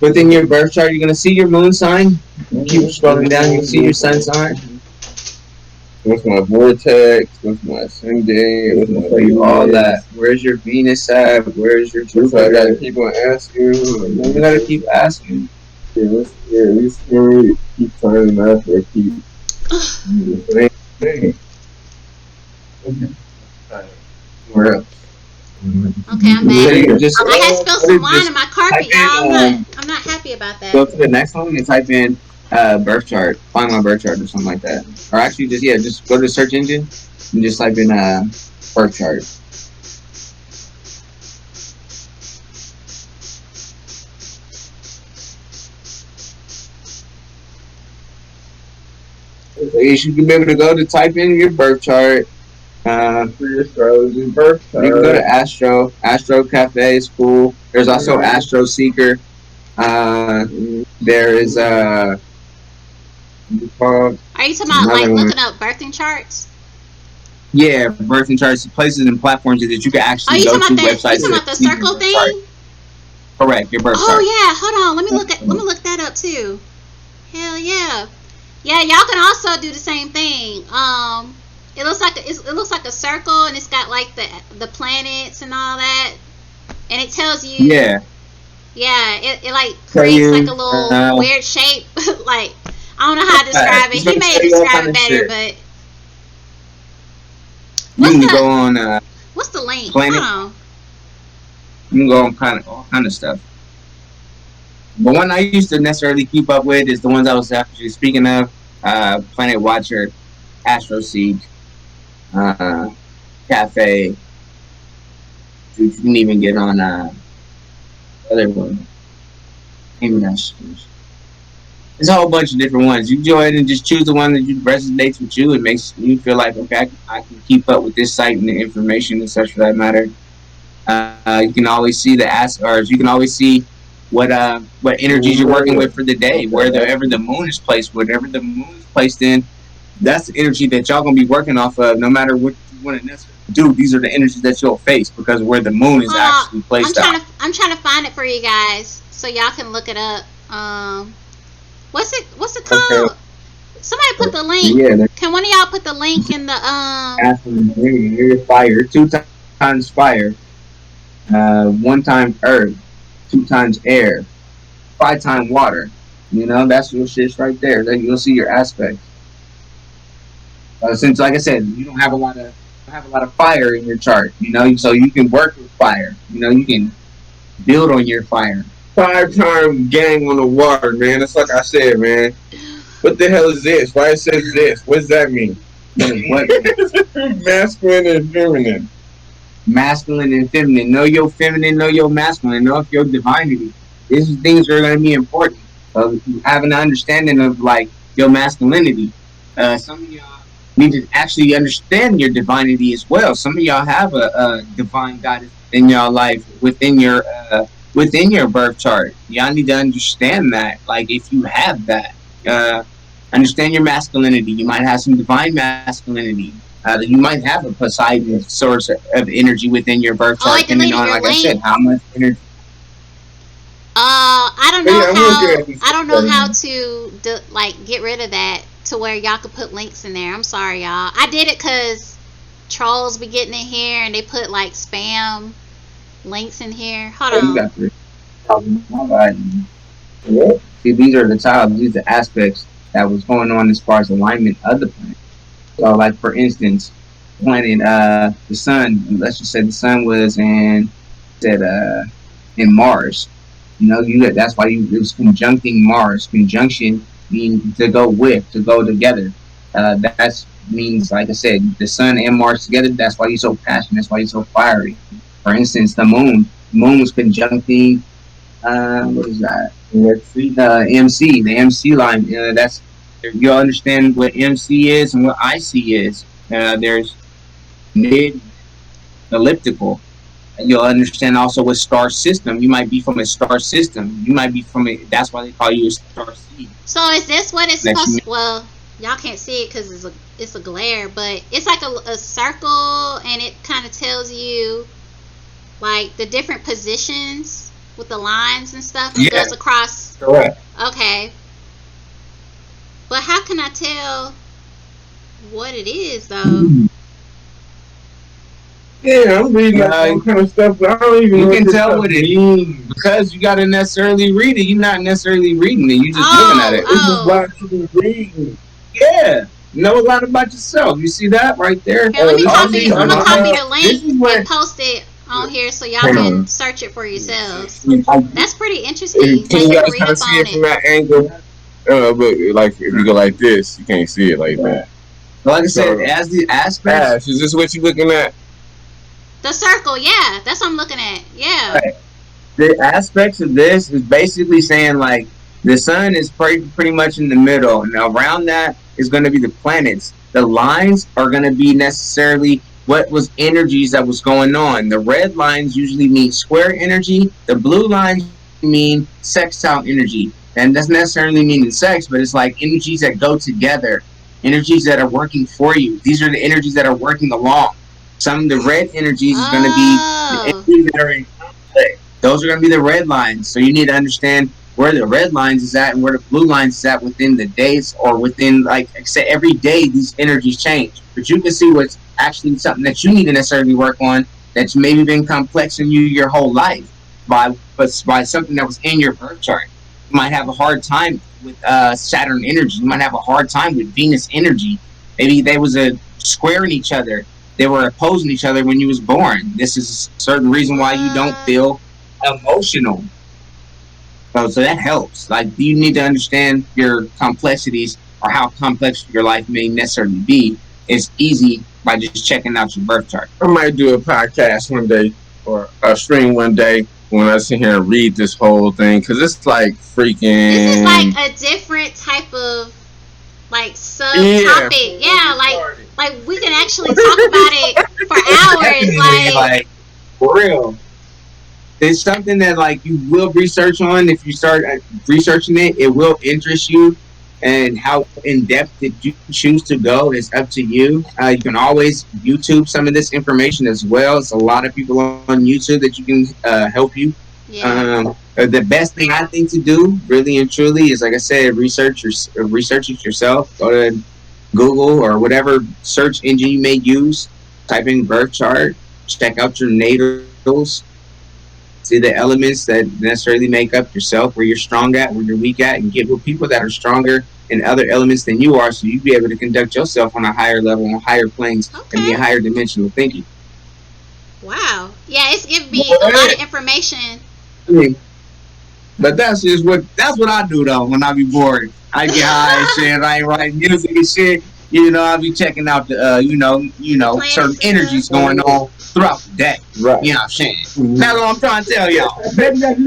Within your birth chart, you're gonna see your moon sign. Keep scrolling down, you'll see your sun sign. What's my vortex? What's my ascendant? What's my Tell you all that. Where's your Venus at? Where's your So I Jupiter? gotta keep on asking. You gotta keep asking. Yeah, at least keep signing up or keep doing the same thing. Where else? Okay, I'm back. Just, I had spilled some wine on my carpet, type in, y'all. I'm not happy about go that. to the next one and type in birth chart. Find my birth chart or something like that. Or actually, just go to the search engine and just type in birth chart. So you should be able to go to type in your birth chart. For your astrology birth chart. You can go to Astro Cafe is cool. There's also Astro Seeker. There is Are Are you talking about like Another one. looking up birthing charts? Yeah, birthing charts, places and platforms that you can Oh, actually you go talking to, about that? You websites talking to about the see your circle birth chart. thing? Correct, your birth Oh chart. yeah, hold on. Let me look at. Let me look that up too. Hell yeah. Yeah, y'all can also do the same thing. It looks like it looks like a circle, and it's got like the planets and all that, and it tells you. Yeah. Yeah, it like Tell creates like a you, little weird shape. Like I don't know how to describe it. it's He gonna may tell you all describe kind it of better, shit. but You what's can the go on what's the link? planet. Hold on. You can go on kind of all kind of stuff. But one I used to necessarily keep up with is the ones I was actually speaking of. Planet Watcher, Astroseek, uh, Cafe. You can even get on other one. Maybe that's there's a whole bunch of different ones. You go ahead and just choose the one that resonates with you. It makes you feel like, okay, I can keep up with this site and the information and such for that matter. You can always see the or you can always see what energies you're working with for the day. Wherever the moon is placed, whatever the moon is placed in, that's the energy that y'all gonna be working off of. No matter what you want to necessarily do, these are the energies that you'll face because where the moon is Hold on. actually placed out. I'm trying to find it for you guys so y'all can look it up. What's it Okay. called? Somebody put the link. Yeah, Can one of y'all put the link in the you're fire. Two times fire. One time earth. Two times air. Five times water. You know, that's your shit right there. Then you'll see your aspects. Since, like I said, you don't have a lot of fire in your chart. You know, so you can work with fire. You know, you can build on your fire. 5-time gang on the water, man. It's like I said, man. What the hell is this? Why it says this? What does that mean? What? Masculine and feminine. Masculine and feminine. Know your feminine, know your masculine, know your divinity. These things are going to be important. Having an understanding of like your masculinity. Some of y'all need to actually understand your divinity as well. Some of y'all have a divine goddess in your life within your birth chart. Y'all need to understand that. Like if you have that, uh, understand your masculinity. You might have some divine masculinity. You might have a Poseidon source of energy within your birth Oh, chart, I depending deleted on, your like I said, link. how much energy. I don't But know yeah, I'm looking how. at this. I don't know how to like get rid of that to where y'all could put links in there. I'm sorry, y'all. I did it because trolls be getting in here and they put like spam links in here. Hold Oh, you on. got 3,000. All right. Yeah. See, these are the tiles, these are the aspects that was going on as far as alignment of the planet. So, like for instance, planet the sun. Let's just say the sun was said in Mars. You know, that's why it was conjuncting Mars. Conjunction means to go with, to go together. That means, like I said, the sun and Mars together. That's why you're so passionate. That's why you're so fiery. For instance, the moon. The moon was conjuncting. What is that? Let's see. MC. The MC line. That's you'll understand what MC is and what IC is. There's mid elliptical. You'll understand also what star system. You might be from a star system. You might be from a. That's why they call you a star seed. So is this what it's That you supposed? Well, y'all can't see it because it's a glare, but it's like a circle, and it kind of tells you like the different positions with the lines and stuff, and it yeah, goes across. correct. Okay, but how can I tell what it is though? Yeah, I'm reading up all kind of stuff, but I don't even know You what can this tell stuff what it means. because you got to necessarily read it. You're not necessarily reading it. You're just looking at Oh, it. This is oh. why I should read. Yeah, know a lot about yourself. You see that right there? Here, let me This All is copy. these I'm gonna my copy lines. the This link is and what. post it on here so y'all Hang can on. search it for yourselves. I, That's pretty Can interesting. Like you you can guys read kind of up see on it from it. that angle? But like if you go like this, you can't see it like that. like I said, So, as the aspects. Ash, is this what you're looking at? The circle, yeah, that's what I'm looking at. Yeah. Right. The aspects of this is basically saying like the sun is pretty much in the middle, and around that is going to be the planets. The lines are going to be necessarily what was energies that was going on. The red lines usually mean square energy. The blue lines usually mean sextile energy, and doesn't necessarily mean sex, but it's like energies that go together. energies that are working for you. These are the energies that are working along. Some of the red energies is going to be the Oh. energies that are in conflict. Those are going to be the red lines. So you need to understand where the red lines is at and where the blue lines is at within the days, or within, like I said, every day these energies change. But you can see what's actually something that you need to necessarily work on that's maybe been complex in you your whole life by something that was in your birth chart. You might have a hard time with Saturn energy. You might have a hard time with Venus energy. Maybe they was a squaring each other. They were opposing each other when you was born. This is a certain reason why you don't What? feel emotional. So that helps. Like, you need to understand your complexities, or how complex your life may necessarily be. It's easy by just checking out your birth chart. I might do a podcast one day or a stream one day when I sit here and read this whole thing, because it's like This is like freaking a different type of like yeah. subtopic. Yeah, like we can actually talk about it for hours. Definitely, Like, like, for real. It's something that, like, you will research on. If you start researching it, it will interest you. And how in depth that you choose to go is up to you. You can always YouTube some of this information as well. It's a lot of people on YouTube that you can help you. yeah. The best thing I think to do, really and truly, is, like I said, research it yourself. Go to Google or whatever search engine you may use. Type in birth chart. Check out your natals. See the elements that necessarily make up yourself, where you're strong at, where you're weak at, and get with people that are stronger in other elements than you are, so you be able to conduct yourself on a higher level, on higher planes, and be a Okay. higher dimensional thinking. Wow. Yeah, it's giving me a lot of information. I mean, but that's what I do though when I be bored. I get high and shit. I ain't writing music and shit. I be checking out the The certain planets and stuff. energies going on throughout the day. Right. You know what I'm saying? Mhm. That's what I'm trying to tell y'all. Maybe that's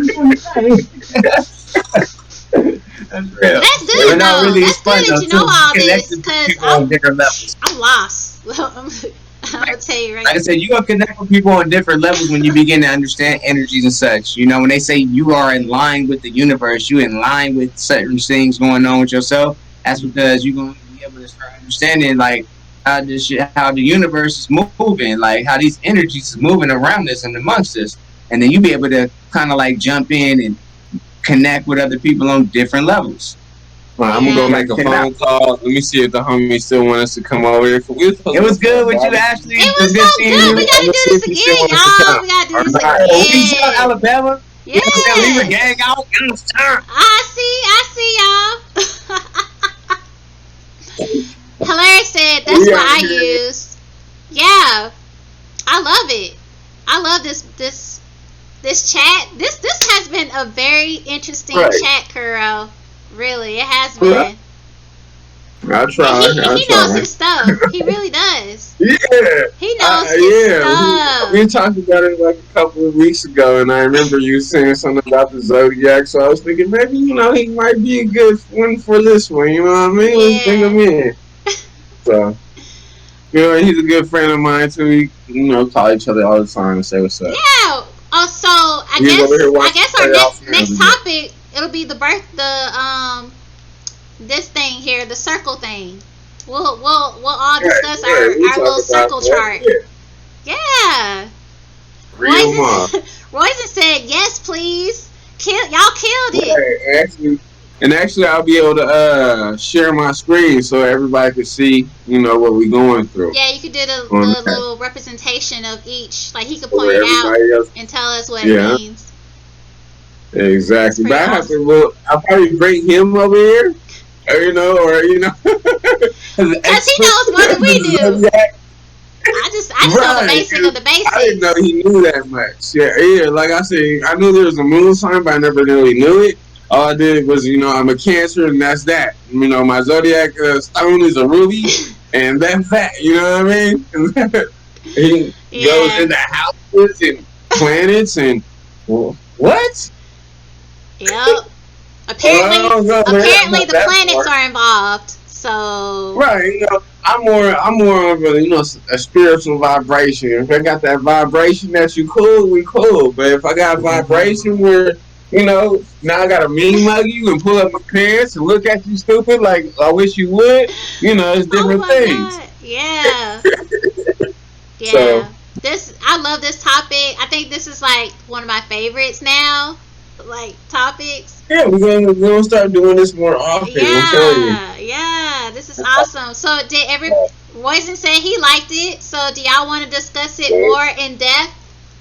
That's real. That's But good no, though. really, That's it's fun good though that you know too. all this, Connecting with because people on different levels. I'm lost. I'm gonna tell you right Like I said, you're gonna connect with people on different levels when you begin to understand energies and such. When they say you are in line with the universe, you in line with certain things going on with yourself. That's because you're gonna be able to start understanding, like, how the universe is moving, like how these energies is moving around us and amongst us, and then you be able to kind of like jump in and connect with other people on different levels. Right, I'm gonna go Yeah. make a Check it out. phone call. Let me see if the homie still want us to come over here. We were supposed It to was go for good a with you, barbecue. Ashley. It It was was good so seeing good. you. We I'm gotta gonna do see this if he still again, wants to y'all. come. We gotta do All this right. Oh, we saw again. Alabama. You know what I'm saying? Leave a Yes. gang out. You know what I'm saying? I see y'all. Hilaire said that's We what out I here. use. Yeah, I love it. I love this chat. This has been a very interesting Right. chat, Kuro. Really, it has Right. been. I And try. I he knows try. his stuff. He really does. Yeah. He knows his Yeah. We stuff. talked about it like a couple of weeks ago, and I remember you saying something about the zodiac. So I was thinking maybe he might be a good one for this one. You know what I mean? Let's bring Yeah. him in. So he's a good friend of mine too. We call each other all the time and say what's up. Yeah. Oh, so He's over here I watching guess the our playoffs next now. topic, it'll be this thing here, the circle thing. We'll all discuss Yeah, we our talk little about circle that. chart. Yeah. Yeah. Real mob. Royce said yes, please. Y'all killed it. Right. Actually, I'll be able to share my screen so everybody can see, what we're going through. Yeah, you could do the On that. little representation of each. Like he could For point it out everybody else. and tell us what Yeah. it means. Exactly. That's But I pretty have to. I'll probably bring him over here, Because he knows more than we do. I just know the basic of the basics. I didn't know he knew that much. Yeah. Like I said, I knew there was a moon sign, but I never really knew it. All I did was, I'm a Cancer, and that's that. My zodiac stone is a ruby, and that's that. You know what I mean? He goes Yeah. into houses and planets and what? Yep. Apparently, Oh, no, man, apparently not the that planets far. are involved. So Right, I'm more of a spiritual vibration. If I got that vibration that you cool, we cool. But if I got a vibration where Now I gotta mean mug you and pull up my pants and look at you stupid like I wish you would. It's Oh different my things. god. Yeah. So Yeah. I love this topic. I think this is like one of my favorites now. Like topics. yeah, we're gonna start doing this more often. I'm telling you. Yeah. Yeah. This is awesome. So did Royson say he liked it? So do y'all want to discuss it more in depth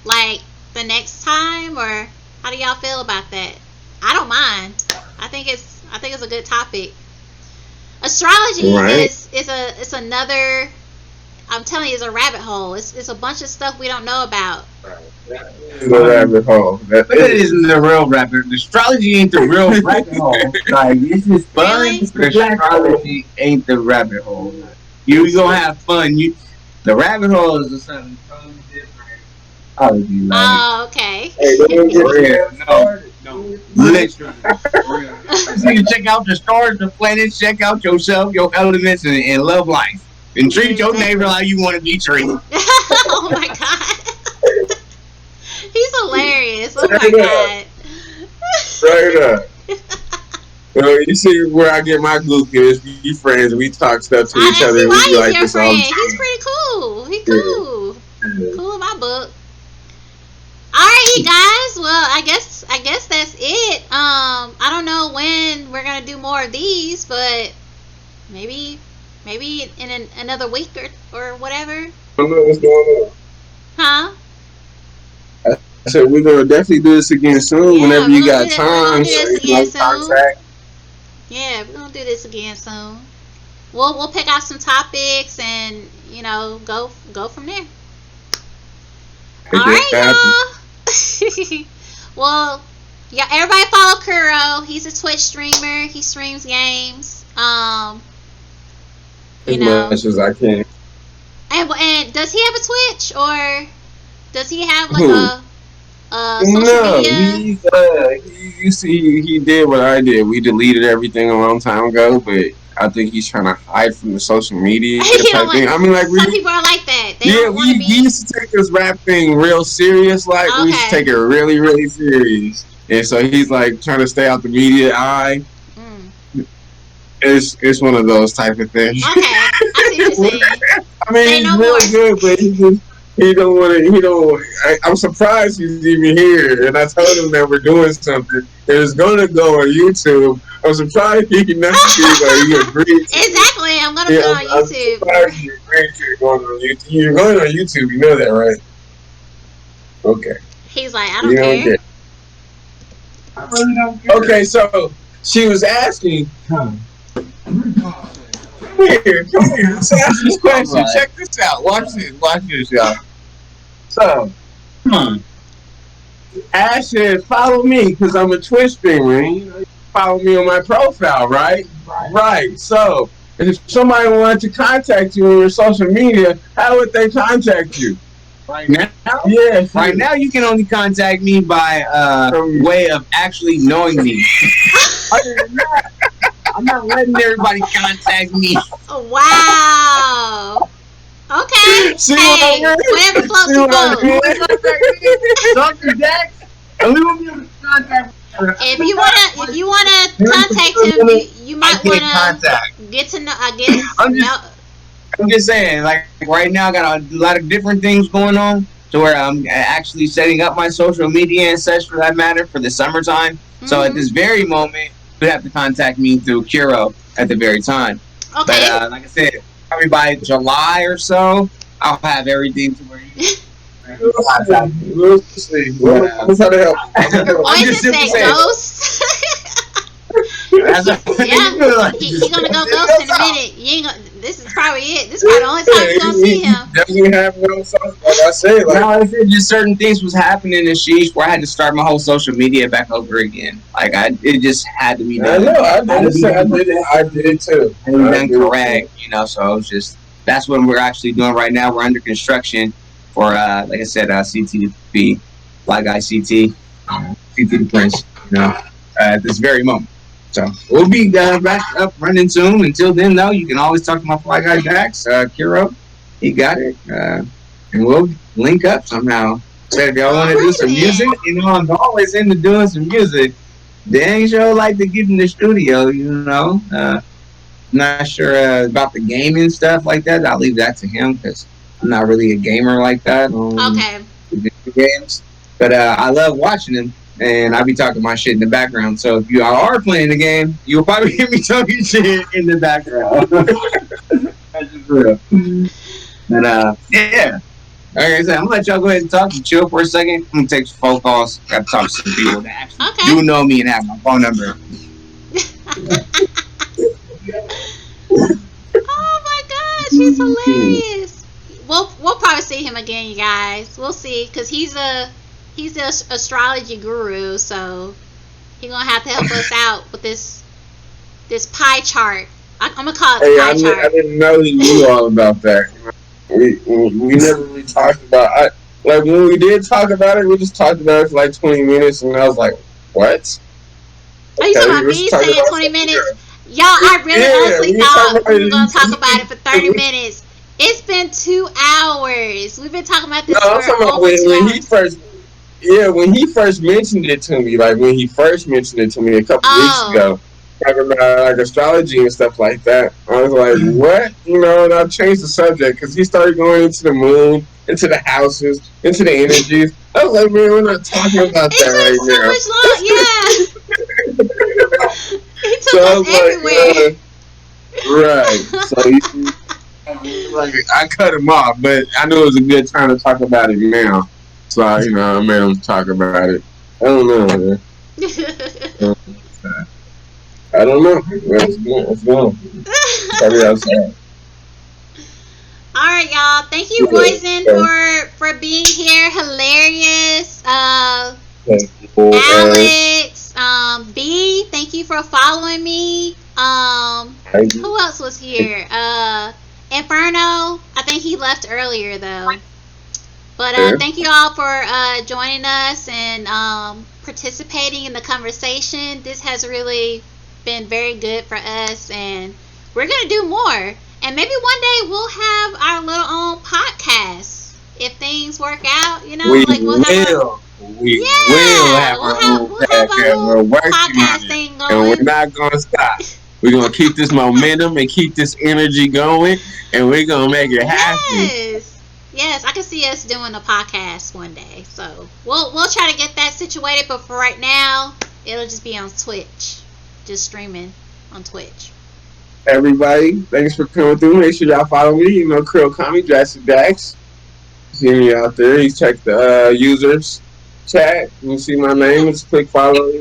like the next time, or how do y'all feel about that? I don't mind. I think it's a good topic. Astrology Right. is another. I'm telling you, it's a rabbit hole. It's a bunch of stuff we don't know about. The rabbit hole. But it isn't the real rabbit. Astrology ain't the real rabbit hole. Like, it's just fun. Really? Astrology ain't the rabbit hole. You gonna have fun. The rabbit hole is something totally different. Astrology, like, Oh, okay. Hey, don't get for real. No, literally. For real. You need to check out the stars, the planets, check out yourself, your elements, and love life. And treat your neighbor like you want to be treated. Oh my god. He's hilarious. Oh my Straight god. straight up. You see where I get my goofiness. We friends. We talk stuff to each I other. see And we why be he's like your this all friend. the He's time. pretty cool. He cool. Yeah. Cool in my book. Alrighty, guys. Well, I guess that's it. I don't know when we're gonna do more of these, but maybe in another week or whatever. I don't know what's going on. Huh? I said we're gonna definitely do this again soon. Yeah, Whenever we're you gonna got do that. We're gonna time, do so this you again know, soon. contact. Yeah, we're gonna do this again soon. We'll pick out some topics and go from there. All right, y'all. Well, yeah, everybody follow Kuro. He's a Twitch streamer. He streams games. As much as I can. And does he have a Twitch, or does he have like Who? a social No, media? you see, he did what I did. We deleted everything a long time ago, but I think he's trying to hide from the social media He don't type thing. want. I mean, like Some people are like that. They yeah, don't want to we be. used to take this rap thing real serious. Like we used to Okay. take it really, really serious. And so he's like trying to stay out the media eye. Mm. It's one of those type of things. Okay, I see what you're saying. I mean, Say he's no real more. good, but he don't want to. He don't. I'm surprised he's even here. And I told him that we're doing something. It's gonna go on YouTube. I'm surprised he he agreed. Exactly. I'm gonna put it on I'm YouTube. surprised he agreed to going on YouTube. You're going on YouTube. You know that, right? Okay. He's like, I You don't don't care. care. I really don't care. Okay, so she was asking. Come here. Let's ask this question. Right. Check this out. Watch this, y'all. So, Come on. Ash said, follow me because I'm a Twitch streamer. And, you follow me on my profile, right? Right. So, if somebody wanted to contact you on your social media, how would they contact you? Right now? Yeah. Right now, you can only contact me by way of actually knowing me. Other than that, I'm not letting everybody contact me. Wow. Okay. See Hey, what I mean? whatever floats See your what I boat. mean? Dr. Dex, and we will be able to contact. If you wanna contact him, you I might can't wanna contact. get to know. I guess. I'm just saying, like right now, I got a lot of different things going on to where I'm actually setting up my social media and such for that matter for the summertime. So at this very moment, you have to contact me through Kuro at the very time. Okay. But like I said, probably by July or so, I'll have everything to where you. We'll see. We'll try to help. I'm just just simply say saying. ghost. That's Yeah, he gonna go ghost in a minute. You ain't gonna. This is probably it. This is probably the only time you gonna see him. Doesn't have no social. Like I said, No, I said just certain things was happening in Sheesh where I had to start my whole social media back over again. Like it just had to be I done. know. I did it too. It was done correct, so it was just that's what we're actually doing right now. We're under construction for like I said, CTP, Fly Guy CT, CT the Prince, at this very moment. So we'll be back up running soon. Until then, though, you can always talk to my Fly Guy Dax, Kuro. He got it, and we'll link up somehow. But if y'all want to do Oh, some music, man. I'm always into doing some music. Dang sure like to get in the studio. Not sure about the gaming stuff like that. I'll leave that to him because I'm not really a gamer like that on Okay. video games. But I love watching him, and I be talking my shit in the background. So if you are playing the game, you'll probably hear me talking shit in the background. That's just real. But yeah. Like I said, I'm gonna let y'all go ahead and talk and chill for a second. I'm gonna take some phone calls. Got to talk to some people that actually do Okay. know me and have my phone number. Oh my gosh, he's hilarious. We'll probably see him again, you guys. We'll see, cause he's the astrology guru, so he's gonna have to help us out with this pie chart. I'm gonna call it the Hey, pie I chart. didn't know he knew all about that. We never really talked about. Like when we did talk about it, we just talked about it for like 20 minutes, and I was like, "What? Are you talking Okay, about let's me talk saying about 20 something minutes? else." Y'all, I really Yeah, honestly we were talking thought about we were gonna talk about it it. for 30 minutes. It's been 2 hours. We've been talking about No, this I'm for talking about over two when he hours. first. Yeah, when he first mentioned it to me, like when he first mentioned it to me a couple weeks Oh, ago, talking about like astrology and stuff like that, I was like, "What?" And I changed the subject because he started going into the moon, into the houses, into the energies. I was like, "Man, we're not talking about that it right took too now." much long. Yeah, he So took I us was like, everywhere. "Right." So like, I cut him off, but I knew it was a good time to talk about it now. So I made him talk about it. I don't know, man. I don't know. Let's go. Let's go. Probably outside. All right, y'all. Thank you, Yeah. Royzen, Okay. for being here. Hilarious. Thank you. Alex, B, thank you for following me. I do. Who else was here? Inferno. I think he left earlier though. But Yeah. thank you all for joining us and participating in the conversation. This has really been very good for us, and we're gonna do more. And maybe one day we'll have our little own podcast if things work out. We Like we'll have a will. We will yeah, have our own we'll have our podcast. We're little working podcast on it. thing And we're going. not going to stop. We're going to keep this momentum and keep this energy going. And we're going to make it happen. Yes. Yes, I can see us doing a podcast one day. So we'll try to get that situated, but for right now, it'll just be on Twitch. Just streaming on Twitch. Everybody, thanks for coming through. Make sure y'all follow me. Krill Kami, Drastic Dax. See me out there. You check the users chat. You see my name. It's click follow.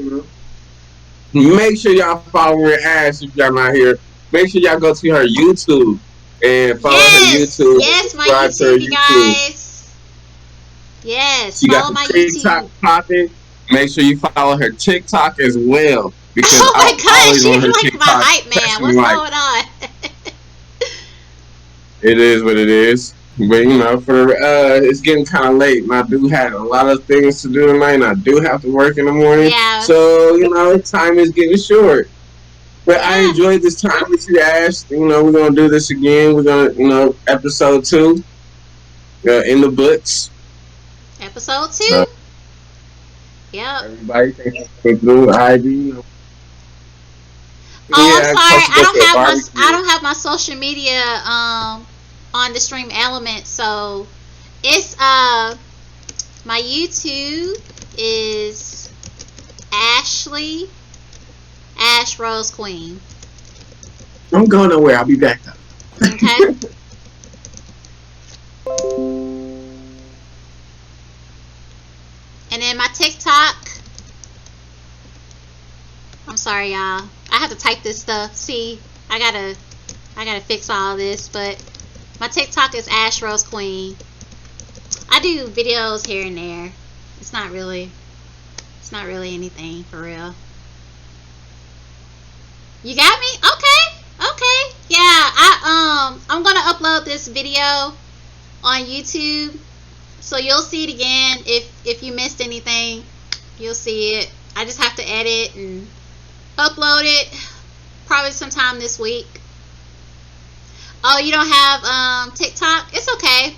Make sure y'all follow her ass if y'all not here. Make sure y'all go to her YouTube and follow her Yes, YouTube and yes, my subscribe to her YouTube, you YouTube. guys. Yes, She got follow the my TikTok YouTube. popping. Make sure you follow her TikTok as well because Oh my I'm gosh, always on you're her like my TikTok hype man. pressing What's like going on? it is what it is. But it's getting kind of late, and I do have a lot of things to do tonight, and I do have to work in the morning. Yeah, So time is getting short. But I yeah. enjoyed this time with you, Ash. We're gonna do this again. We're gonna, episode 2 in the books. Episode So 2. Yep. everybody, thanks for coming through. Ivy, Oh, I'm yeah, I'm sorry. supposed to go to a I barbecue. don't have my social media on the stream element. So it's my YouTube is Ashley Ash Rose Queen. Don't go nowhere. I'll be back though. Okay. And then my TikTok. I'm sorry, y'all. I have to type this stuff. See, I gotta fix all this. But my TikTok is Ash Rose Queen. I do videos here and there. It's not really anything for real. You got me? Okay. Okay. Yeah, I'm gonna upload this video on YouTube. So you'll see it again. If you missed anything, you'll see it. I just have to edit and upload it probably sometime this week. Oh, you don't have TikTok? It's okay.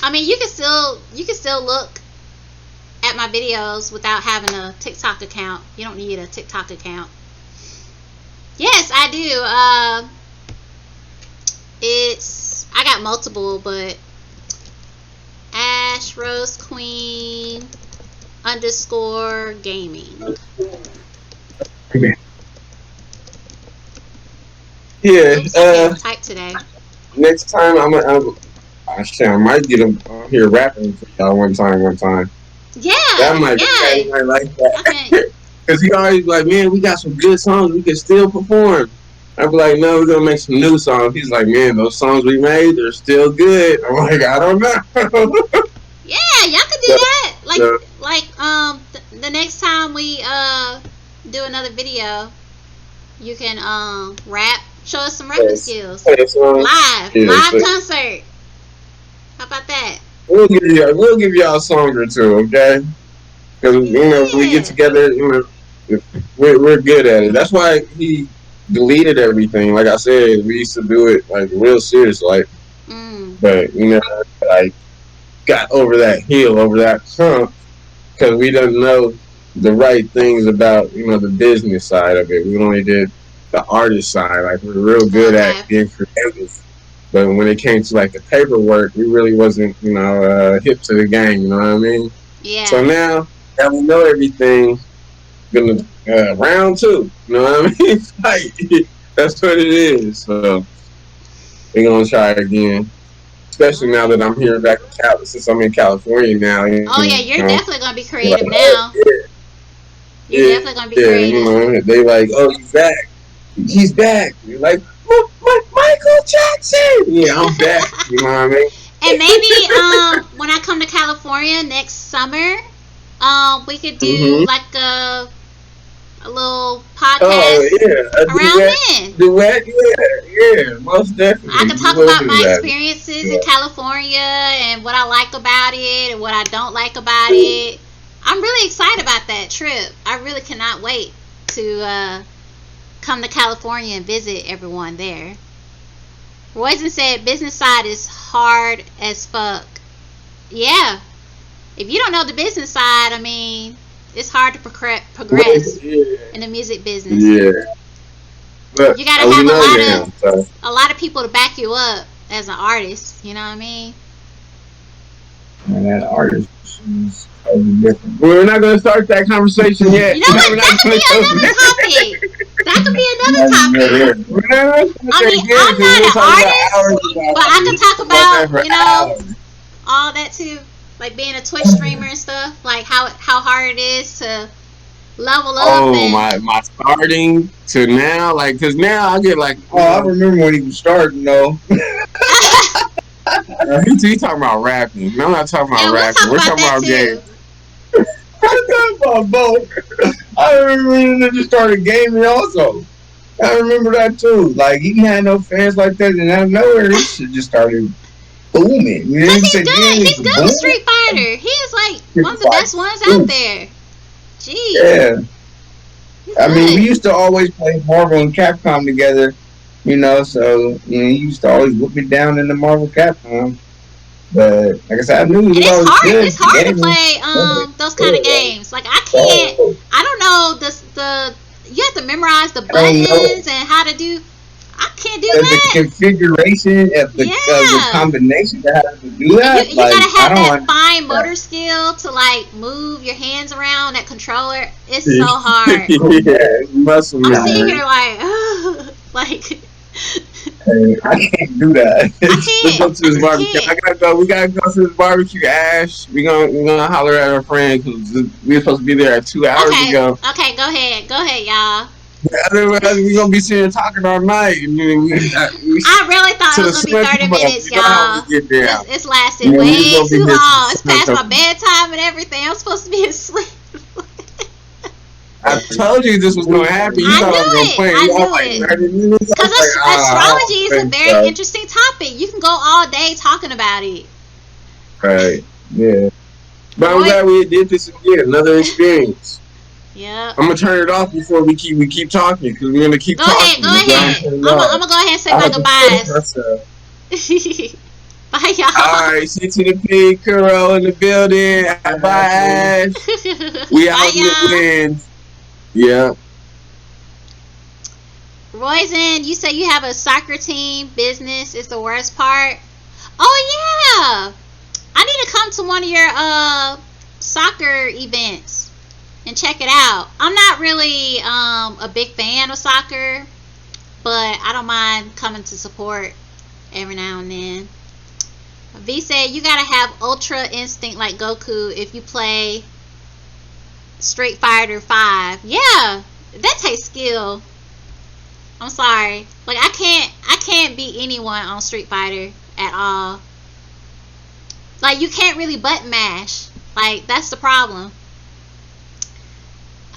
I mean, you can still look write my videos without having a TikTok account. You don't need a TikTok account. Yes, I do. I got multiple, but Ash Rose Queen _ gaming. Yeah. Oops, I can't even type today. Next time I might get him on here rapping for y'all one time. Yeah, That might be yeah. I like that. Okay. Because he always like, man, we got some good songs. We can still perform. I'd be like, no, we're going to make some new songs. He's like, man, those songs we made, they're still good. I'm like, I don't know. Yeah, y'all could do that. The next time we do another video, you can rap. Show us some rapping skills. Live concert. How about that? We'll give y'all a song or two, okay? Because we get together, we're good at it. That's why he deleted everything. Like I said, we used to do it like real serious, like. But like got over that hill, over that hump, because we didn't know the right things about the business side of it. We only did the artist side. Like we're real good at being creative, but when it came to like the paperwork, we really wasn't hip to the game. You know what I mean? Yeah. So now that we know everything, gonna round two. You know what I mean? Like, that's what it is. So we're gonna try again. Especially now that I'm here back in California, since I'm in California now. Oh yeah, you're definitely gonna be creative now. You're definitely gonna be creative. They like, oh, he's back. He's back. You're like, Michael Jackson. Yeah, I'm back. You know what I mean? And maybe when I come to California next summer, we could do like a little podcast around then. Duet, yeah, most definitely. I can talk about my experiences in California and what I like about it and what I don't like about it. I'm really excited about that trip. I really cannot wait to come to California and visit everyone there. Royzen said business side is hard as fuck. Yeah. If you don't know the business side, I mean, it's hard to progress in the music business. Yeah. But you gotta have a lot of people to back you up as an artist. You know what I mean? And that artist is totally different. We're not gonna start that conversation yet. You know what? That could be another topic. That could be another topic. I mean, I'm not an artist, but I could talk about all that too. Like being a Twitch streamer and stuff, like how hard it is to level up. Oh, my starting to now, like, cause now I get like, I remember when he was starting though. He talking about rapping. No, I'm not talking about rapping. We're talking about games. I'm talking about both. I remember when he just started gaming also. I remember that too. Like he had no fans like that, and out of nowhere, this shit just started booming. He's good with Street Fighter. He is like one of the best ones out there. Jeez. Yeah. I mean, we used to always play Marvel and Capcom together, so he used to always whip me down in the Marvel Capcom. But like I said, I knew he was always good. It's hard to play those kind of games. Like I don't know you have to memorize the buttons and how to do. I can't do that. The configuration of the combination to have to do that. You gotta have that fine motor skill to like move your hands around that controller. It's so hard. I'm sitting here like, I can't do that. Let's go to this barbecue. We gotta go to this barbecue, Ash. We gonna holler at our friend because we were supposed to be there 2 hours ago. Okay, go ahead, y'all. Otherwise, we're gonna be sitting talking all night. I really thought it was gonna be 30 minutes, y'all. It's lasted way too long. It's past my bedtime and everything. I'm supposed to be asleep. I told you this was gonna happen. You thought I was gonna play. I knew it. Because astrology is a very interesting topic. You can go all day talking about it. Right. Yeah. But I'm glad we did this again. Another experience. Yeah. I'm gonna turn it off before we keep talking because we're gonna keep talking. Go ahead. I'm gonna go ahead and say my goodbyes. Bye, All y'all. right, C to the P, Kuro in the building. Bye, Ash. We Bye, out in the y'all. wind. Yeah. Roisin, you say you have a soccer team. Business is the worst part. Oh yeah, I need to come to one of your soccer events and check it out. I'm not really a big fan of soccer, but I don't mind coming to support every now and then. V said you gotta have ultra instinct like Goku if you play Street Fighter 5. Yeah, that takes skill. I'm sorry. Like I can't beat anyone on Street Fighter at all. Like you can't really button mash. Like that's the problem.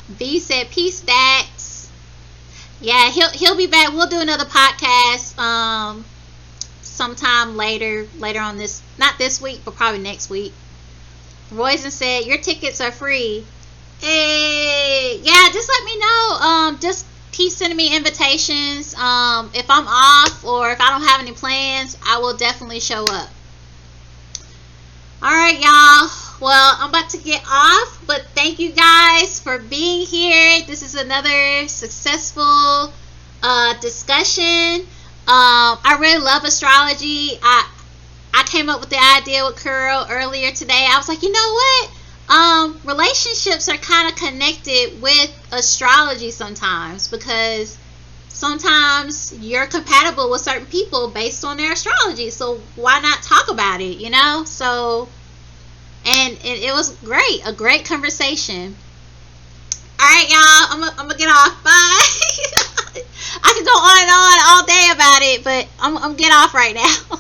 V said peace stacks. Yeah, he'll be back. We'll do another podcast sometime later on this, not this week, but probably next week. Royzen said your tickets are free. Hey, yeah, just let me know. Just keep sending me invitations. If I'm off or if I don't have any plans, I will definitely show up. All right, y'all. Well, I'm about to get off, but thank you guys for being here. This is another successful discussion. I really love astrology. I came up with the idea with Kuro earlier today. I was like, you know what? Relationships are kind of connected with astrology sometimes because sometimes you're compatible with certain people based on their astrology. So why not talk about it, you know? So, and it was great, a great conversation. All right, y'all, I'm gonna get off. Bye. I could go on and on all day about it, but I'm get off right now.